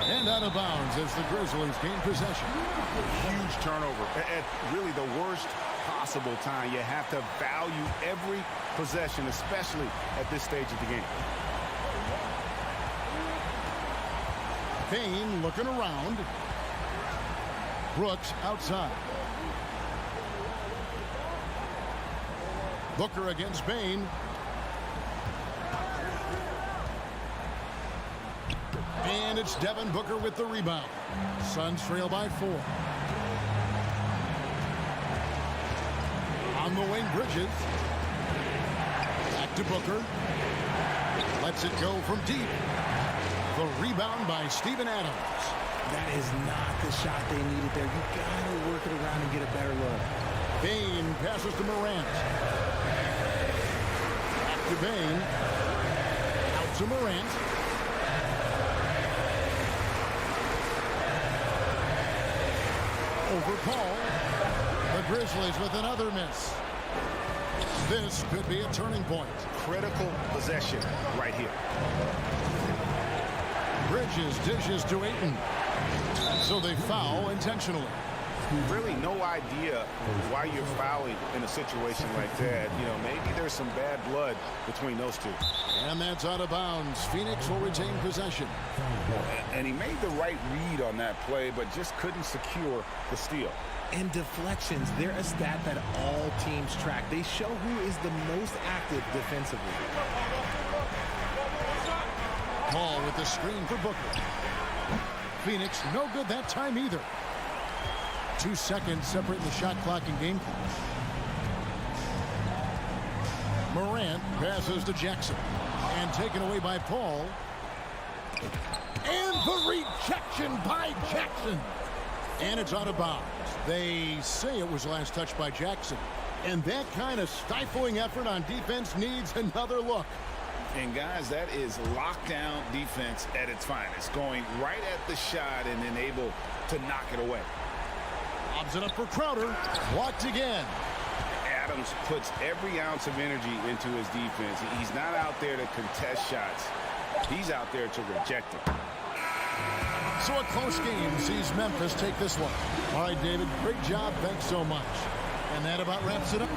And out of bounds as the Grizzlies gain possession. Huge turnover at really the worst possible time. You have to value every possession, especially at this stage of the game. Bane looking around. Brooks outside. Booker against Bane. And it's Devin Booker with the rebound. Suns trail by 4. On the wing, Bridges. Back to Booker. Lets it go from deep. The rebound by Steven Adams. That is not the shot they needed there. You got to work it around and get a better look. Bain passes to Morant. Back to Bain. Out to Morant. Over Paul. The Grizzlies with another miss. This could be a turning point. Critical possession right here. Bridges dishes to Ayton. So they foul intentionally. Really no idea why you're fouling in a situation like that. You know, maybe there's some bad blood between those two. And that's out of bounds. Phoenix will retain possession. And he made the right read on that play, but just couldn't secure the steal. And deflections, they're a stat that all teams track. They show who is the most active defensively. Paul with the screen for Booker. Phoenix no good that time either. 2 seconds separating the shot clock and game clock. Morant passes to Jackson. And taken away by Paul. And the rejection by Jackson. And it's out of bounds. They say it was last touched by Jackson. And that kind of stifling effort on defense needs another look. And guys, that is lockdown defense at its finest. Going right at the shot and then able to knock it away. Lobs it up for Crowder. Blocked again. Adams puts every ounce of energy into his defense. He's not out there to contest shots. He's out there to reject them. So a close game sees Memphis take this one. All right, David, great job. Thanks so much. And that about wraps it up.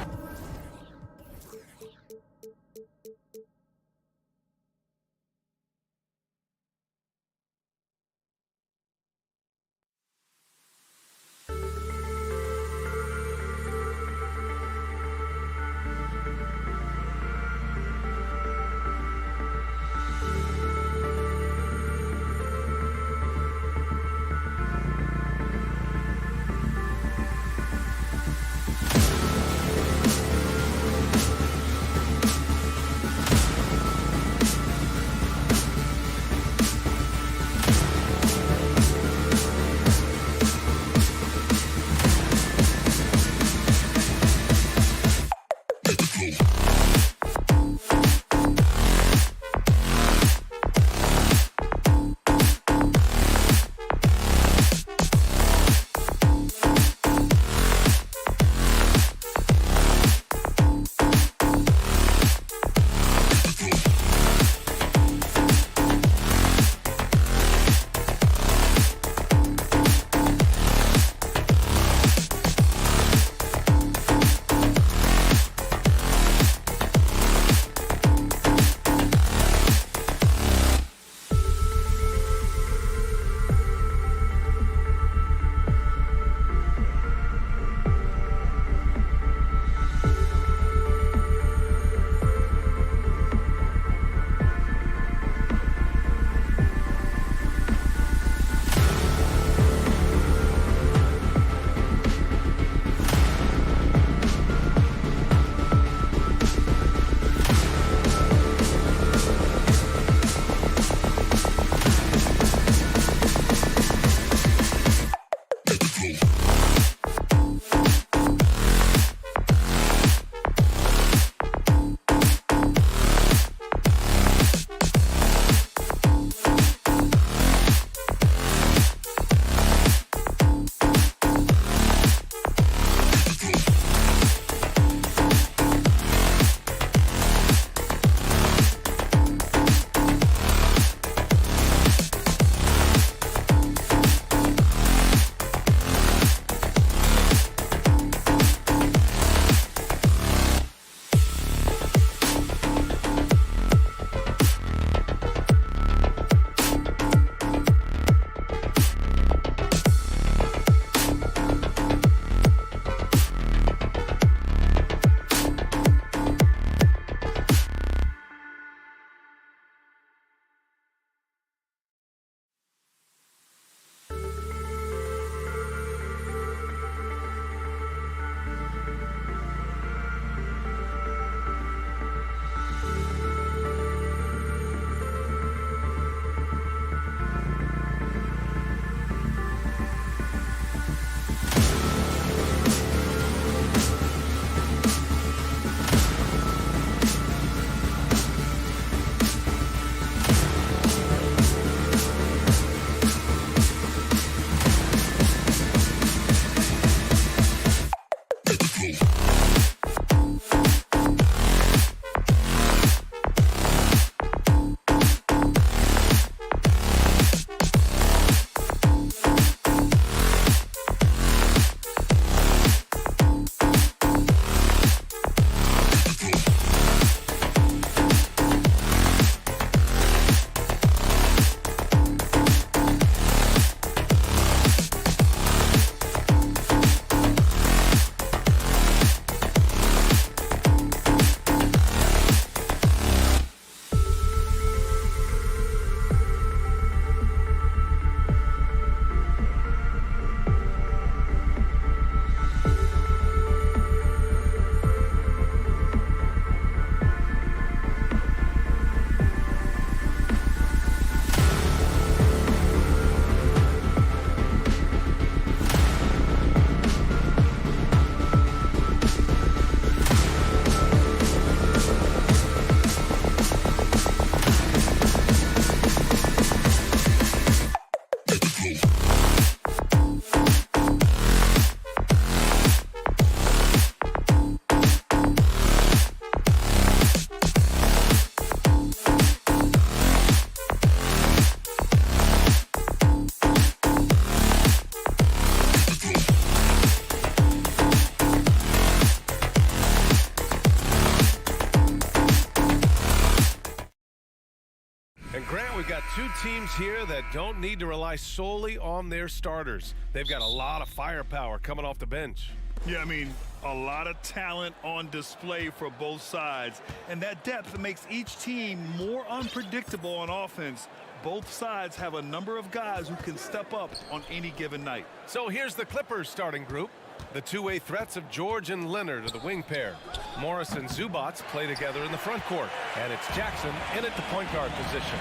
Grant, we've got two teams here that don't need to rely solely on their starters. They've got a lot of firepower coming off the bench. Yeah, I mean, a lot of talent on display for both sides. And that depth makes each team more unpredictable on offense. Both sides have a number of guys who can step up on any given night. So here's the Clippers starting group. The two-way threats of George and Leonard are the wing pair. Morris and Zubats play together in the front court. And it's Jackson in at the point guard position.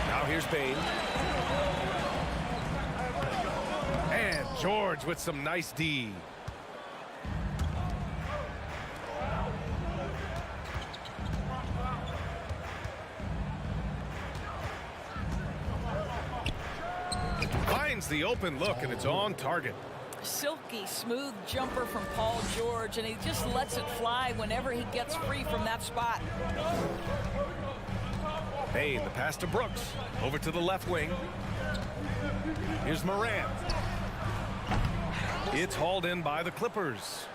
Now here's Bain. And George with some nice D. Finds the open look, and it's on target. Silky smooth jumper from Paul George, and he just lets it fly whenever he gets free from that spot. Bain, the pass to Brooks. Over to the left wing. Here's Morant. It's hauled in by the Clippers.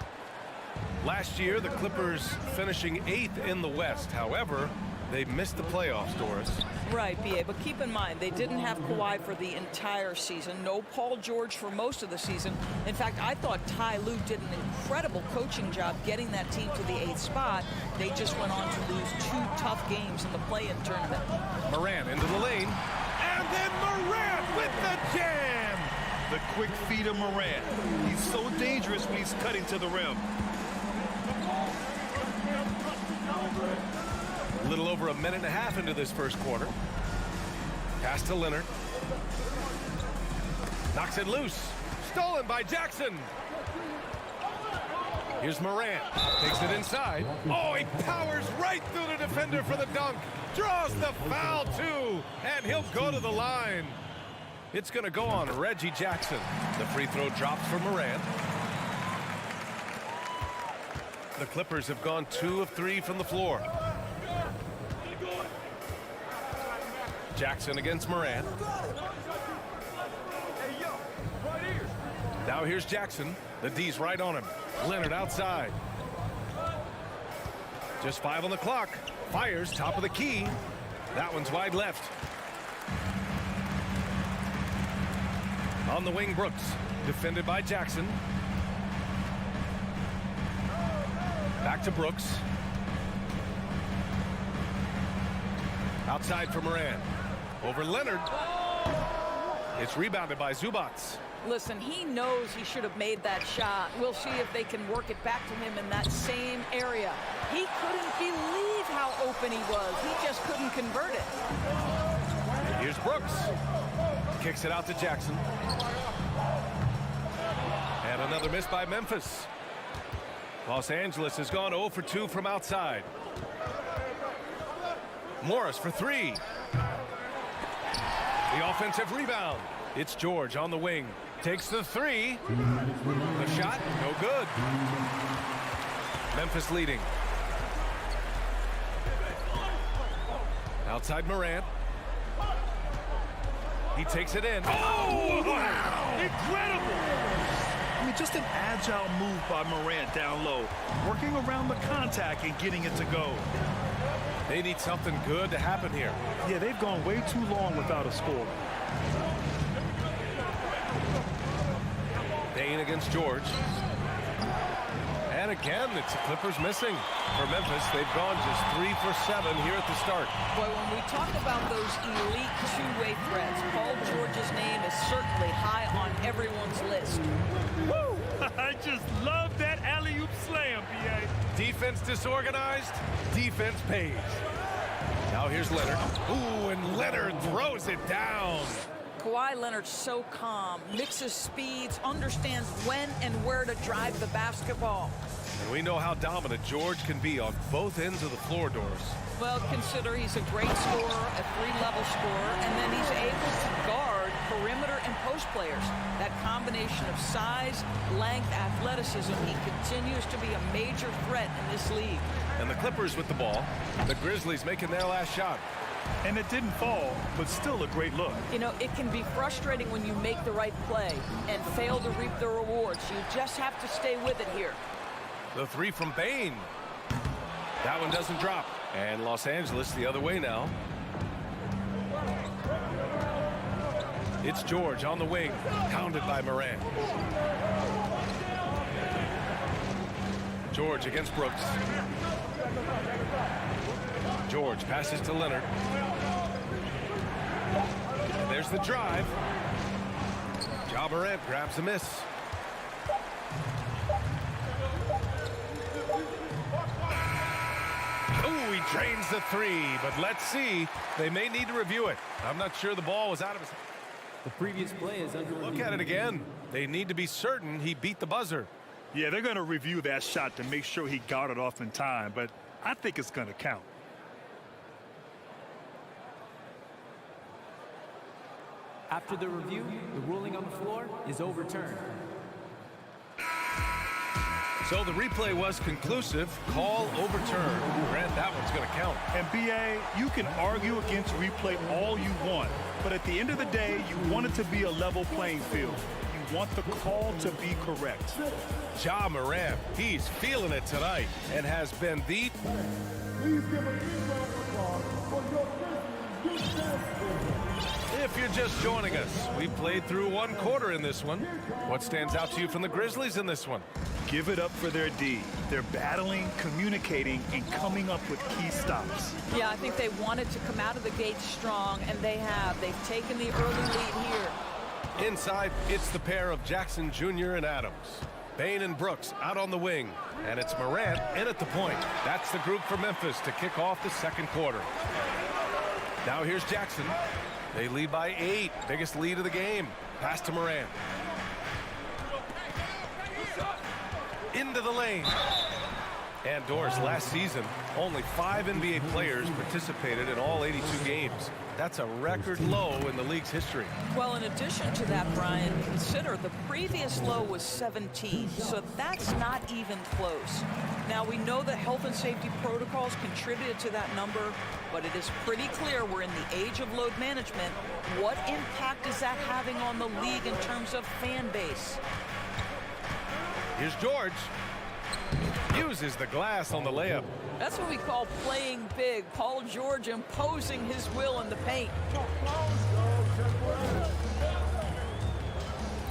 Last year, the Clippers finishing 8th in the West. However, they missed the playoffs, Doris. Right, B.A., but keep in mind, they didn't have Kawhi for the entire season. No Paul George for most of the season. In fact, I thought Ty Lue did an incredible coaching job getting that team to the 8th spot. They just went on to lose 2 tough games in the play-in tournament. Morant into the lane. And then Morant with the jam! The quick feet of Morant. He's so dangerous when he's cutting to the rim. A little over a minute and a half into this first quarter. Pass to Leonard. Knocks it loose. Stolen by Jackson. Here's Morant. Takes it inside. Oh, he powers right through the defender for the dunk. Draws the foul, too. And he'll go to the line. It's going to go on Reggie Jackson. The free throw drops for Morant. The Clippers have gone 2 of 3 from the floor. Jackson against Morant. Now here's Jackson. The D's right on him. Leonard outside. Just 5 on the clock. Fires top of the key. That one's wide left. On the wing, Brooks. Defended by Jackson. Back to Brooks. Outside for Morant. Over Leonard. It's rebounded by Zubats. Listen, he knows he should have made that shot. We'll see if they can work it back to him in that same area. He couldn't believe how open he was. He just couldn't convert it. Here's Brooks. Kicks it out to Jackson. And another miss by Memphis. Los Angeles has gone 0 for 2 from outside. Morris for 3. The offensive rebound. It's George on the wing. Takes the 3. The shot, no good. Memphis leading. Outside Morant. He takes it in. Oh, wow! Incredible! I mean, just an agile move by Morant down low. Working around the contact and getting it to go. They need something good to happen here. Yeah, they've gone way too long without a score. Bain against George. And again, it's the Clippers missing. For Memphis, they've gone just 3 for 7 here at the start. Boy, when we talk about those elite two-way threats, Paul George's name is certainly high on everyone's list. Woo! I just love that alley-oop slam, B.A. Defense disorganized, defense pays. Now here's Leonard. Ooh, and Leonard throws it down. Kawhi Leonard's so calm, mixes speeds, understands when and where to drive the basketball. And we know how dominant George can be on both ends of the floor, Doris. Well, consider he's a great scorer, a 3-level scorer, and then he's able to guard perimeter and post players. That combination of size, length, athleticism, he continues to be a major threat in this league. And the Clippers with the ball. The Grizzlies making their last shot. And it didn't fall, but still a great look. You know, it can be frustrating when you make the right play and fail to reap the rewards. You just have to stay with it here. The 3 from Bain. That one doesn't drop. And Los Angeles the other way now. It's George on the wing, pounded by Morant. George against Brooks. George passes to Leonard. And there's the drive. Ja Morant grabs a miss. Oh, he drains the three, but let's see. They may need to review it. I'm not sure the ball was out of his. The previous play is under review. Look at it again. They need to be certain he beat the buzzer. Yeah, they're going to review that shot to make sure he got it off in time, but I think it's going to count. After the review, the ruling on the floor is overturned. So the replay was conclusive. Call overturned. Grant, that one's going to count. And BA, you can argue against replay all you want, but at the end of the day, you want it to be a level playing field. You want the call to be correct. Ja Morant, he's feeling it tonight and has been the... Please give a big round of applause for your Grizzlies youth champion. If you're just joining us, we played through one quarter in this one. What stands out to you from the Grizzlies in this one? Give it up for their D. They're battling, communicating, and coming up with key stops. Yeah, I think they wanted to come out of the gate strong, and they have. They've taken the early lead here. Inside, it's the pair of Jackson Jr. and Adams. Bane and Brooks out on the wing. And it's Morant in at the point. That's the group for Memphis to kick off the second quarter. Now here's Jackson. They lead by 8. Biggest lead of the game. Pass to Morant. Into the lane. And Doris, last season, only 5 NBA players participated in all 82 games. That's a record low in the league's history. Well, in addition to that, Brian, consider the previous low was 17, so that's not even close. Now, we know that health and safety protocols contributed to that number, but it is pretty clear we're in the age of load management. What impact is that having on the league in terms of fan base? Here's George. Uses the glass on the layup. That's what we call playing big. Paul George imposing his will in the paint.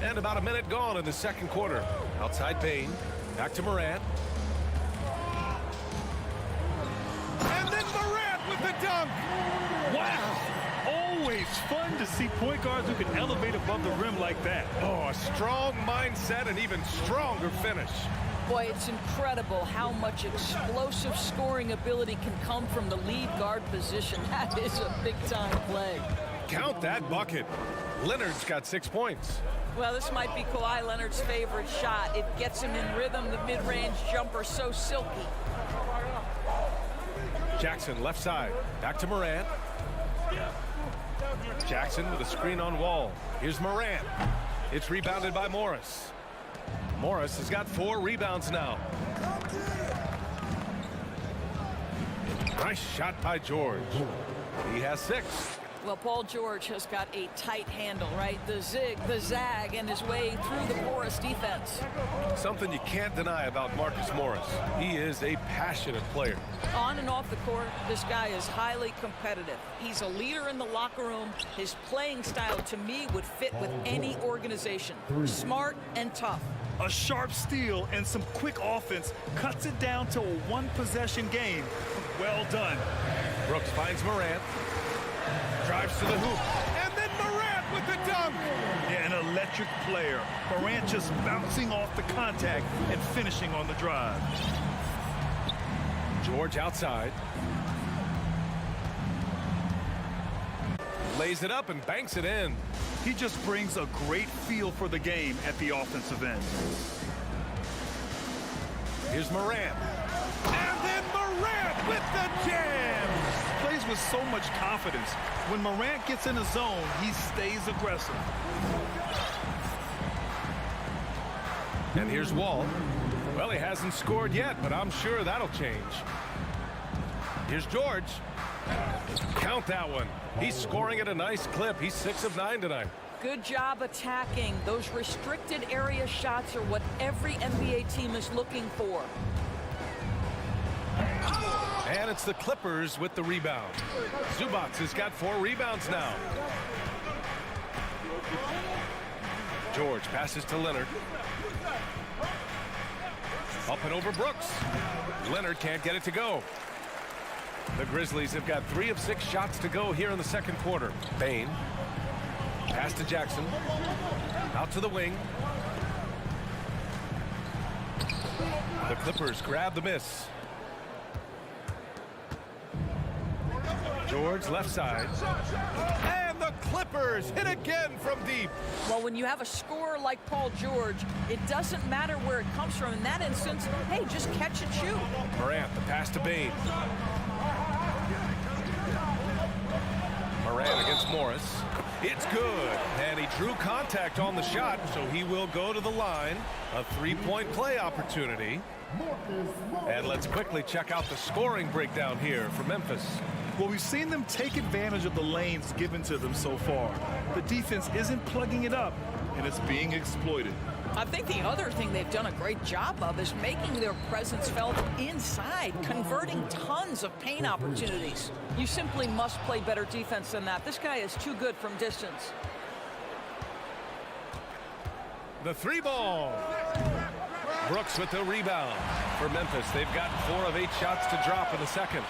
And about a minute gone in the second quarter. Outside Bane. Back to Morant. And then Morant with the dunk. Wow. Always fun to see point guards who can elevate above the rim like that. Oh, a strong mindset and even stronger finish. Boy, it's incredible how much explosive scoring ability can come from the lead guard position. That is a big-time play. Count that bucket. Leonard's got 6 points. Well, this might be Kawhi Leonard's favorite shot. It gets him in rhythm, the mid-range jumper so silky. Jackson left side. Back to Morant. Jackson with a screen on Wall. Here's Morant. It's rebounded by Morris. Morris has got 4 rebounds now. Nice shot by George. He has 6. Well, Paul George has got a tight handle, right? The zig, the zag, and his way through the porous defense. Something you can't deny about Marcus Morris. He is a passionate player. On and off the court, this guy is highly competitive. He's a leader in the locker room. His playing style, to me, would fit with any organization. Smart and tough. A sharp steal and some quick offense cuts it down to a one-possession game. Well done. Brooks finds Morant. Drives to the hoop. And then Morant with the dunk. Yeah, an electric player. Morant just bouncing off the contact and finishing on the drive. George outside. Lays it up and banks it in. He just brings a great feel for the game at the offensive end. Here's Morant. And then Morant with the jam. Plays with so much confidence. When Morant gets in a zone, he stays aggressive. And here's Wall. Well, he hasn't scored yet, but I'm sure that'll change. Here's George. Count that one. He's scoring at a nice clip. He's 6 of 9 tonight. Good job attacking. Those restricted area shots are what every NBA team is looking for. And it's the Clippers with the rebound. Zubac has got 4 rebounds now. George passes to Leonard. Up and over Brooks. Leonard can't get it to go. The Grizzlies have got 3 of 6 shots to go here in the second quarter. Bain. Pass to Jackson. Out to the wing. The Clippers grab the miss. George left side. And the Clippers hit again from deep. Well, when you have a scorer like Paul George, it doesn't matter where it comes from. In that instance, hey, just catch and shoot. Morant, the pass to Bain. Morant against Morris. It's good. And he drew contact on the shot, so he will go to the line. A 3-point play opportunity. And let's quickly check out the scoring breakdown here for Memphis. Well, we've seen them take advantage of the lanes given to them so far. The defense isn't plugging it up, and it's being exploited. I think the other thing they've done a great job of is making their presence felt inside, converting tons of paint opportunities. You simply must play better defense than that. This guy is too good from distance. The 3-ball. Brooks with the rebound for Memphis. They've gotten 4 of 8 shots to drop in the second.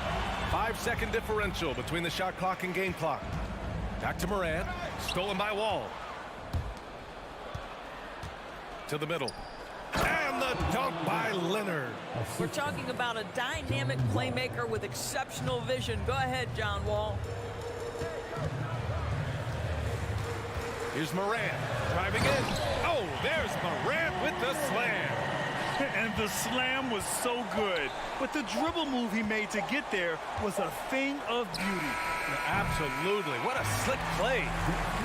5-second differential between the shot clock and game clock. Back to Morant. Stolen by Wall. To the middle. And the dunk by Leonard. We're talking about a dynamic playmaker with exceptional vision. Go ahead, John Wall. Here's Morant driving in. Oh, there's Morant with the slam. And the slam was so good. But the dribble move he made to get there was a thing of beauty. Absolutely. What a slick play.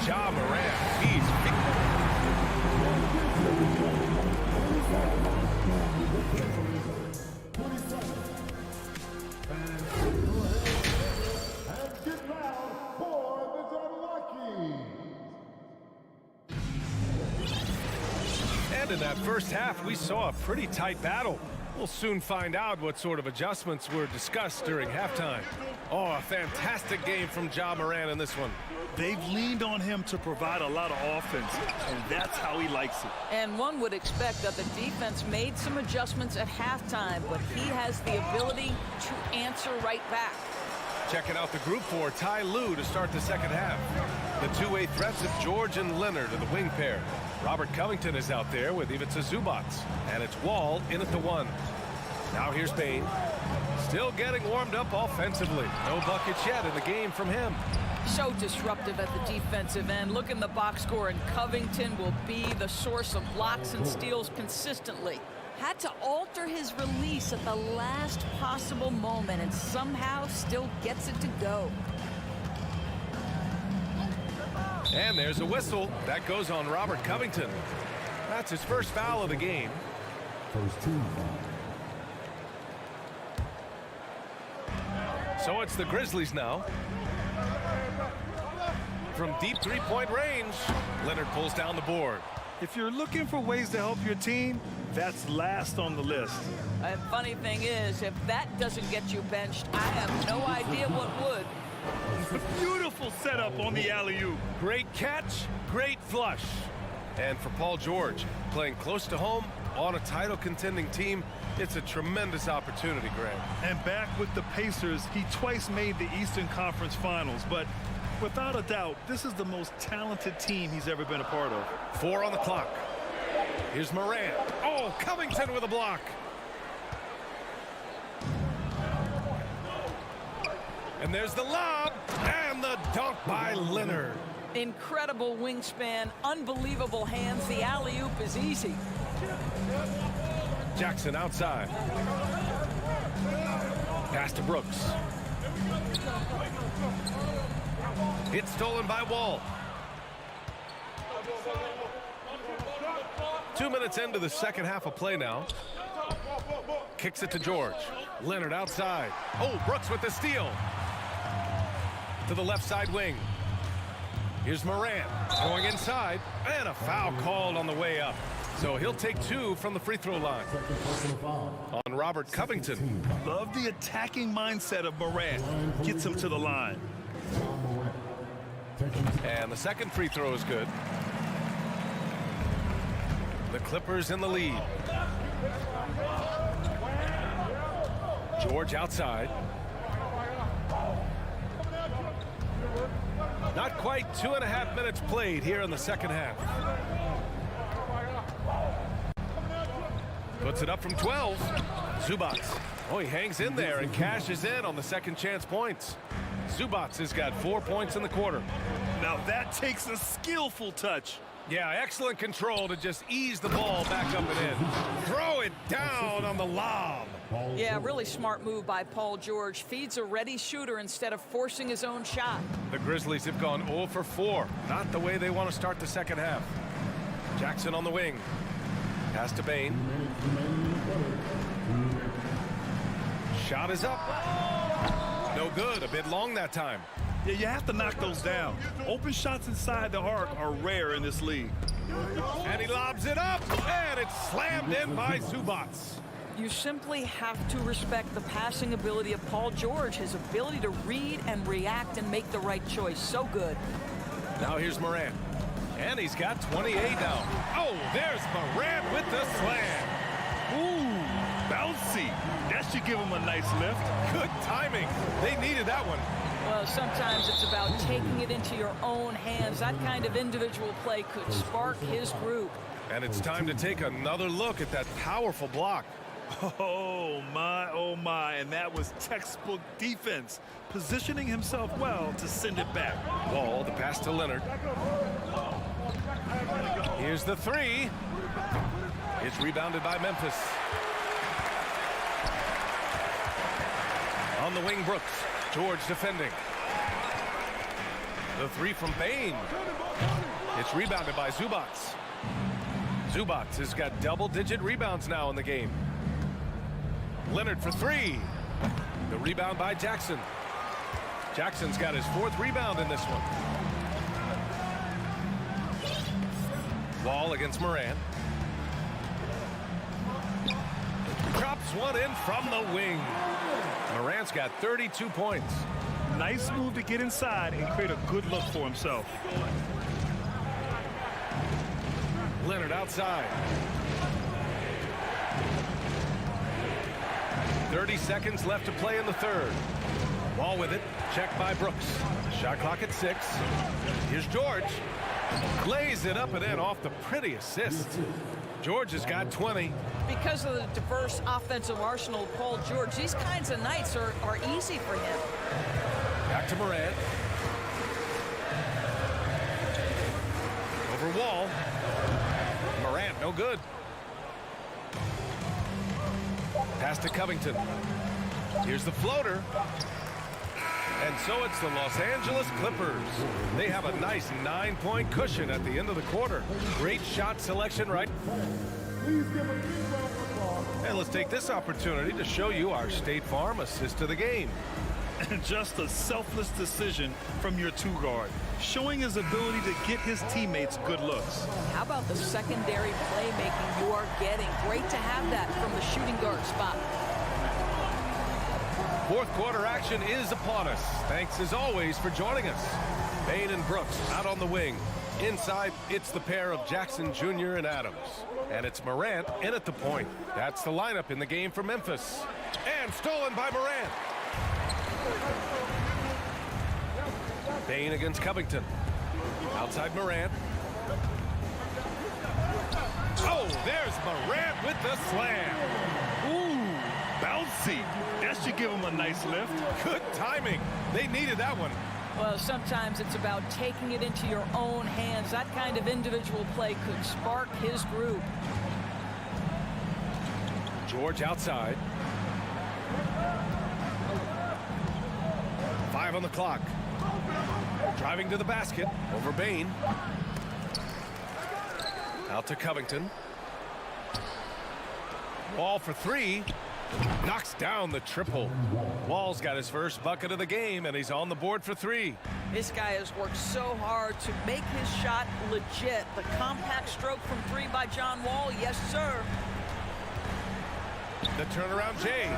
Ja Morant. He's And in that first half, we saw a pretty tight battle. We'll soon find out what sort of adjustments were discussed during halftime. Oh, a fantastic game from Ja Morant in this one. They've leaned on him to provide a lot of offense, and that's how he likes it. And one would expect that the defense made some adjustments at halftime, but he has the ability to answer right back. Checking out the group for Ty Lue to start the second half. The two-way threats of George and Leonard are the wing pair. Robert Covington is out there with Ivica Zubac. And it's Wall in at the 1. Now here's Bain. Still getting warmed up offensively. No buckets yet in the game from him. So disruptive at the defensive end. Look in the box score, and Covington will be the source of blocks and steals consistently. Had to alter his release at the last possible moment and somehow still gets it to go. And there's a whistle. That goes on Robert Covington. That's his first foul of the game. First team foul. So it's the Grizzlies now. From deep three-point range, Leonard pulls down the board. If you're looking for ways to help your team, that's last on the list. And funny thing is, if that doesn't get you benched, I have no idea what would. Beautiful setup on the alley-oop. Great catch, great flush. And for Paul George, playing close to home on a title-contending team, it's a tremendous opportunity, Greg. And back with the Pacers, he twice made the Eastern Conference Finals, but without a doubt, this is the most talented team he's ever been a part of. 4 on the clock. Here's Morant. Oh, Covington with a block. And there's the lob and the dunk by Leonard. Incredible wingspan, unbelievable hands. The alley-oop is easy. Jackson outside. Pass to Brooks. It's stolen by Wall. 2 minutes into the second half of play now. Kicks it to George. Leonard outside. Oh, Brooks with the steal. To the left side wing. Here's Morant going inside, and a foul called on the way up. So he'll take 2 from the free throw line. On Robert Covington. Love the attacking mindset of Morant. Gets him to the line. And the second free throw is good. The Clippers in the lead. George outside. Not quite 2.5 minutes played here in the second half. Puts it up from 12. Zubac. Oh, he hangs in there and cashes in on the second chance points. Zubac has got 4 points in the quarter. Now that takes a skillful touch. Yeah, excellent control to just ease the ball back up and in. Throw it down on the lob. Yeah, really smart move by Paul George. Feeds a ready shooter instead of forcing his own shot. The Grizzlies have gone 0 for 4. Not the way they want to start the second half. Jackson on the wing. Pass to Bane. Shot is up. No good. A bit long that time. Yeah, you have to knock those down. Open shots inside the arc are rare in this league. And he lobs it up, and it's slammed in by Zubac. You simply have to respect the passing ability of Paul George, his ability to read and react and make the right choice. So good. Now here's Morant. And he's got 28 now. Oh, there's Morant with the slam. Ooh, bouncy. That should give him a nice lift. Good timing. They needed that one. Well, sometimes it's about taking it into your own hands. That kind of individual play could spark his group. And it's time to take another look at that powerful block. Oh, my, and that was textbook defense. Positioning himself well to send it back. Wall, the pass to Leonard. Here's the three. It's rebounded by Memphis. On the wing, Brooks. George defending. The three from Bane. It's rebounded by Zubac. Zubac has got double-digit rebounds now in the game. Leonard for three. The rebound by Jackson. Jackson's got his 4th rebound in this one. Wall against Morant. Drops one in from the wing. Morant's got 32 points. Nice move to get inside and create a good look for himself. Leonard outside. 30 seconds left to play in the third. Wall with it. Checked by Brooks. Shot clock at 6. Here's George. Lays it up and in off the pretty assist. George has got 20. Because of the diverse offensive arsenal of Paul George, these kinds of nights are easy for him. Back to Morant. Over Wall. Morant, no good. Pass to Covington. Here's the floater. And so it's the Los Angeles Clippers. They have a nice 9-point cushion at the end of the quarter. Great shot selection, right? And let's take this opportunity to show you our State Farm assist of the game. And just a selfless decision from your two-guard, showing his ability to get his teammates good looks. How about the secondary playmaking you are getting? Great to have that from the shooting guard spot. Fourth quarter action is upon us. Thanks as always for joining us. Bane and Brooks out on the wing. Inside, it's the pair of Jackson Jr. and Adams. And it's Morant in at the point. That's the lineup in the game for Memphis. And stolen by Morant. Bane against Covington. Outside Morant. Oh, there's Morant with the slam. Ooh, bouncy. That should give him a nice lift. Good timing. They needed that one. Well, sometimes it's about taking it into your own hands. That kind of individual play could spark his group. George outside. 5 on the clock. Driving to the basket over Bane. Out to Covington. Wall for 3. Knocks down the triple. Wall's got his first bucket of the game, and he's on the board for 3. This guy has worked so hard to make his shot legit. The compact stroke from 3 by John Wall, yes, sir. The turnaround Jay.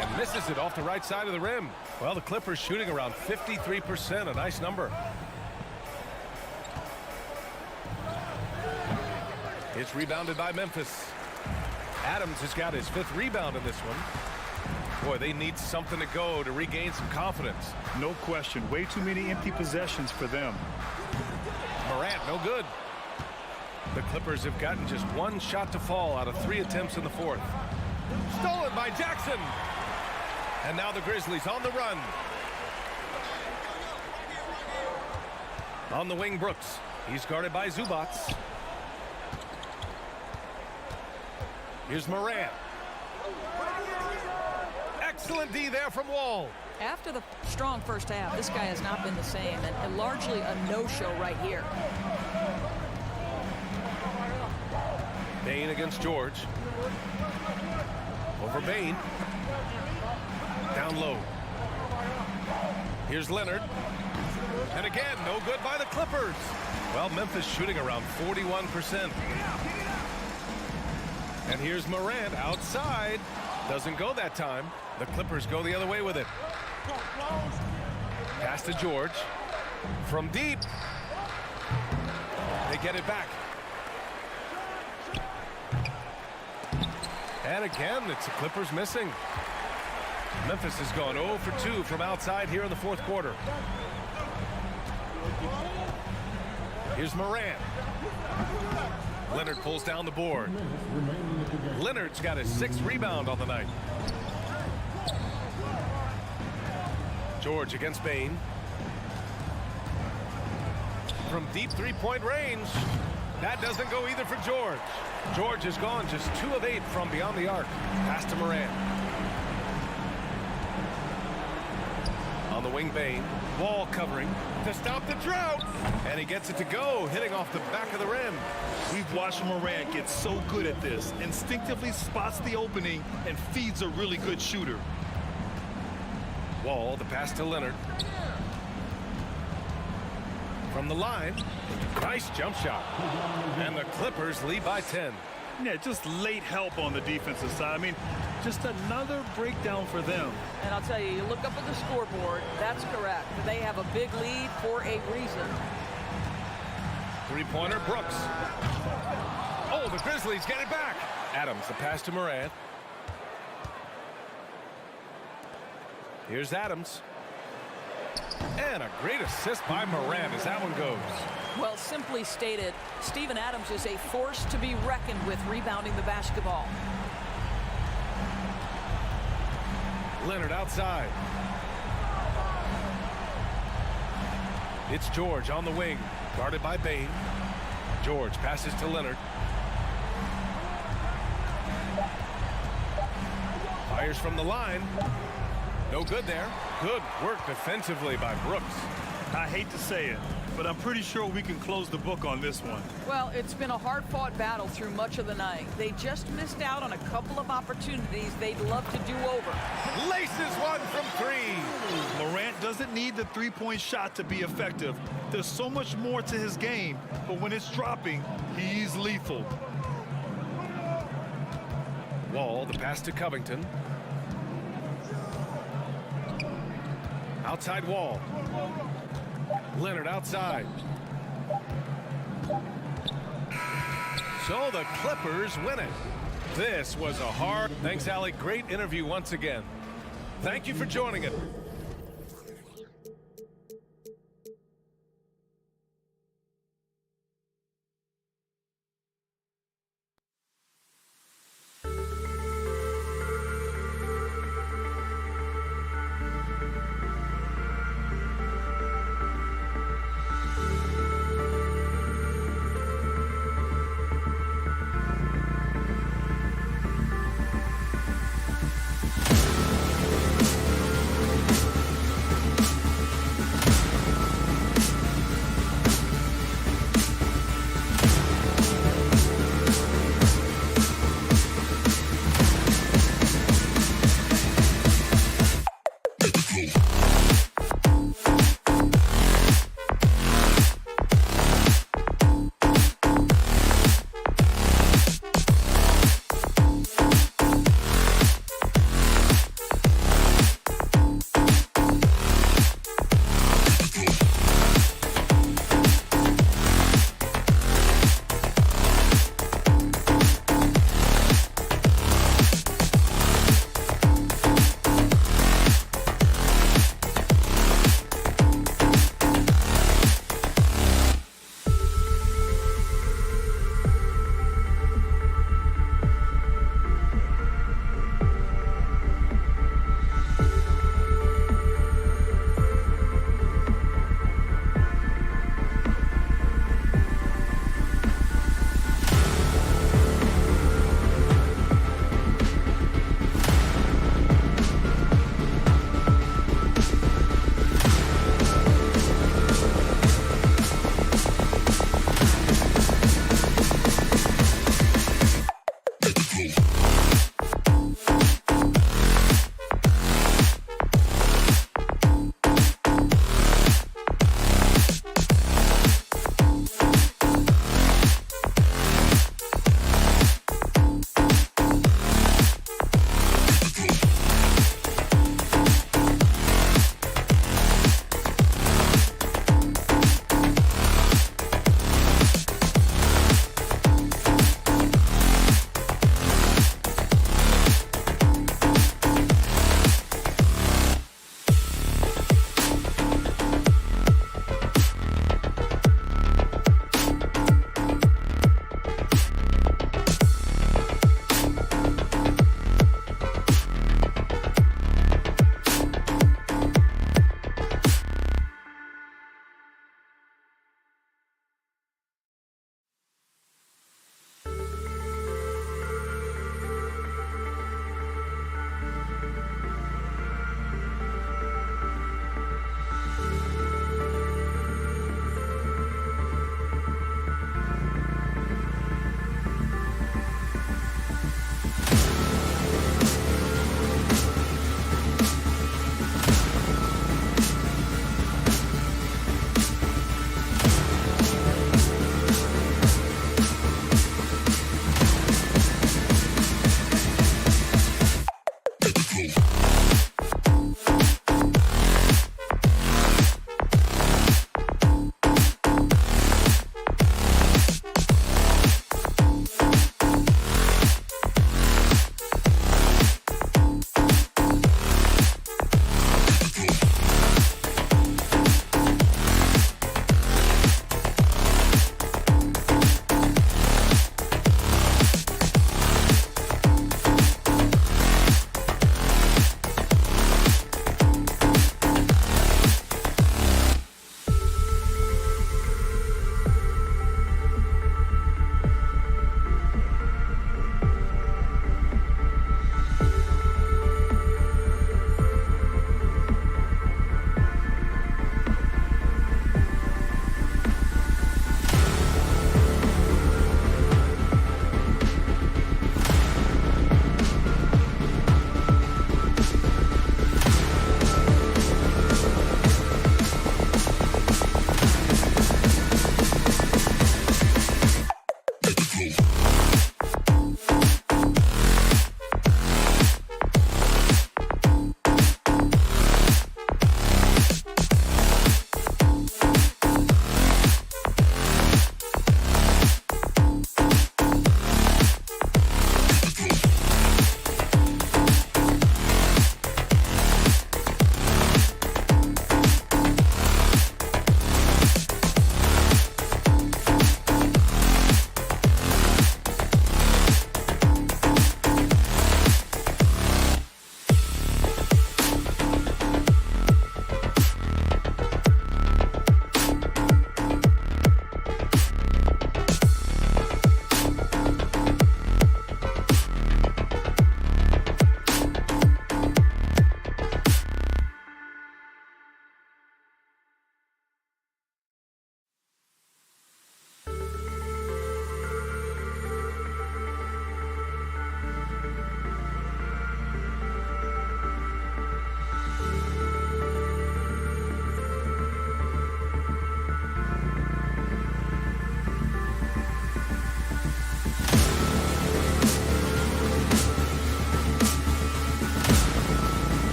And misses it off the right side of the rim. Well, the Clippers shooting around 53%, a nice number. It's rebounded by Memphis. Adams has got his 5th rebound in this one. Boy, they need something to go to regain some confidence. No question. Way too many empty possessions for them. Morant, no good. The Clippers have gotten just 1 shot to fall out of 3 attempts in the 4th. Stolen by Jackson. And now the Grizzlies on the run. On the wing, Brooks. He's guarded by Zubac. Here's Morant. Excellent D there from Wall. After the strong first half, this guy has not been the same, and largely a no-show right here. Bain against George. Over Bain. Down low. Here's Leonard. And again, no good by the Clippers. Well, Memphis shooting around 41%. And here's Morant outside. Doesn't go that time. The Clippers go the other way with it. Pass to George. From deep. They get it back. And again, it's the Clippers missing. Memphis has gone 0 for 2 from outside here in the 4th quarter. Here's Morant. Leonard pulls down the board. Leonard's got his 6th rebound on the night. George against Bain. From deep 3-point range. That doesn't go either for George. George has gone just 2 of 8 from beyond the arc. Pass to Morant. On the wing, Bain. Wall covering to stop the drought. And he gets it to go, hitting off the back of the rim. We've watched Morant get so good at this. Instinctively spots the opening and feeds a really good shooter. Wall, the pass to Leonard. From the line, nice jump shot. And the Clippers lead by 10. Yeah, just late help on the defensive side. I mean, just another breakdown for them. And I'll tell you, you look up at the scoreboard, that's correct. They have a big lead for a reason. 3-pointer, Brooks. Oh, the Grizzlies get it back. Adams, the pass to Morant. Here's Adams. And a great assist by Morant as that one goes. Well, simply stated, Steven Adams is a force to be reckoned with rebounding the basketball. Leonard outside. It's George on the wing, guarded by Bain. George passes to Leonard. Fires from the line. No good there. Good work defensively by Brooks. I hate to say it, but I'm pretty sure we can close the book on this one. Well, it's been a hard-fought battle through much of the night. They just missed out on a couple of opportunities they'd love to do over. Laces one from 3. Morant doesn't need the 3-point shot to be effective. There's so much more to his game, but when it's dropping, he's lethal. Wall, the pass to Covington. Outside Wall. Leonard outside. So the Clippers win it. This was a hard... Thanks, Allie. Great interview once again. Thank you for joining us.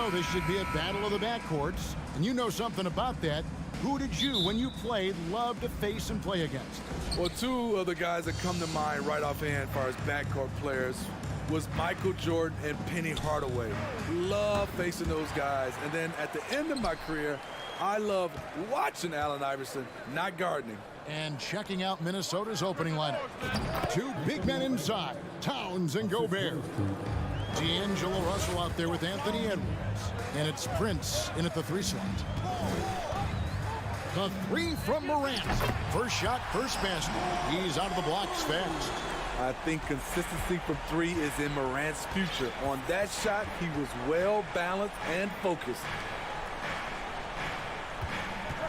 know this should be a battle of the backcourts, and you know something about that. Who did you, when you played, love to face and play against? Well, two of the guys that come to mind right offhand as far as backcourt players was Michael Jordan and Penny Hardaway. Love facing those guys. And then at the end of my career, I love watching Allen Iverson, not gardening. And checking out Minnesota's opening lineup. Two big men inside, Towns and Gobert. D'Angelo Russell out there with Anthony Edwards. And it's Prince in at the 3 slot. The 3 from Morant. First shot, first basket. He's out of the blocks fast. I think consistency from 3 is in Morant's future. On that shot, he was well balanced and focused.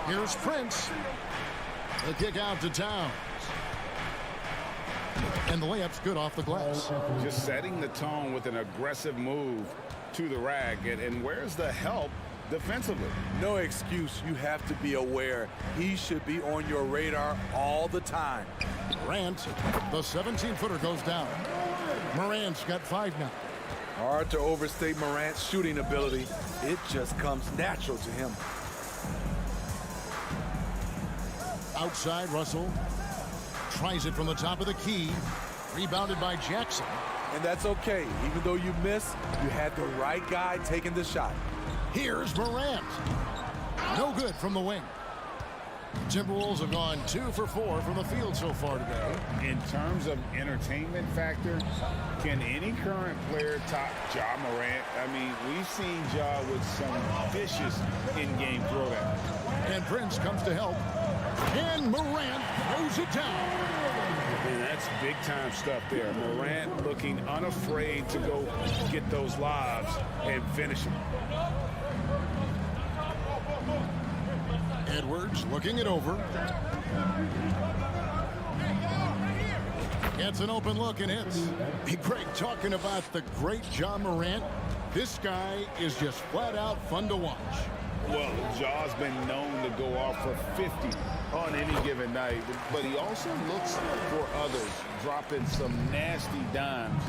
Here's Prince. The kick out to Towns. And the layup's good off the glass. Just setting the tone with an aggressive move to the rack. And where's the help defensively? No excuse. You have to be aware. He should be on your radar all the time. Morant, the 17-footer goes down. Morant's got 5 now. Hard to overstate Morant's shooting ability. It just comes natural to him. Outside, Russell tries it from the top of the key. Rebounded by Jackson. And that's okay. Even though you miss, you had the right guy taking the shot. Here's Morant. No good from the wing. Timberwolves have gone 2 for 4 from the field so far today. In terms of entertainment factor, can any current player top Ja Morant? I mean, we've seen Ja with some vicious in-game throwdown. And Prince comes to help. And Morant throws it down. And that's big-time stuff there. Morant looking unafraid to go get those lobs and finish them. Edwards looking it over. Gets an open look and hits. Hey, Greg, talking about the great Ja Morant, this guy is just flat out fun to watch. Well, Ja's been known to go off for 50 on any given night, but he also looks for others, dropping some nasty dimes.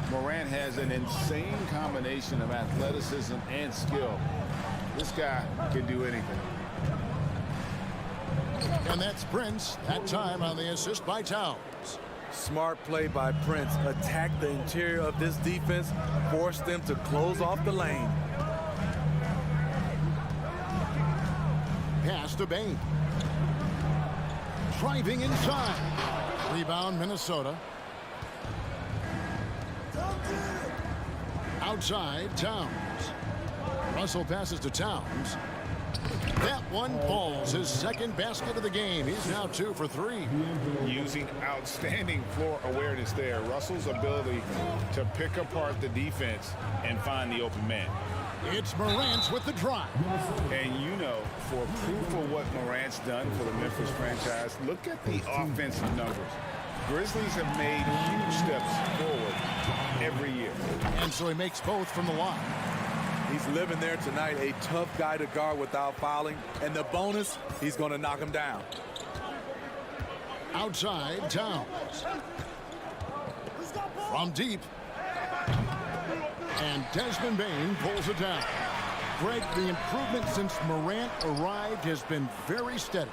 Morant has an insane combination of athleticism and skill. This guy can do anything. And that's Prince, that time on the assist by Towns. Smart play by Prince. Attack the interior of this defense, force them to close off the lane. Pass to Bain. Driving inside. Rebound, Minnesota. Outside, Towns. Russell passes to Towns. That one falls. His second basket of the game. He's now 2 for 3. Using outstanding floor awareness there. Russell's ability to pick apart the defense and find the open man. It's Morant with the drive. And you know, for proof of what Morant's done for the Memphis franchise, look at the offensive numbers. Grizzlies have made huge steps forward every year. And so he makes both from the line. He's living there tonight, a tough guy to guard without fouling. And the bonus, he's going to knock him down. Outside, Towns. From deep. And Desmond Bain pulls it down. Greg, the improvement since Morant arrived has been very steady.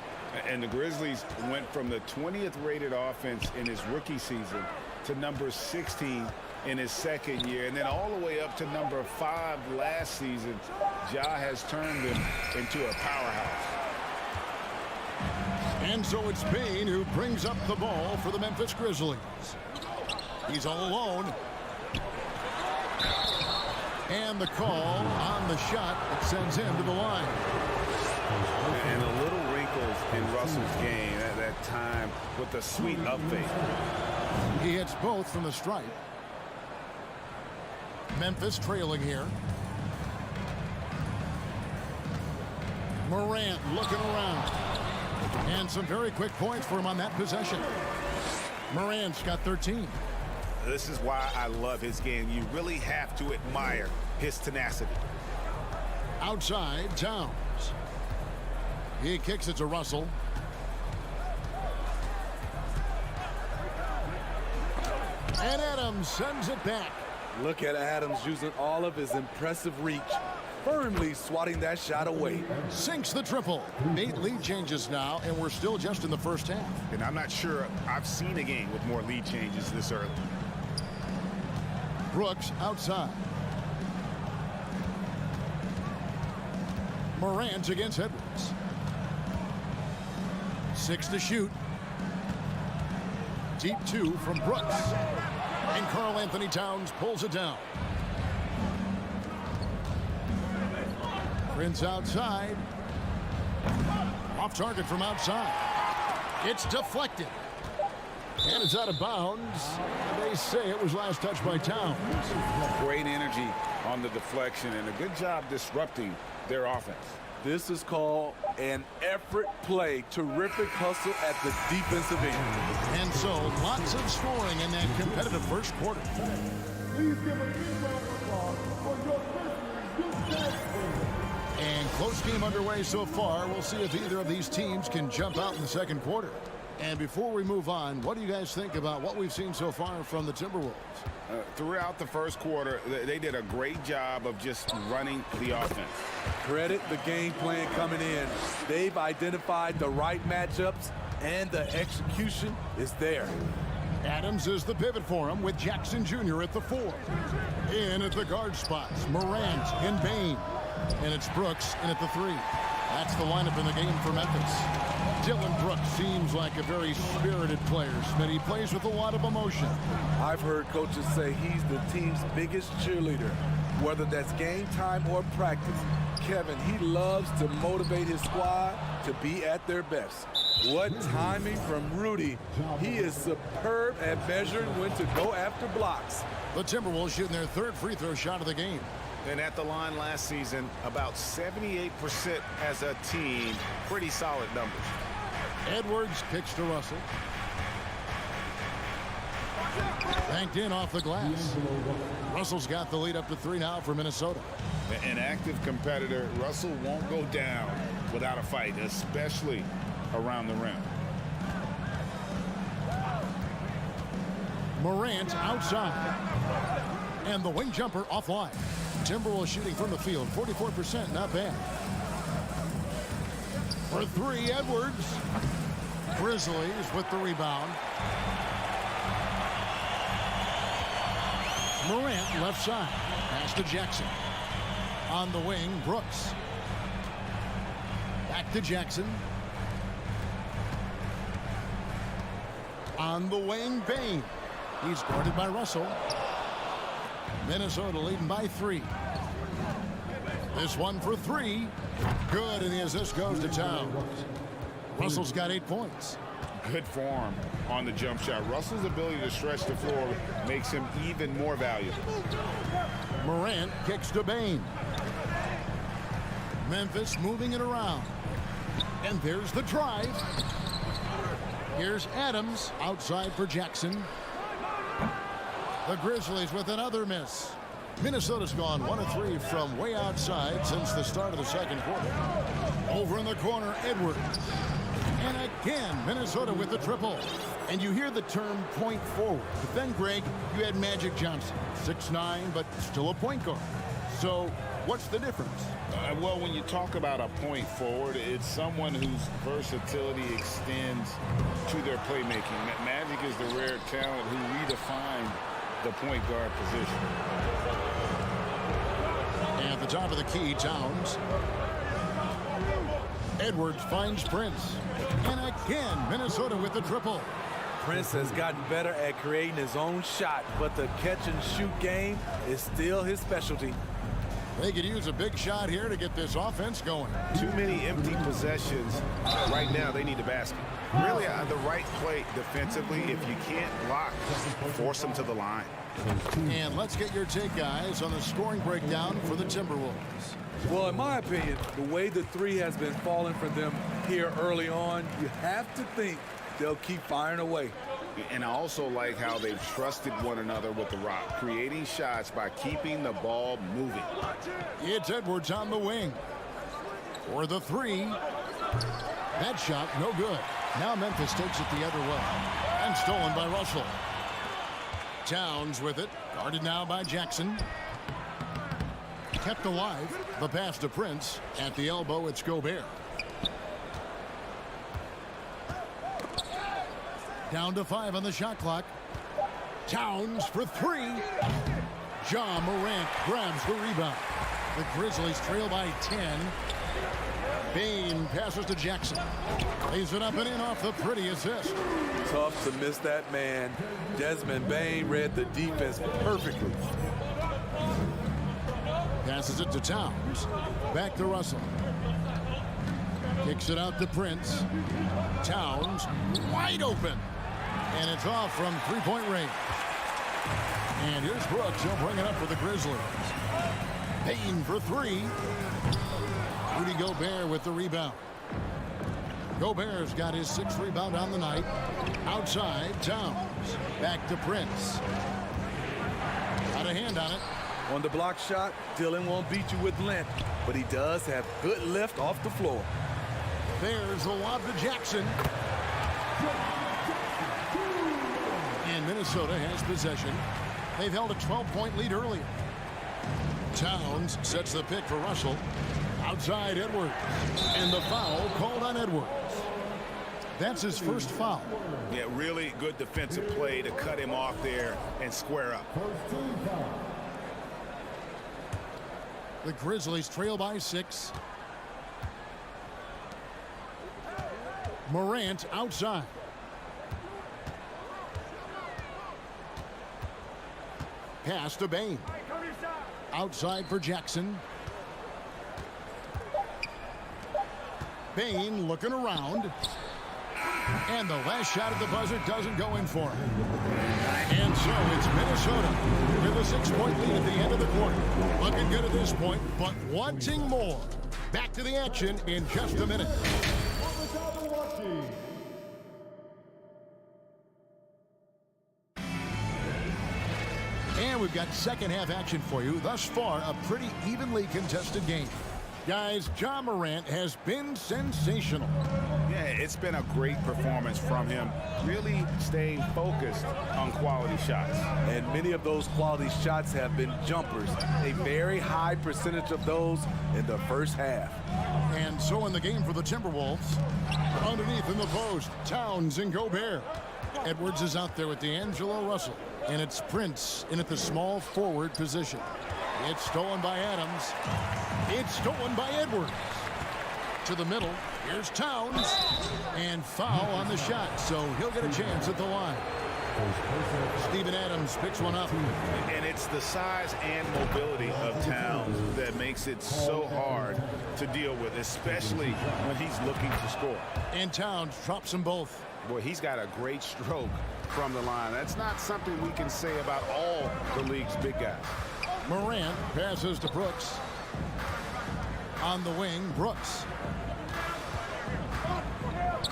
And the Grizzlies went from the 20th rated offense in his rookie season to number 16 in his second year, and then all the way up to number 5 last season. Ja has turned them into a powerhouse. And so it's Bain who brings up the ball for the Memphis Grizzlies. He's all alone. And the call on the shot that sends him to the line. And the little wrinkles in Russell's game at that time with the sweet up fake. He hits both from the stripe. Memphis trailing here. Morant looking around. And some very quick points for him on that possession. Morant's got 13. This is why I love his game. You really have to admire his tenacity. Outside, Towns. He kicks it to Russell. And Adams sends it back. Look at Adams using all of his impressive reach. firmly swatting that shot away. Sinks the triple. 8 lead changes now, and we're still just in the first half. And I'm not sure I've seen a game with more lead changes this early. Brooks outside. Morant against Edwards. 6 to shoot. Deep 2 from Brooks. And Karl Anthony Towns pulls it down. Prince outside. Off target from outside. It's deflected. And it's out of bounds. They say it was last touched by Towns. Great energy on the deflection and a good job disrupting their offense. This is called an effort play. Terrific hustle at the defensive end. And so, lots of scoring in that competitive first quarter. Please give a big round of applause for your Grizzlies. And close game underway so far. We'll see if either of these teams can jump out in the second quarter. And before we move on, what do you guys think about what we've seen so far from the Timberwolves? Throughout the first quarter, they did a great job of just running the offense. Credit the game plan coming in. They've identified the right matchups, and the execution is there. Adams is the pivot for him with Jackson Jr. at the 4. In at the guard spots, Morant and Bane. And it's Brooks in at the 3. That's the lineup in the game for Memphis. Dylan Brooks seems like a very spirited player, but he plays with a lot of emotion. I've heard coaches say he's the team's biggest cheerleader, whether that's game time or practice. Kevin, he loves to motivate his squad to be at their best. What timing from Rudy. He is superb at measuring when to go after blocks. The Timberwolves shooting their 3rd free throw shot of the game. And at the line last season, about 78% as a team. Pretty solid numbers. Edwards kicks to Russell. Banked in off the glass. Russell's got the lead up to 3 now for Minnesota. An active competitor, Russell won't go down without a fight, especially around the rim. Morant outside. And the wing jumper offline. Timberwolves shooting from the field, 44%, not bad. For 3, Edwards. Grizzlies with the rebound. Morant left side. Pass to Jackson. On the wing, Brooks. Back to Jackson. On the wing, Bane. He's guarded by Russell. Minnesota leading by 3. This one for 3. Good, and the assist goes to Towns. Russell's got 8 points. Good form on the jump shot. Russell's ability to stretch the floor makes him even more valuable. Morant kicks to Bane. Memphis moving it around. And there's the drive. Here's Adams outside for Jackson. The Grizzlies with another miss. Minnesota's gone 1 of 3 from way outside since the start of the second quarter. Over in the corner, Edwards. And again, Minnesota with the triple. And you hear the term point forward. But then, Greg, you had Magic Johnson, 6'9", but still a point guard. So what's the difference? Well, when you talk about a point forward, it's someone whose versatility extends to their playmaking. Magic is the rare talent who redefined the point guard position. And at the top of the key, Towns. Edwards finds Prince. And again, Minnesota with the triple. Prince has gotten better at creating his own shot, but the catch-and-shoot game is still his specialty. They could use a big shot here to get this offense going. Too many empty possessions. Right now, they need a basket. Really, the right play defensively. If you can't block, force them to the line. And let's get your take, guys, on the scoring breakdown for the Timberwolves. Well, in my opinion, the way the 3 has been falling for them here early on, you have to think they'll keep firing away. And I also like how they've trusted one another with the rock, creating shots by keeping the ball moving. It's Edwards on the wing. For the 3. That shot, no good. Now Memphis takes it the other way. And stolen by Russell. Towns with it. Guarded now by Jackson. kept alive. The pass to Prince. At the elbow, it's Gobert. Down to 5 on the shot clock. Towns for 3. Ja Morant grabs the rebound. The Grizzlies trail by 10. Bane passes to Jackson. Lays it up and in off the pretty assist. Tough to miss that man. Desmond Bane read the defense perfectly. Passes it to Towns. Back to Russell. Kicks it out to Prince. Towns wide open. And it's off from three-point range. And here's Brooks. He'll bring it up for the Grizzlies. Payne for 3. Rudy Gobert with the rebound. Gobert's got his 6th rebound on the night. Outside, Towns. Back to Prince. Got a hand on it. On the block shot, Dillon won't beat you with length, but he does have good lift off the floor. There's the lob to Jackson. And Minnesota has possession. They've held a 12-point lead earlier. Towns sets the pick for Russell. Outside Edwards. And the foul called on Edwards. That's his first foul. Yeah, really good defensive play to cut him off there and square up. The Grizzlies trail by 6. Morant outside. Pass to Bane. Outside for Jackson. Bane looking around. And the last shot at the buzzer doesn't go in for him. And so it's Minnesota with a 6-point lead at the end of the quarter. Looking good at this point, but wanting more. Back to the action in just a minute. And we've got second half action for you. Thus far, a pretty evenly contested game. Guys, Ja Morant has been sensational. Yeah, it's been a great performance from him. Really staying focused on quality shots. And many of those quality shots have been jumpers. A very high percentage of those in the first half. And so in the game for the Timberwolves, underneath in the post, Towns and Gobert. Edwards is out there with D'Angelo Russell. And it's Prince in at the small forward position. It's stolen by Adams. It's stolen by Edwards. To the middle. Here's Towns. And foul on the shot. So he'll get a chance at the line. Steven Adams picks one up. And it's the size and mobility of Towns that makes it so hard to deal with, especially when he's looking to score. And Towns drops them both. Boy, he's got a great stroke from the line. That's not something we can say about all the league's big guys. Morant passes to Brooks. On the wing, Brooks.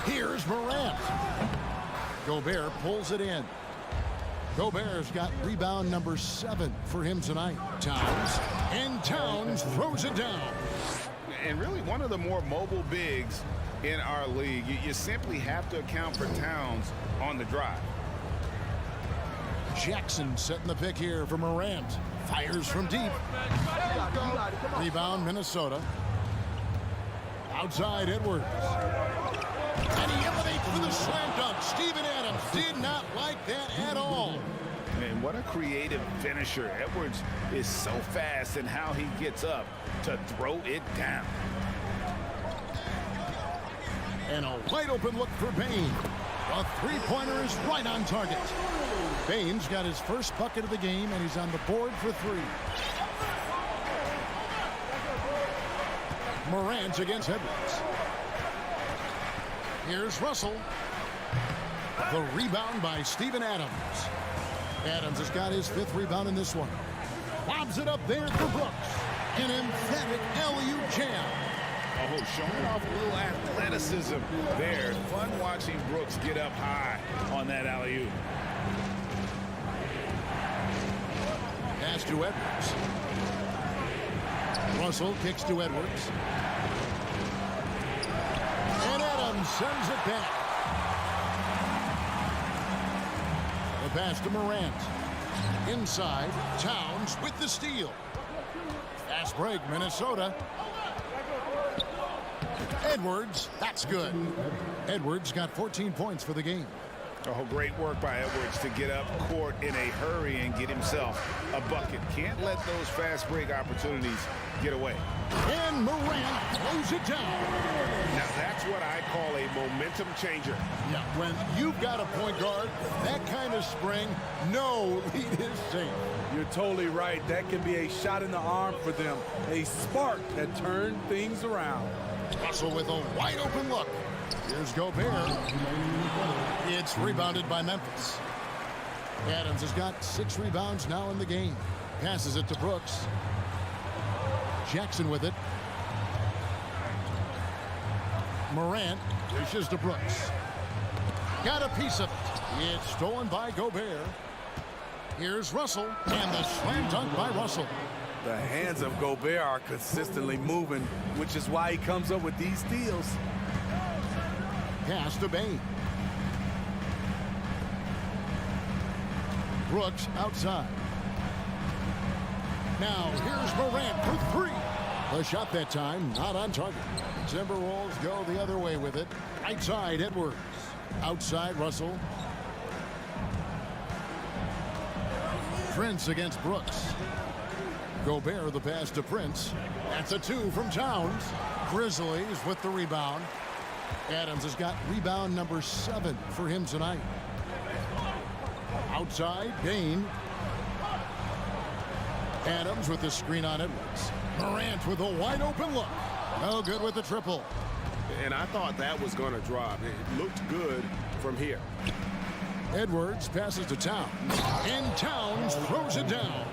Here's Morant. Gobert pulls it in. Gobert's got rebound number 7 for him tonight. Towns. And Towns throws it down. And really one of the more mobile bigs in our league. You simply have to account for Towns on the drive. Jackson setting the pick here for Morant. Fires from deep. Rebound, Minnesota. Outside, Edwards. And he elevates for the slam dunk. Steven Adams did not like that at all. And what a creative finisher. Edwards is so fast in how he gets up to throw it down. And a wide open look for Bane. A three-pointer is right on target. Bane's got his first bucket of the game, and he's on the board for 3. Morant against Edwards. Here's Russell. The rebound by Steven Adams. Adams has got his 5th rebound in this one. Lobs it up there for Brooks. An emphatic alley-oop jam. Oh, showing off a little athleticism there. Fun watching Brooks get up high on that alley-oop. Pass to Edwards. Russell kicks to Edwards. And Adams sends it back. The pass to Morant. Inside, Towns with the steal. Fast fast break, Minnesota. Edwards, that's good. Edwards got 14 points for the game. Oh, great work by Edwards to get up court in a hurry and get himself a bucket. Can't let those fast break opportunities get away. And Morant throws it down. Now that's what I call a momentum changer. Yeah, when you've got a point guard, that kind of spring, no lead is safe. You're totally right. That can be a shot in the arm for them. A spark that turned things around. Russell with a wide open look. Here's Gobert. It's rebounded by Memphis. Adams has got 6 rebounds now in the game. Passes it to Brooks. Jackson with it. Morant dishes to Brooks. Got a piece of it. It's stolen by Gobert. Here's Russell, and the slam dunk by Russell. The hands of Gobert are consistently moving, which is why he comes up with these steals. Pass to Bane. Brooks outside. Now here's Morant for 3. The shot that time not on target. Timberwolves go the other way with it. Outside Edwards. Outside Russell. Prince against Brooks. Gobert the pass to Prince. That's a 2 from Towns. Grizzlies with the rebound. Adams has got rebound number 7 for him tonight. Outside, Bane. Adams with the screen on Edwards. Morant with a wide open look. No good with the triple. And I thought that was going to drop. It looked good from here. Edwards passes to Towns. And Towns throws it down.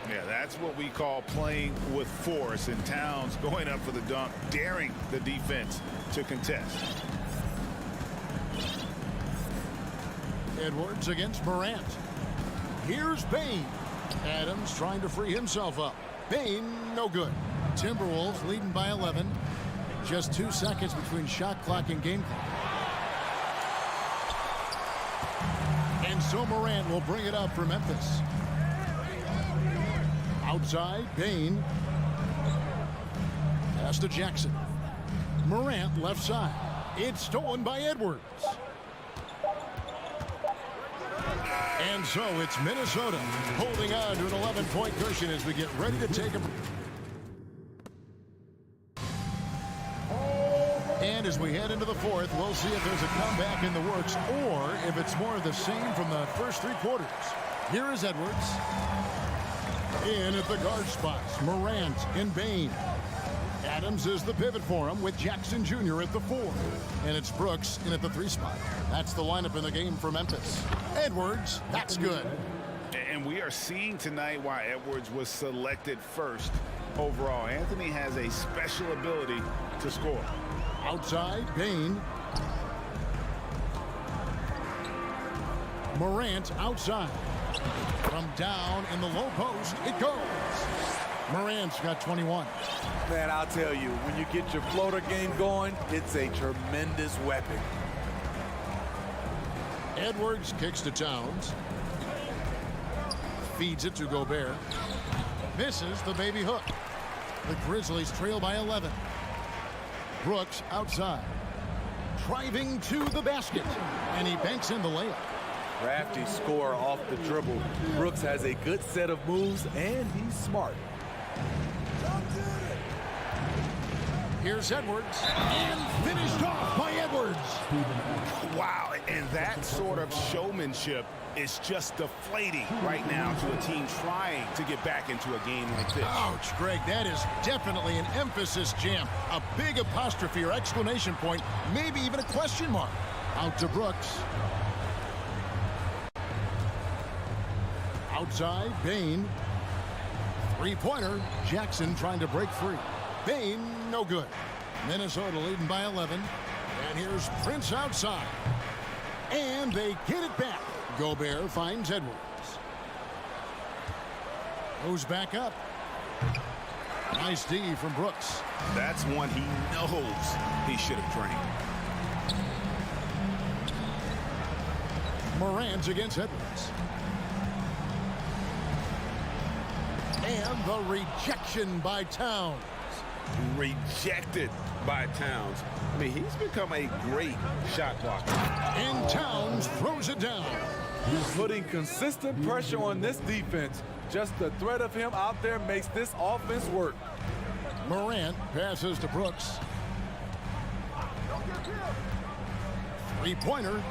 Yeah, that's what we call playing with force. And Towns going up for the dunk, daring the defense to contest. Edwards against Morant. Here's Bane. Adams trying to free himself up. Bane, no good. Timberwolves leading by 11. Just 2 seconds between shot clock and game clock. And so Morant will bring it up for Memphis. Outside, Bane. Pass to Jackson. Morant left side. It's stolen by Edwards. And so it's Minnesota holding on to an 11-point cushion as we get ready to take a... And as we head into the 4th, we'll see if there's a comeback in the works or if it's more of the same from the first 3 quarters. Here is Edwards. In at the guard spots, Morant and Bane. Adams is the pivot for him with Jackson Jr. at the 4. And it's Brooks in at the 3 spot. That's the lineup in the game for Memphis. Edwards, that's good. And we are seeing tonight why Edwards was selected first overall. Anthony has a special ability to score. Outside, Bane. Morant outside. From down in the low post, it goes. Morant's got 21. Man, I'll tell you, when you get your floater game going, it's a tremendous weapon. Edwards kicks to Towns. Feeds it to Gobert. Misses the baby hook. The Grizzlies trail by 11. Brooks outside. Driving to the basket. And he banks in the layup. Crafty score off the dribble. Brooks has a good set of moves, and he's smart. Here's Edwards. And finished off by Edwards. Wow, and that sort of showmanship is just deflating right now to a team trying to get back into a game like this. Ouch, Greg, that is definitely an emphasis jam. A big apostrophe or exclamation point, maybe even a question mark. Out to Brooks. Outside, Bane. 3-pointer. Jackson trying to break free. Bane, no good. Minnesota leading by 11. And here's Prince outside. And they get it back. Gobert finds Edwards. Goes back up. Nice D from Brooks. That's one he knows he should have drained. Morant against Edwards. And the rejection by Towns. Rejected by Towns. I mean, he's become a great shot blocker. And Towns throws it down. Putting consistent pressure on this defense. Just the threat of him out there makes this offense work. Morant passes to Brooks. Three-pointer.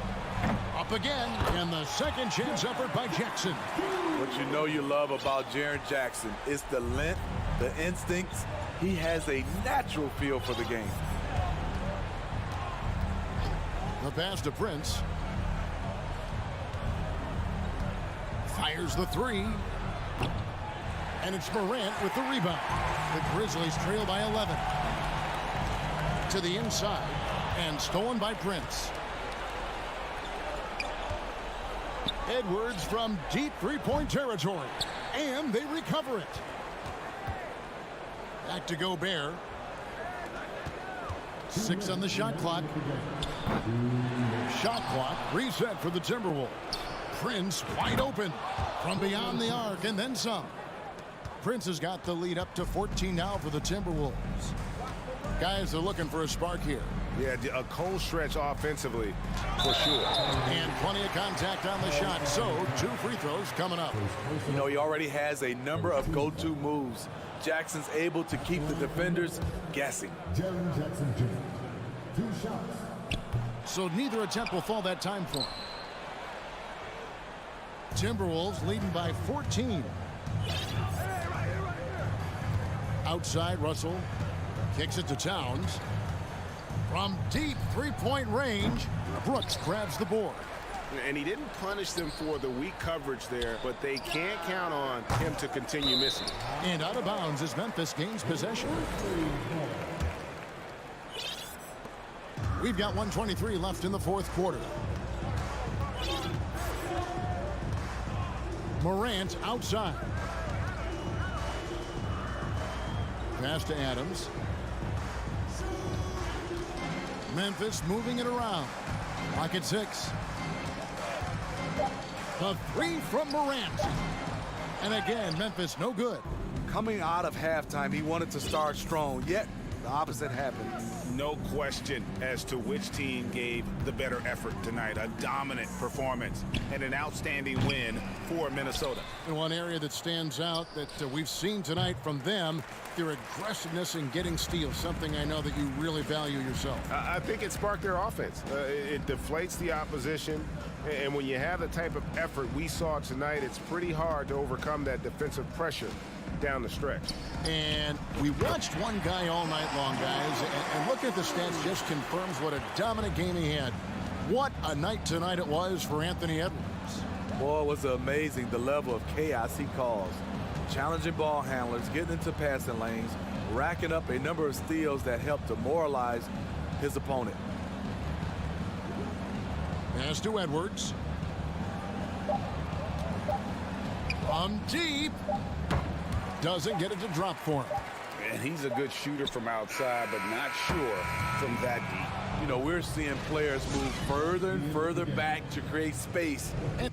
Up again. And the second chance effort by Jackson. What you know you love about Jaren Jackson is the length, the instincts. He has a natural feel for the game. The pass to Prince. Fires the three. And it's Morant with the rebound. The Grizzlies trail by 11. To the inside. And stolen by Prince. Edwards from deep three-point territory. And they recover it. Back to Gobert. 6 on the shot clock. Shot clock reset for the Timberwolves. Prince wide open from beyond the arc and then some. Prince has got the lead up to 14 now for the Timberwolves. Guys are looking for a spark here. Yeah, a cold stretch offensively for sure. And plenty of contact on the shot. So 2 free throws coming up. You know, he already has a number of go-to moves. Jackson's able to keep the defenders guessing. Jaren Jackson Jr. 2 shots. So neither attempt will fall that time for him. Timberwolves leading by 14. Outside, Russell kicks it to Towns. From deep three-point range, Brooks grabs the board. And he didn't punish them for the weak coverage there, but they can't count on him to continue missing. And out of bounds as Memphis gains possession. We've got 1:23 left in the fourth quarter. Morant outside. Pass to Adams. Memphis moving it around. Lock at 6. The three from Morant. And again, Memphis no good. Coming out of halftime, he wanted to start strong, yet the opposite happened. No question as to which team gave the better effort tonight. A dominant performance and an outstanding win for Minnesota. And one area that stands out that we've seen tonight from them, their aggressiveness in getting steals, something I know that you really value yourself. I think it sparked their offense. It deflates the opposition, and when you have the type of effort we saw tonight, it's pretty hard to overcome that defensive pressure down the stretch. And we watched one guy all night long, guys, and look at the stats, just confirms what a dominant game he had. What a night tonight it was for Anthony Edwards. Boy, it was amazing the level of chaos he caused. Challenging ball handlers, getting into passing lanes, racking up a number of steals that helped demoralize his opponent. Pass to Edwards. From deep. Doesn't get it to drop for him. And he's a good shooter from outside, but not sure from that deep. You know, we're seeing players move further and further back to create space. And